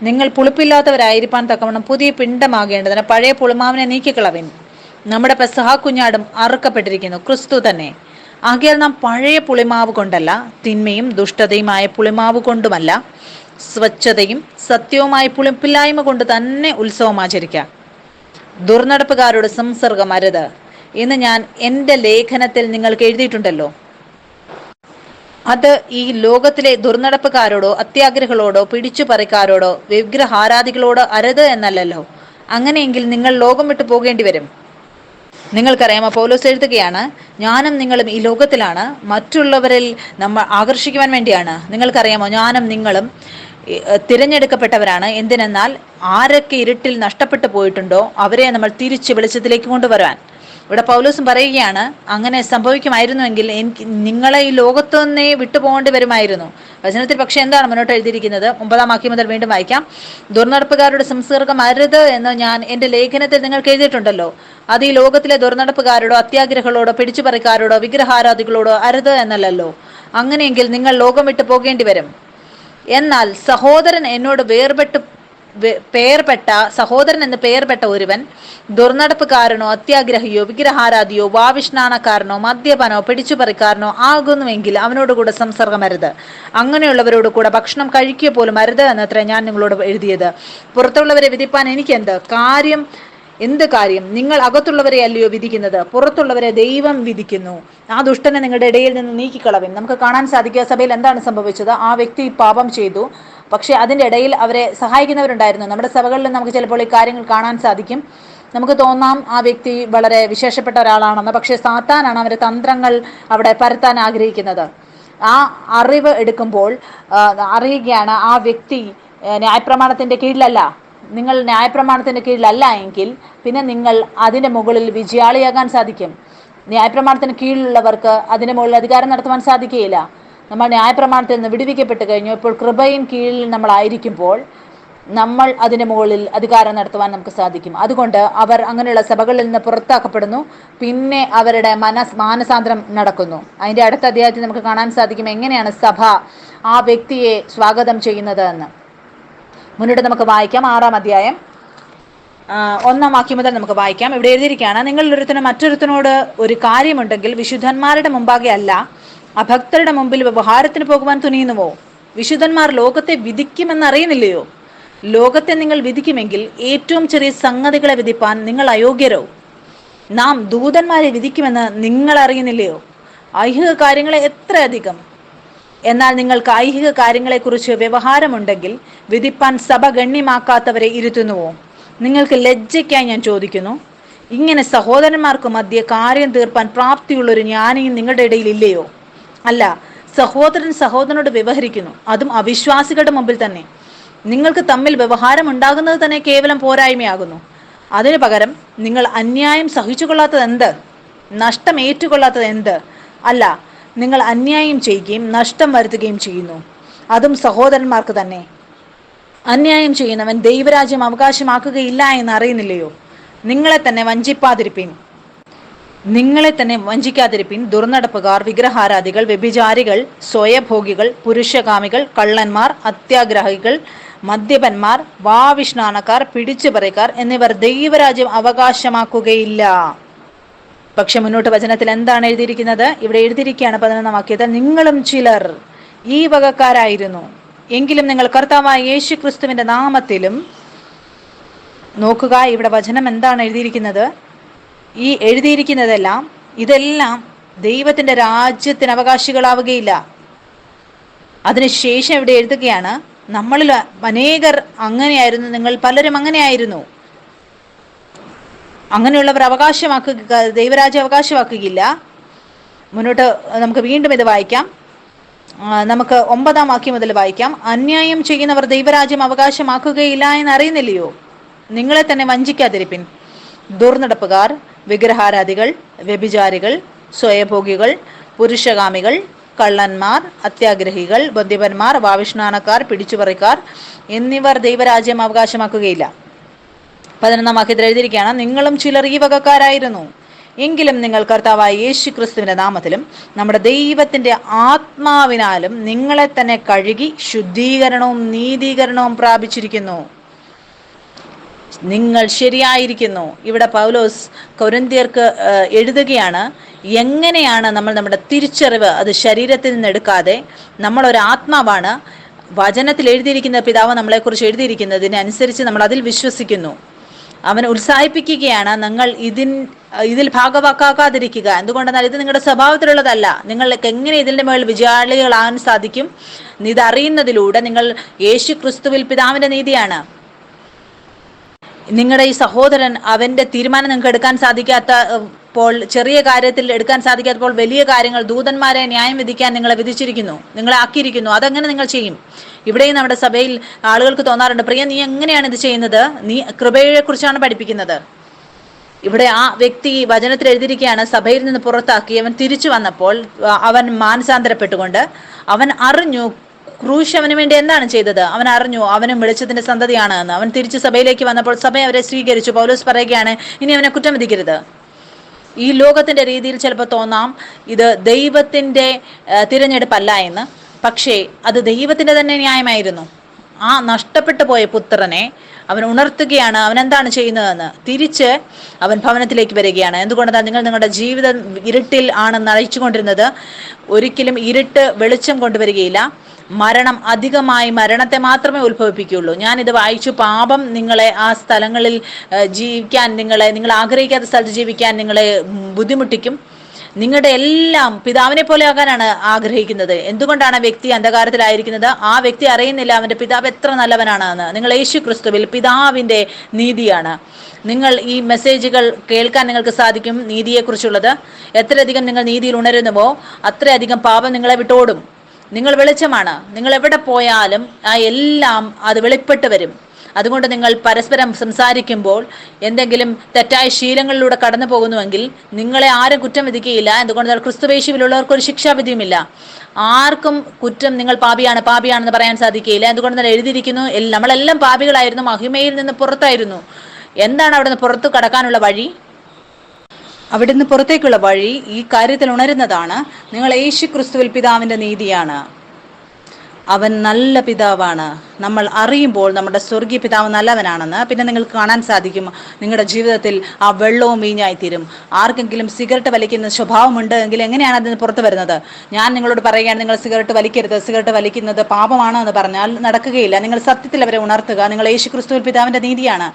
നിങ്ങൾ പുളിപ്പില്ലാത്തവരായിരിക്കാൻ തക്കവണ്ണം പുതിയ പിണ്ടമാകേണ്ടതിന് പഴയ പുളിമാവിനെ നീക്കിക്കളവിൻ. നമ്മുടെ പെസഹ കുഞ്ഞാടും അറുക്കപ്പെട്ടിരിക്കുന്നു, ക്രിസ്തു തന്നെ. ആകയാൽ നാം പഴയ പുളിമാവ് കൊണ്ടല്ല, തിന്മയും ദുഷ്ടതയുമായ പുളിമാവ് കൊണ്ടുമല്ല, സ്വച്ഛതയും സത്യവുമായ പുളിപ്പില്ലായ്മ കൊണ്ട് തന്നെ ഉത്സവം ആചരിക്കാം. ദുർനടപ്പുകാരുടെ സംസർഗം അരുത്. എന്ന് ഞാൻ എൻ്റെ ലേഖനത്തിൽ നിങ്ങൾക്ക് എഴുതിയിട്ടുണ്ടല്ലോ. അത് ഈ ലോകത്തിലെ ദുർനടപ്പുകാരോടോ അത്യാഗ്രഹികളോടോ പിടിച്ചുപറിക്കാരോടോ വിഗ്രഹാരാധികളോടോ അരുത് എന്നല്ലല്ലോ. അങ്ങനെയെങ്കിൽ നിങ്ങൾ ലോകം വിട്ടു പോകേണ്ടി വരും. നിങ്ങൾക്കറിയാമോ, പൗലോസ് എഴുതുകയാണ്, ഞാനും നിങ്ങളും ഈ ലോകത്തിലാണ്, മറ്റുള്ളവരിൽ നമ്മൾ ആകർഷിക്കുവാൻ വേണ്ടിയാണ്. നിങ്ങൾക്കറിയാമോ, ഞാനും നിങ്ങളും തിരഞ്ഞെടുക്കപ്പെട്ടവരാണ്. എന്തിനെന്നാൽ ആരൊക്കെ ഇരുട്ടിൽ നഷ്ടപ്പെട്ടു പോയിട്ടുണ്ടോ അവരെ നമ്മൾ തിരിച്ച് വെളിച്ചത്തിലേക്ക് കൊണ്ടുവരാൻ. ഇവിടെ പൗലോസും പറയുകയാണ്, അങ്ങനെ സംഭവിക്കുമായിരുന്നുവെങ്കിൽ എനിക്ക് നിങ്ങളെ ഈ ലോകത്തു നിന്നേ വിട്ടുപോകേണ്ടി വരുമായിരുന്നു. വചനത്തിൽ പക്ഷെ എന്താണ് മുന്നോട്ട് എഴുതിയിരിക്കുന്നത്? 9 വാക്യം മുതൽ വീണ്ടും വായിക്കാം. ദുർനടപ്പുകാരുടെ സംസർഗം അരുത് എന്ന് ഞാൻ എൻ്റെ ലേഖനത്തിൽ നിങ്ങൾക്ക് എഴുതിയിട്ടുണ്ടല്ലോ. അത് ഈ ലോകത്തിലെ ദുർനടപ്പുകാരോടോ അത്യാഗ്രഹികളോടോ പിടിച്ചുപറിക്കാരോടോ വിഗ്രഹാരാധികളോടോ അരുത് എന്നല്ലല്ലോ. അങ്ങനെയെങ്കിൽ നിങ്ങൾ ലോകം വിട്ടു പോകേണ്ടി വരും. എന്നാൽ സഹോദരൻ എന്നോട് സഹോദരൻ എന്ന് പേർപ്പെട്ട ഒരുവൻ ദുർനടപ്പുകാരനോ അത്യാഗ്രഹിയോ വിഗ്രഹാരാധിയോ വാവിഷ്ണാണക്കാരനോ മദ്യപനോ പിടിച്ചുപറിക്കാരനോ ആകുന്നുവെങ്കിൽ അവനോടുകൂടെ സംസർഗമരുത്. അങ്ങനെയുള്ളവരോട് കൂടെ ഭക്ഷണം കഴിക്കുക പോലും അരുത് എന്നത്ര ഞാൻ നിങ്ങളോട് എഴുതിയത്. പുറത്തുള്ളവരെ വിധിപ്പാൻ എനിക്കെന്ത് കാര്യം? നിങ്ങൾ അകത്തുള്ളവരെ അല്ലയോ വിധിക്കുന്നത്? പുറത്തുള്ളവരെ ദൈവം വിധിക്കുന്നു. ആ ദുഷ്ടനെ നിങ്ങളുടെ ഇടയിൽ നിന്ന് നീക്കിക്കളവിൻ. നമുക്ക് കാണാൻ സാധിക്കുക, സഭയിൽ എന്താണ് സംഭവിച്ചത്? ആ വ്യക്തി പാപം ചെയ്തു, പക്ഷെ അതിൻ്റെ ഇടയിൽ അവരെ സഹായിക്കുന്നവരുണ്ടായിരുന്നു. നമ്മുടെ സഭകളിൽ നമുക്ക് ചിലപ്പോൾ ഈ കാര്യങ്ങൾ കാണാൻ സാധിക്കും. നമുക്ക് തോന്നാം ആ വ്യക്തി വളരെ വിശേഷപ്പെട്ട ഒരാളാണെന്ന്. പക്ഷെ സാത്താനാണ് അവരുടെ തന്ത്രങ്ങൾ അവിടെ പരത്താൻ ആഗ്രഹിക്കുന്നത്. ആ അറിവ് എടുക്കുമ്പോൾ അറിയുകയാണ്, ആ വ്യക്തി ന്യായപ്രമാണത്തിൻ്റെ കീഴിലല്ല. നിങ്ങൾ ന്യായപ്രമാണത്തിൻ്റെ കീഴിലല്ല എങ്കിൽ പിന്നെ നിങ്ങൾ അതിൻ്റെ മുകളിൽ വിജയാളിയാകാൻ സാധിക്കും. ന്യായപ്രമാണത്തിന് കീഴിലുള്ളവർക്ക് അതിൻ്റെ മുകളിൽ അധികാരം നടത്തുവാൻ സാധിക്കുകയില്ല. നമ്മൾ ന്യായപ്രമാണത്തിൽ നിന്ന് വിടുവിക്കപ്പെട്ട് കഴിഞ്ഞു. ഇപ്പോൾ കൃപയിൻ കീഴിൽ നമ്മളായിരിക്കുമ്പോൾ നമ്മൾ അതിൻ്റെ മുകളിൽ അധികാരം നടത്തുവാൻ നമുക്ക് സാധിക്കും. അതുകൊണ്ട് അവർ അങ്ങനെയുള്ള സഭകളിൽ നിന്ന് പുറത്താക്കപ്പെടുന്നു. പിന്നെ അവരുടെ മാനസാന്തരം നടക്കുന്നു. അതിൻ്റെ അടുത്ത അധ്യായത്തിൽ നമുക്ക് കാണാൻ സാധിക്കും എങ്ങനെയാണ് സഭ ആ വ്യക്തിയെ സ്വാഗതം ചെയ്യുന്നത് എന്ന്. മുന്നോട്ട് നമുക്ക് വായിക്കാം. 6-ാം അധ്യായം 1-ാം വാക്യം മുതൽ നമുക്ക് വായിക്കാം. ഇവിടെ എഴുതിയിരിക്കുകയാണ്, നിങ്ങൾ മറ്റൊരുത്തനോട് ഒരു കാര്യമുണ്ടെങ്കിൽ വിശുദ്ധന്മാരുടെ മുമ്പാകെ അല്ല അഭക്തരുടെ മുമ്പിൽ വ്യവഹാരത്തിന് പോകുവാൻ തുനിയുന്നുവോ? വിശുദ്ധന്മാർ ലോകത്തെ വിധിക്കുമെന്ന് അറിയുന്നില്ലയോ? ലോകത്തെ നിങ്ങൾ വിധിക്കുമെങ്കിൽ ഏറ്റവും ചെറിയ സംഗതികളെ വിധിപ്പാൻ നിങ്ങൾ അയോഗ്യരോ? നാം ദൂതന്മാരെ വിധിക്കുമെന്ന് നിങ്ങൾ അറിയുന്നില്ലയോ? ഐഹിക കാര്യങ്ങളെ എത്രയധികം! എന്നാൽ നിങ്ങൾക്ക് ഐഹിക കാര്യങ്ങളെക്കുറിച്ച് വ്യവഹാരമുണ്ടെങ്കിൽ വിധിപ്പാൻ സഭ ഗണ്യമാക്കാത്തവരെ ഇരുത്തുന്നുവോ? നിങ്ങൾക്ക് ലജ്ജയ്ക്കായി ഞാൻ ചോദിക്കുന്നു. ഇങ്ങനെ സഹോദരന്മാർക്ക് മധ്യേ കാര്യം തീർപ്പാൻ പ്രാപ്തിയുള്ളൊരു ജ്ഞാനിയും നിങ്ങളുടെ ഇടയിൽ ഇല്ലയോ? അല്ല, സഹോദരൻ സഹോദരനോട് വ്യവഹരിക്കുന്നു, അതും അവിശ്വാസികളുടെ മുമ്പിൽ തന്നെ. നിങ്ങൾക്ക് തമ്മിൽ വ്യവഹാരം ഉണ്ടാകുന്നത് തന്നെ കേവലം പോരായ്മയാകുന്നു. അതിനു പകരം നിങ്ങൾ അന്യായം സഹിച്ചുകൊള്ളാത്തത് എന്ത്? നഷ്ടം ഏറ്റുകൊള്ളാത്തത് എന്ത്? അല്ല, നിങ്ങൾ അന്യായം ചെയ്യുകയും നഷ്ടം വരുത്തുകയും ചെയ്യുന്നു, അതും സഹോദരന്മാർക്ക് തന്നെ. അന്യായം ചെയ്യുന്നവൻ ദൈവരാജ്യം അവകാശമാക്കുകയില്ല എന്ന് അറിയുന്നില്ലയോ? നിങ്ങളെ തന്നെ വഞ്ചിക്കാതിരിപ്പിൻ. ദുർനടപ്പുകാർ, വിഗ്രഹാരാധികൾ, വ്യഭിചാരികൾ, സ്വയഭോഗികൾ, പുരുഷകാമികൾ, കള്ളന്മാർ, അത്യാഗ്രഹികൾ, മദ്യപന്മാർ, വാവിഷ്ണാണക്കാർ, പിടിച്ചുപറിക്കാർ എന്നിവർ ദൈവരാജ്യം അവകാശമാക്കുകയില്ല. പക്ഷെ മുന്നോട്ട് വചനത്തിൽ എന്താണ് എഴുതിയിരിക്കുന്നത്? ഇവിടെ എഴുതിയിരിക്കുകയാണ് 11-ാം വാക്യത്തിൽ, നിങ്ങളും ചിലർ ഈ വകക്കാരായിരുന്നു, എങ്കിലും നിങ്ങൾ കർത്താവായ യേശു ക്രിസ്തുവിന്റെ നാമത്തിലും. നോക്കുക, ഇവിടെ വചനം എന്താണ് എഴുതിയിരിക്കുന്നത്? ഈ എഴുതിയിരിക്കുന്നതെല്ലാം ഇതെല്ലാം ദൈവത്തിന്റെ രാജ്യത്തിന് അവകാശികളാവുകയില്ല. അതിനുശേഷം ഇവിടെ എഴുതുകയാണ്, നമ്മളിൽ അനേകർ അങ്ങനെയായിരുന്നു, നിങ്ങൾ പലരും അങ്ങനെയായിരുന്നു. അങ്ങനെയുള്ളവർ ദൈവരാജ്യം അവകാശമാക്കുകയില്ല. മുന്നോട്ട് നമുക്ക് വീണ്ടും ഇത് വായിക്കാം. നമുക്ക് 9-ാം വാക്യം മുതൽ വായിക്കാം. അന്യായം ചെയ്യുന്നവർ ദൈവരാജ്യം അവകാശമാക്കുകയില്ല എന്ന് അറിയുന്നില്ലയോ? നിങ്ങളെ തന്നെ വഞ്ചിക്കാതിരിപ്പിൻ. ദുർനടപ്പുകാർ, വിഗ്രഹാരാധികൾ, വ്യഭിചാരികൾ, സ്വയഭോഗികൾ, പുരുഷകാമികൾ, കള്ളന്മാർ, അത്യാഗ്രഹികൾ, ബന്ധിപന്മാർ, വാവിഷ്ണാണക്കാർ, പിടിച്ചുപറിക്കാർ എന്നിവർ ദൈവരാജ്യം അവകാശമാക്കുകയില്ല. 11-ാം വാക്യത്തിൽ എഴുതിയിരിക്കുകയാണ്, നിങ്ങളും ചിലർ ഈ വകക്കാരായിരുന്നു, എങ്കിലും നിങ്ങൾ കർത്താവായ യേശു ക്രിസ്തുവിന്റെ നാമത്തിലും നമ്മുടെ ദൈവത്തിന്റെ ആത്മാവിനാലും നിങ്ങളെ തന്നെ കഴുകി ശുദ്ധീകരണവും നീതീകരണവും പ്രാപിച്ചിരിക്കുന്നു. നിങ്ങൾ ശരിയായിരിക്കുന്നു. ഇവിടെ പൗലോസ് കൊരിന്ത്യർക്ക് എഴുതുകയാണ്, എങ്ങനെയാണ് നമ്മൾ നമ്മുടെ തിരിച്ചറിവ് അത് ശരീരത്തിൽ നിന്ന് എടുക്കാതെ, നമ്മളൊരു ആത്മാവാണ്, വചനത്തിൽ എഴുതിയിരിക്കുന്ന പിതാവ് നമ്മളെക്കുറിച്ച് എഴുതിയിരിക്കുന്നതിനനുസരിച്ച് നമ്മൾ അതിൽ വിശ്വസിക്കുന്നു. അവൻ ഉത്സാഹിപ്പിക്കുകയാണ്, നിങ്ങൾ ഇതിൽ ഭാഗവാക്കാതിരിക്കുക. എന്തുകൊണ്ടെന്നാൽ ഇത് നിങ്ങളുടെ സ്വഭാവത്തിലുള്ളതല്ല. നിങ്ങൾക്ക് എങ്ങനെ ഇതിന്റെ മേൽ വിജയാളികളാകാൻ സാധിക്കും? ഇതറിയുന്നതിലൂടെ നിങ്ങൾ യേശു ക്രിസ്തുവിൽ പിതാവിന്റെ നീതിയാണ്. നിങ്ങളുടെ ഈ സഹോദരൻ, അവന്റെ തീരുമാനം നിങ്ങൾക്ക് എടുക്കാൻ സാധിക്കാത്തപ്പോൾ, ചെറിയ കാര്യത്തിൽ എടുക്കാൻ സാധിക്കാത്തപ്പോൾ വലിയ കാര്യങ്ങൾ, ദൂതന്മാരെ ന്യായം വിധിക്കാൻ നിങ്ങളെ വിധിച്ചിരിക്കുന്നു, നിങ്ങളെ ആക്കിയിരിക്കുന്നു. അതെങ്ങനെ നിങ്ങൾ ചെയ്യും? ഇവിടെയും നമ്മുടെ സഭയിൽ ആളുകൾക്ക് തോന്നാറുണ്ട്, പ്രിയ നീ എങ്ങനെയാണ് ഇത് ചെയ്യുന്നത്? നീ കൃപയെ കുറിച്ചാണ് പഠിപ്പിക്കുന്നത്. ഇവിടെ ആ വ്യക്തി വചനത്തിൽ എഴുതിയിരിക്കുകയാണ്, സഭയിൽ നിന്ന് പുറത്താക്കി അവൻ തിരിച്ചു വന്നപ്പോൾ അവൻ മാനസാന്തരപ്പെട്ടുകൊണ്ട് അവൻ അറിഞ്ഞു ക്രൂശ് അവന് വേണ്ടി എന്താണ് ചെയ്തത്. അവൻ അറിഞ്ഞു അവനും വെളിച്ചത്തിന്റെ സന്തതിയാണ് എന്ന്. അവൻ തിരിച്ച് സഭയിലേക്ക് വന്നപ്പോൾ സഭ അവരെ സ്വീകരിച്ചു. പൗലോസ് പറയുകയാണ്, ഇനി അവനെ കുറ്റം വിധിക്കരുത്. ഈ ലോകത്തിന്റെ രീതിയിൽ ചിലപ്പോൾ തോന്നാം ഇത് ദൈവത്തിന്റെ തിരഞ്ഞെടുപ്പല്ല എന്ന്. പക്ഷേ അത് ദൈവത്തിന്റെ തന്നെ ന്യായമായിരുന്നു. ആ നഷ്ടപ്പെട്ടു പോയ പുത്രനെ അവൻ ഉണർത്തുകയാണ്. അവൻ എന്താണ് ചെയ്യുന്നതെന്ന് തിരിച്ച് അവൻ ഭവനത്തിലേക്ക് വരികയാണ്. എന്തുകൊണ്ടാണ്? നിങ്ങൾ നിങ്ങളുടെ ജീവിതം ഇരുട്ടിൽ ആണ് നയിച്ചുകൊണ്ടിരുന്നത്. ഒരിക്കലും ഇരുട്ട് വെളിച്ചം കൊണ്ടുവരികയില്ല. മരണം അധികമായി മരണത്തെ മാത്രമേ ഉത്ഭവിപ്പിക്കുകയുള്ളൂ. ഞാനിത് വായിച്ചു. പാപം നിങ്ങളെ ആ സ്ഥലങ്ങളിൽ ജീവിക്കാൻ, നിങ്ങൾ ആഗ്രഹിക്കാത്ത സ്ഥലത്ത് ജീവിക്കാൻ നിങ്ങളെ ബുദ്ധിമുട്ടിക്കും. നിങ്ങളുടെ എല്ലാം പിതാവിനെ പോലെ ആകാനാണ് ആഗ്രഹിക്കുന്നത്. എന്തുകൊണ്ടാണ് വ്യക്തി അന്ധകാരത്തിലായിരിക്കുന്നത്? ആ വ്യക്തി അറിയുന്നില്ല അവന്റെ പിതാവ് എത്ര നല്ലവനാണെന്ന്. നിങ്ങൾ യേശു ക്രിസ്തുവിൽ പിതാവിന്റെ നീതിയാണ്. നിങ്ങൾ ഈ മെസ്സേജുകൾ കേൾക്കാൻ നിങ്ങൾക്ക് സാധിക്കും. നീതിയെക്കുറിച്ചുള്ളത് എത്രയധികം നിങ്ങൾ നീതിയിൽ ഉണരുന്നുവോ അത്രയധികം പാപം നിങ്ങളെ വിട്ടോടും. നിങ്ങൾ വെളിച്ചമാണ്. നിങ്ങൾ എവിടെ പോയാലും ആ എല്ലാം അത് വെളിപ്പെട്ട് വരും. അതുകൊണ്ട് നിങ്ങൾ പരസ്പരം സംസാരിക്കുമ്പോൾ എന്തെങ്കിലും തെറ്റായ ശീലങ്ങളിലൂടെ കടന്നു പോകുന്നുവെങ്കിൽ നിങ്ങളെ ആരും കുറ്റം വിധിക്കുകയില്ല. എന്തുകൊണ്ട്? ക്രിസ്തുവേശുവിലുള്ളവർക്ക് ഒരു ശിക്ഷാവിധിയുമില്ല. ആർക്കും കുറ്റം നിങ്ങൾ പാപിയാണെന്ന് പറയാൻ സാധിക്കുകയില്ല. എന്തുകൊണ്ട്? എഴുതിയിരിക്കുന്നു, നമ്മളെല്ലാം പാപികളായിരുന്നു, മഹിമയിൽ നിന്ന് പുറത്തായിരുന്നു. എന്താണ് അവിടുന്ന് പുറത്തു കടക്കാനുള്ള വഴി? അവിടുന്ന് പുറത്തേക്കുള്ള വഴി ഈ കാര്യത്തിൽ ഉണരുന്നതാണ്. നിങ്ങൾ യേശു ക്രിസ്തുവിൽ പിതാവിന്റെ നീതിയാണ്. അവൻ നല്ല പിതാവാണ്. നമ്മൾ അറിയുമ്പോൾ നമ്മുടെ സ്വർഗീയ പിതാവ് നല്ലവനാണെന്ന് പിന്നെ നിങ്ങൾക്ക് കാണാൻ സാധിക്കും. നിങ്ങളുടെ ജീവിതത്തിൽ ആ വെള്ളവും വീഞ്ഞായിത്തീരും. ആർക്കെങ്കിലും സിഗരറ്റ് വലിക്കുന്ന സ്വഭാവമുണ്ട് എങ്കിൽ എങ്ങനെയാണ് അതിന് പുറത്തു വരുന്നത്? ഞാൻ നിങ്ങളോട് പറയുകയാണ്, നിങ്ങൾ സിഗരറ്റ് വലിക്കരുത്, സിഗരറ്റ് വലിക്കുന്നത് പാപമാണ് എന്ന് പറഞ്ഞാൽ നടക്കുകയില്ല. നിങ്ങൾ സത്യത്തിൽ അവരെ ഉണർത്തുക. നിങ്ങൾ യേശു ക്രിസ്തുവിൽ പിതാവിന്റെ നീതിയാണ്.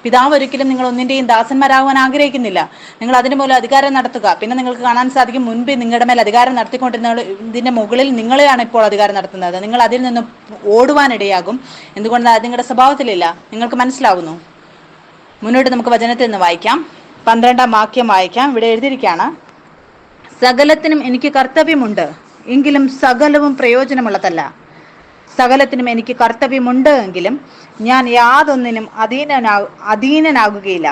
പിതാവ് ഒരിക്കലും നിങ്ങൾ ഒന്നിന്റെയും ദാസന്മാരാകുവാൻ ആഗ്രഹിക്കുന്നില്ല. നിങ്ങൾ അതിന് മൂലം അധികാരം നടത്തുക. പിന്നെ നിങ്ങൾക്ക് കാണാൻ സാധിക്കും, മുൻപ് നിങ്ങളുടെ മേൽ അധികാരം നടത്തിക്കൊണ്ടിരുന്ന ഇതിന്റെ മുകളിൽ നിങ്ങളെയാണ് ഇപ്പോൾ അധികാരം നടത്തുന്നത്. നിങ്ങൾ അതിൽ നിന്ന് ഓടുവാനിടയാകും. എന്തുകൊണ്ടാണ്? നിങ്ങളുടെ സ്വഭാവത്തിലില്ല. നിങ്ങൾക്ക് മനസ്സിലാവുന്നു. മുന്നോട്ട് നമുക്ക് വചനത്തിൽ നിന്ന് വായിക്കാം. 12-ാം വാക്യം വായിക്കാം. ഇവിടെ എഴുതിയിരിക്കുകയാണ്, സകലത്തിനും എനിക്ക് കർത്തവ്യമുണ്ട്, എങ്കിലും സകലവും പ്രയോജനമുള്ളതല്ല. സകലത്തിനും എനിക്ക് കർത്തവ്യമുണ്ട് എങ്കിലും ഞാൻ യാതൊന്നിനും അധീനനാകുകയില്ല.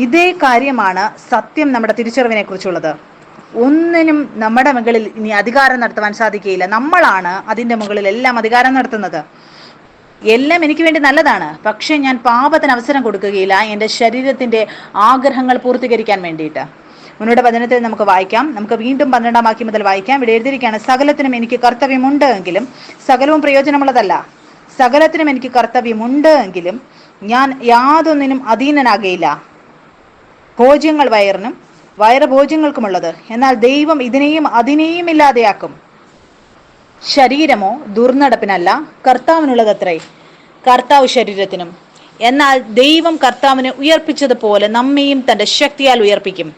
ഇതേ കാര്യമാണ് സത്യം നമ്മുടെ തിരിച്ചറിവിനെ കുറിച്ചുള്ളത്. ഒന്നിനും നമ്മുടെ മുകളിൽ ഇനി അധികാരം നടത്തുവാൻ സാധിക്കുകയില്ല. നമ്മളാണ് അതിൻ്റെ മുകളിൽ എല്ലാം അധികാരം നടത്തുന്നത്. എല്ലാം എനിക്ക് വേണ്ടി നല്ലതാണ്, പക്ഷെ ഞാൻ പാപത്തിന് അവസരം കൊടുക്കുകയില്ല എൻ്റെ ശരീരത്തിൻ്റെ ആഗ്രഹങ്ങൾ പൂർത്തീകരിക്കാൻ വേണ്ടിയിട്ട്. മുന്നോട്ട് വചനത്തിൽ നമുക്ക് വായിക്കാം. നമുക്ക് വീണ്ടും 12-ാം വാക്യം മുതൽ വായിക്കാം. ഇവിടെ എഴുതിയിരിക്കുകയാണ്, സകലത്തിനും എനിക്ക് കർത്തവ്യമുണ്ട് എങ്കിലും സകലവും പ്രയോജനമുള്ളതല്ല. സകലത്തിനും എനിക്ക് കർത്തവ്യമുണ്ട് എങ്കിലും ഞാൻ യാതൊന്നിനും അധീനനാകയില്ല. ഭോജ്യങ്ങൾ വയറിനും വയറ് ഭോജ്യങ്ങൾക്കുമുള്ളത്, എന്നാൽ ദൈവം ഇതിനെയും അതിനെയും ഇല്ലാതെയാക്കും. ശരീരമോ ദുർനടപ്പിനല്ല, കർത്താവിനുള്ളതത്രേ, കർത്താവ് ശരീരത്തിനും. എന്നാൽ ദൈവം കർത്താവിനെ ഉയർപ്പിച്ചതുപോലെ നമ്മെയും തൻ്റെ ശക്തിയാൽ ഉയർപ്പിക്കും.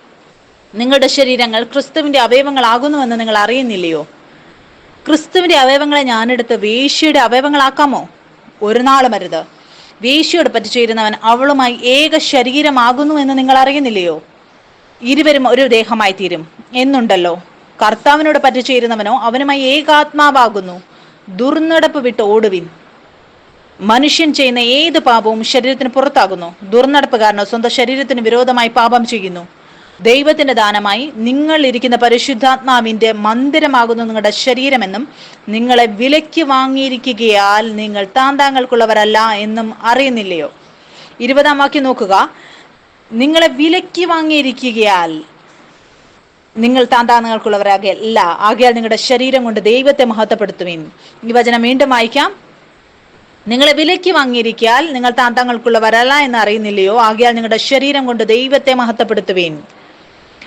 നിങ്ങളുടെ ശരീരങ്ങൾ ക്രിസ്തുവിൻ്റെ അവയവങ്ങളാകുന്നുവെന്ന് നിങ്ങൾ അറിയുന്നില്ലയോ? ക്രിസ്തുവിൻ്റെ അവയവങ്ങളെ ഞാനെടുത്ത് വേശ്യയുടെ അവയവങ്ങളാക്കാമോ? ഒരു നാളും അരുത്. വേശ്യയോട് പറ്റിച്ചേരുന്നവൻ അവളുമായി ഏക ശരീരമാകുന്നു എന്ന് നിങ്ങൾ അറിയുന്നില്ലയോ? ഇരുവരും ഒരു ദേഹമായി തീരും എന്നുണ്ടല്ലോ. കർത്താവിനോട് പറ്റിച്ചേരുന്നവനോ അവനുമായി ഏകാത്മാവാകുന്നു. ദുർനടപ്പ് വിട്ട് ഓടുവിൻ. മനുഷ്യൻ ചെയ്യുന്ന ഏത് പാപവും ശരീരത്തിന് പുറത്താകുന്നു. ദുർനടപ്പുകാരനോ സ്വന്തം ശരീരത്തിന് വിരോധമായി പാപം ചെയ്യുന്നു. ദൈവത്തിന്റെ ദാനമായി നിങ്ങൾ ഇരിക്കുന്ന പരിശുദ്ധാത്മാവിന്റെ മന്ദിരമാകുന്നു നിങ്ങളുടെ ശരീരമെന്നും നിങ്ങളെ വിലയ്ക്ക് വാങ്ങിയിരിക്കുകയാൽ നിങ്ങൾ താന്താങ്ങൾക്കുള്ളവരല്ല എന്നും അറിയുന്നില്ലയോ? 20-ാം വാക്യം നോക്കുക. നിങ്ങളെ വിലയ്ക്ക് വാങ്ങിയിരിക്കുകയാൽ നിങ്ങൾ താന്താങ്ങൾക്കുള്ളവരാകല്ല, ആകയാൽ നിങ്ങളുടെ ശരീരം കൊണ്ട് ദൈവത്തെ മഹത്വപ്പെടുത്തുവിൻ. ഈ വചനം വീണ്ടും വായിക്കാം. നിങ്ങളെ വിലയ്ക്ക് വാങ്ങിയിരിക്കാൽ നിങ്ങൾ താന്താങ്ങൾക്കുള്ളവരല്ല എന്ന് അറിയുന്നില്ലയോ? ആകയാൽ നിങ്ങളുടെ ശരീരം കൊണ്ട് ദൈവത്തെ മഹത്വപ്പെടുത്തുവിൻ.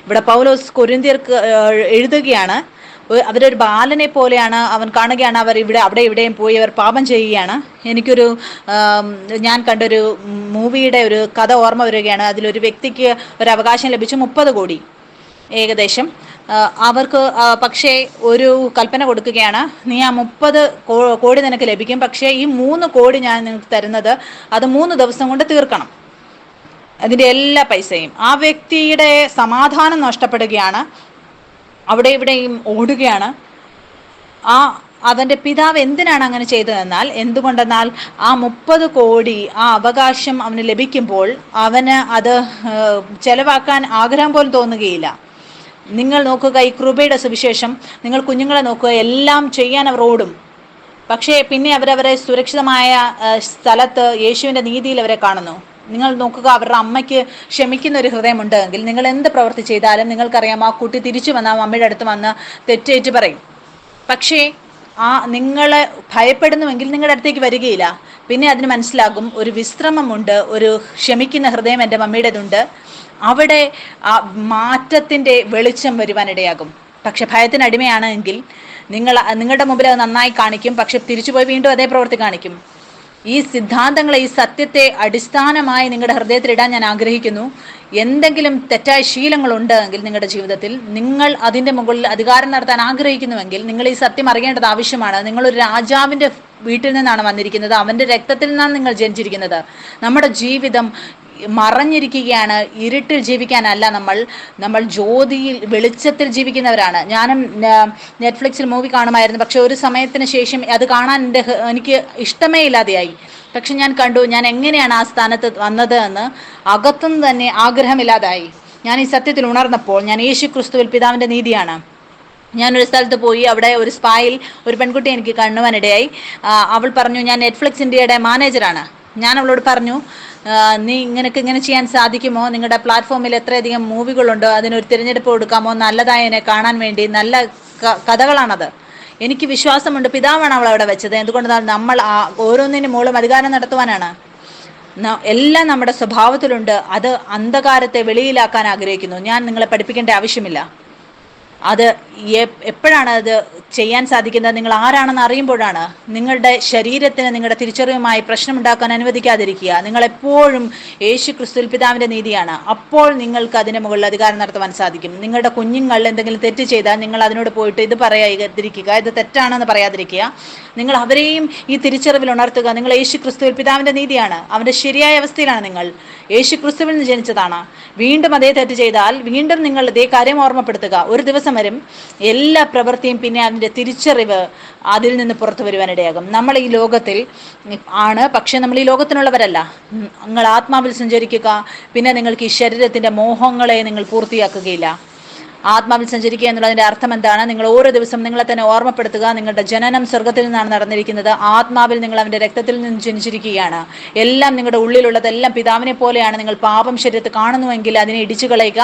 ഇവിടെ പൗലോസ് കൊരിന്ത്യർക്ക് എഴുതുകയാണ്, അവരൊരു ബാലനെ പോലെയാണ്. അവൻ കാണുകയാണ് അവർ അവിടെ ഇവിടെയും പോയി അവർ പാപം ചെയ്യുകയാണ്. എനിക്കൊരു ഞാൻ കണ്ടൊരു മൂവിയുടെ ഒരു കഥ ഓർമ്മ വരികയാണ്. അതിലൊരു വ്യക്തിക്ക് ഒരു അവകാശം ലഭിച്ചു 30 കോടി ഏകദേശം. അവർക്ക് പക്ഷേ ഒരു കൽപ്പന കൊടുക്കുകയാണ്, നീ ആ 30 കോടി നിനക്ക് ലഭിക്കും, പക്ഷേ ഈ 3 കോടി ഞാൻ നിനക്ക് തരുന്നത് അത് 3 ദിവസം കൊണ്ട് തീർക്കണം, അതിൻ്റെ എല്ലാ പൈസയും. ആ വ്യക്തിയുടെ സമാധാനം നഷ്ടപ്പെടുകയാണ്, അവിടെ ഇവിടെയും ഓടുകയാണ്. അവൻ്റെ പിതാവ് എന്തിനാണ് അങ്ങനെ ചെയ്തതെന്നാൽ, എന്തുകൊണ്ടെന്നാൽ ആ 30 കോടി ആ അവകാശം അവന് ലഭിക്കുമ്പോൾ അവന് അത് ചെലവാക്കാൻ ആഗ്രഹം പോലും തോന്നുകയില്ല. നിങ്ങൾ നോക്കുക, ഈ കൃപയുടെ സുവിശേഷം, നിങ്ങൾ കുഞ്ഞുങ്ങളെ നോക്കുക, എല്ലാം ചെയ്യാൻ അവർ ഓടും. പക്ഷേ പിന്നെ അവരവരെ സുരക്ഷിതമായ സ്ഥലത്ത് യേശുവിൻ്റെ നീതിയിൽ അവരെ കാണുന്നു. നിങ്ങൾ നോക്കുക, അവരുടെ അമ്മയ്ക്ക് ക്ഷമിക്കുന്ന ഒരു ഹൃദയമുണ്ട് എങ്കിൽ നിങ്ങൾ എന്ത് പ്രവൃത്തി ചെയ്താലും നിങ്ങൾക്കറിയാം ആ കുട്ടി തിരിച്ചു വന്ന് ആ അമ്മയുടെ അടുത്ത് വന്ന് തെറ്റേറ്റ് പറയും. പക്ഷേ നിങ്ങളെ ഭയപ്പെടുന്നുവെങ്കിൽ നിങ്ങളുടെ അടുത്തേക്ക് വരികയില്ല. പിന്നെ അതിന് മനസ്സിലാകും, ഒരു വിശ്രമമുണ്ട്, ഒരു ക്ഷമിക്കുന്ന ഹൃദയം എൻ്റെ മമ്മിയുടേതുണ്ട്. അവിടെ ആ മാറ്റത്തിൻ്റെ വെളിച്ചം വരുവാനിടയാകും. പക്ഷെ ഭയത്തിന് അടിമയാണ് എങ്കിൽ നിങ്ങളുടെ മുമ്പിൽ അത് നന്നായി കാണിക്കും, പക്ഷെ തിരിച്ചുപോയി വീണ്ടും അതേ പ്രവൃത്തി കാണിക്കും. ഈ സിദ്ധാന്തങ്ങളെ, ഈ സത്യത്തെ അടിസ്ഥാനമായി നിങ്ങളുടെ ഹൃദയത്തിലിടാൻ ഞാൻ ആഗ്രഹിക്കുന്നു. എന്തെങ്കിലും തെറ്റായ ശീലങ്ങളുണ്ട് എങ്കിൽ നിങ്ങളുടെ ജീവിതത്തിൽ, നിങ്ങൾ അതിൻ്റെ മുകളിൽ അധികാരം നടത്താൻ ആഗ്രഹിക്കുന്നുവെങ്കിൽ നിങ്ങൾ ഈ സത്യം അറിയേണ്ടത് ആവശ്യമാണ്. നിങ്ങളൊരു രാജാവിൻ്റെ വീട്ടിൽ നിന്നാണ് വന്നിരിക്കുന്നത്, അവൻ്റെ രക്തത്തിൽ നിന്നാണ് നിങ്ങൾ ജനിച്ചിരിക്കുന്നത്. നമ്മുടെ ജീവിതം മറഞ്ഞിരിക്കുകയാണ്. ഇരുട്ടിൽ ജീവിക്കാനല്ല, നമ്മൾ ജ്യോതിയിൽ വെളിച്ചത്തിൽ ജീവിക്കുന്നവരാണ്. ഞാനും നെറ്റ്ഫ്ലിക്സിൽ മൂവി കാണുമായിരുന്നു, പക്ഷെ ഒരു സമയത്തിന് ശേഷം അത് കാണാൻ എനിക്ക് ഇഷ്ടമേ ഇല്ലാതെയായി. പക്ഷെ ഞാൻ കണ്ടു, ഞാൻ എങ്ങനെയാണ് ആ സ്ഥാനത്ത് വന്നത് എന്ന് അകത്തുനിന്ന് തന്നെ ആഗ്രഹമില്ലാതായി. ഞാൻ ഈ സത്യത്തിൽ ഉണർന്നപ്പോൾ ഞാൻ യേശു ക്രിസ്തുവിൽ പിതാവിൻ്റെ നീതിയാണ്. ഞാനൊരു സ്ഥലത്ത് പോയി, അവിടെ ഒരു സ്പായിൽ ഒരു പെൺകുട്ടി എനിക്ക് കാണുവാനിടയായി. അവൾ പറഞ്ഞു, ഞാൻ നെറ്റ്ഫ്ലിക്സ് ഇന്ത്യയുടെ മാനേജറാണ്. ഞാൻ അവളോട് പറഞ്ഞു, നീ ഇങ്ങനെ ചെയ്യാൻ സാധിക്കുമോ? നിങ്ങളുടെ പ്ലാറ്റ്ഫോമിൽ എത്രയധികം മൂവികളുണ്ട്, അതിനൊരു തിരഞ്ഞെടുപ്പ് കൊടുക്കാമോ? നല്ലതായതിനെ കാണാൻ വേണ്ടി നല്ല കഥകളാണത്. എനിക്ക് വിശ്വാസമുണ്ട്, പിതാവാണ് അവൾ അവിടെ വെച്ചത്. എന്തുകൊണ്ടെന്നാൽ നമ്മൾ ഓരോന്നിനും മൂലം അധികാരം നടത്തുവാനാണ്. എല്ലാം നമ്മുടെ സ്വഭാവത്തിലുണ്ട്. അത് അന്ധകാരത്തെ വെളിയിലാക്കാൻ ആഗ്രഹിക്കുന്നു. ഞാൻ നിങ്ങളെ പഠിപ്പിക്കേണ്ട ആവശ്യമില്ല. അത് എപ്പോഴാണ് അത് ചെയ്യാൻ സാധിക്കുന്നത്? നിങ്ങൾ ആരാണെന്ന് അറിയുമ്പോഴാണ്. നിങ്ങളുടെ ശരീരത്തിന് നിങ്ങളുടെ തിരിച്ചറിവുമായി പ്രശ്നമുണ്ടാക്കാൻ അനുവദിക്കാതിരിക്കുക. നിങ്ങളെപ്പോഴും യേശു ക്രിസ്തുവിൽ പിതാവിൻ്റെ നീതിയാണ്. അപ്പോൾ നിങ്ങൾക്ക് അതിന് മുകളിൽ അധികാരം നടത്തുവാൻ സാധിക്കും. നിങ്ങളുടെ കുഞ്ഞുങ്ങൾ എന്തെങ്കിലും തെറ്റ് ചെയ്താൽ നിങ്ങൾ അതിനോട് പോയിട്ട് ഇത് പറയാതിരിക്കുക, ഇത് തെറ്റാണെന്ന് പറയാതിരിക്കുക. നിങ്ങൾ അവരെയും ഈ തിരിച്ചറിവിൽ ഉണർത്തുക. നിങ്ങൾ യേശു ക്രിസ്തുവിൽ പിതാവിൻ്റെ നീതിയാണ്. അവൻ്റെ ശരിയായ അവസ്ഥയിലാണ് നിങ്ങൾ. യേശു ക്രിസ്തുവിൽ നിന്ന് ജനിച്ചതാണ്. വീണ്ടും അതേ തെറ്റ് ചെയ്താൽ വീണ്ടും നിങ്ങൾ ഇതേ കാര്യം ഓർമ്മപ്പെടുത്തുക. ഒരു ദിവസം വരും എല്ലാ പ്രവൃത്തിയും പിന്നെ അതിൻ്റെ തിരിച്ചറിവ് അതിൽ നിന്ന് പുറത്തു വരുവാനിടയാകും. നമ്മൾ ഈ ലോകത്തിൽ ആണ്, പക്ഷെ നമ്മൾ ഈ ലോകത്തിനുള്ളവരല്ല. നിങ്ങൾ ആത്മാവിൽ സഞ്ചരിക്കുക. പിന്നെ നിങ്ങൾക്ക് ഈ ശരീരത്തിൻ്റെ മോഹങ്ങളെ നിങ്ങൾ പൂർത്തിയാക്കുകയില്ല. ആത്മാവിൽ സഞ്ചരിക്കുക എന്നുള്ളതിൻ്റെ അർത്ഥം എന്താണ്? നിങ്ങൾ ഓരോ ദിവസം നിങ്ങളെ തന്നെ ഓർമ്മപ്പെടുത്തുക, നിങ്ങളുടെ ജനനം സ്വർഗത്തിൽ നിന്നാണ് നടന്നിരിക്കുന്നത്. ആത്മാവിൽ നിങ്ങൾ അവൻ്റെ രക്തത്തിൽ നിന്ന് ജനിച്ചിരിക്കുകയാണ്. എല്ലാം നിങ്ങളുടെ ഉള്ളിലുള്ളതെല്ലാം പിതാവിനെ പോലെയാണ്. നിങ്ങൾ പാപം ശരീരത്തിൽ കാണുന്നുവെങ്കിൽ അതിനെ ഇടിച്ചു കളയുക.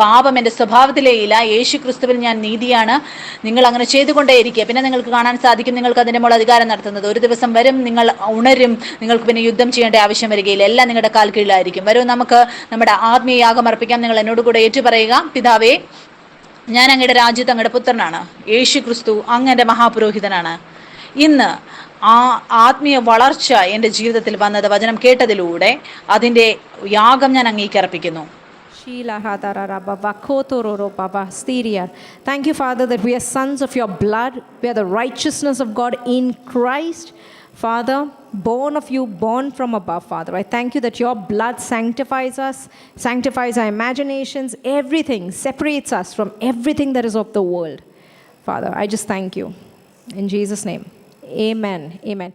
പാപം എൻ്റെ സ്വഭാവത്തിലേ ഇല്ല. യേശു ക്രിസ്തുവിൽ ഞാൻ നീതിയാണ്. നിങ്ങൾ അങ്ങനെ ചെയ്തുകൊണ്ടേയിരിക്കുക. പിന്നെ നിങ്ങൾക്ക് കാണാൻ സാധിക്കും നിങ്ങൾക്ക് അതിൻ്റെ മുകളിൽ അധികാരം നടത്തുന്നത്. ഒരു ദിവസം വരും, നിങ്ങൾ ഉണരും, നിങ്ങൾക്ക് പിന്നെ യുദ്ധം ചെയ്യേണ്ട ആവശ്യം വരികയില്ല. എല്ലാം നിങ്ങളുടെ കാൽ കീഴിലായിരിക്കും. വരും, നമുക്ക് നമ്മുടെ ആത്മീയ യാഗം അർപ്പിക്കാം. നിങ്ങൾ എന്നോട് കൂടെ ഏറ്റുപറയുക, പിതാവേ, ഞാൻ അങ്ങയുടെ രാജ്യത്ത് അങ്ങയുടെ പുത്രനാണ്. യേശു ക്രിസ്തു അങ്ങയുടെ മഹാപുരോഹിതനാണ്. ഇന്ന് ആ ആത്മീയ വളർച്ച എൻ്റെ ജീവിതത്തിൽ വന്നത് വചനം കേട്ടതിലൂടെ അതിൻ്റെ യാഗം ഞാൻ അങ്ങേക്ക് അർപ്പിക്കുന്നു. Thank you, Father, that we are sons of your blood. We are the righteousness of God in Christ. Father, born of you, born from above, Father. I thank you that your blood sanctifies us, sanctifies our imaginations, everything, separates us from everything that is of the world. Father, I just thank you. In Jesus' name, amen. Amen.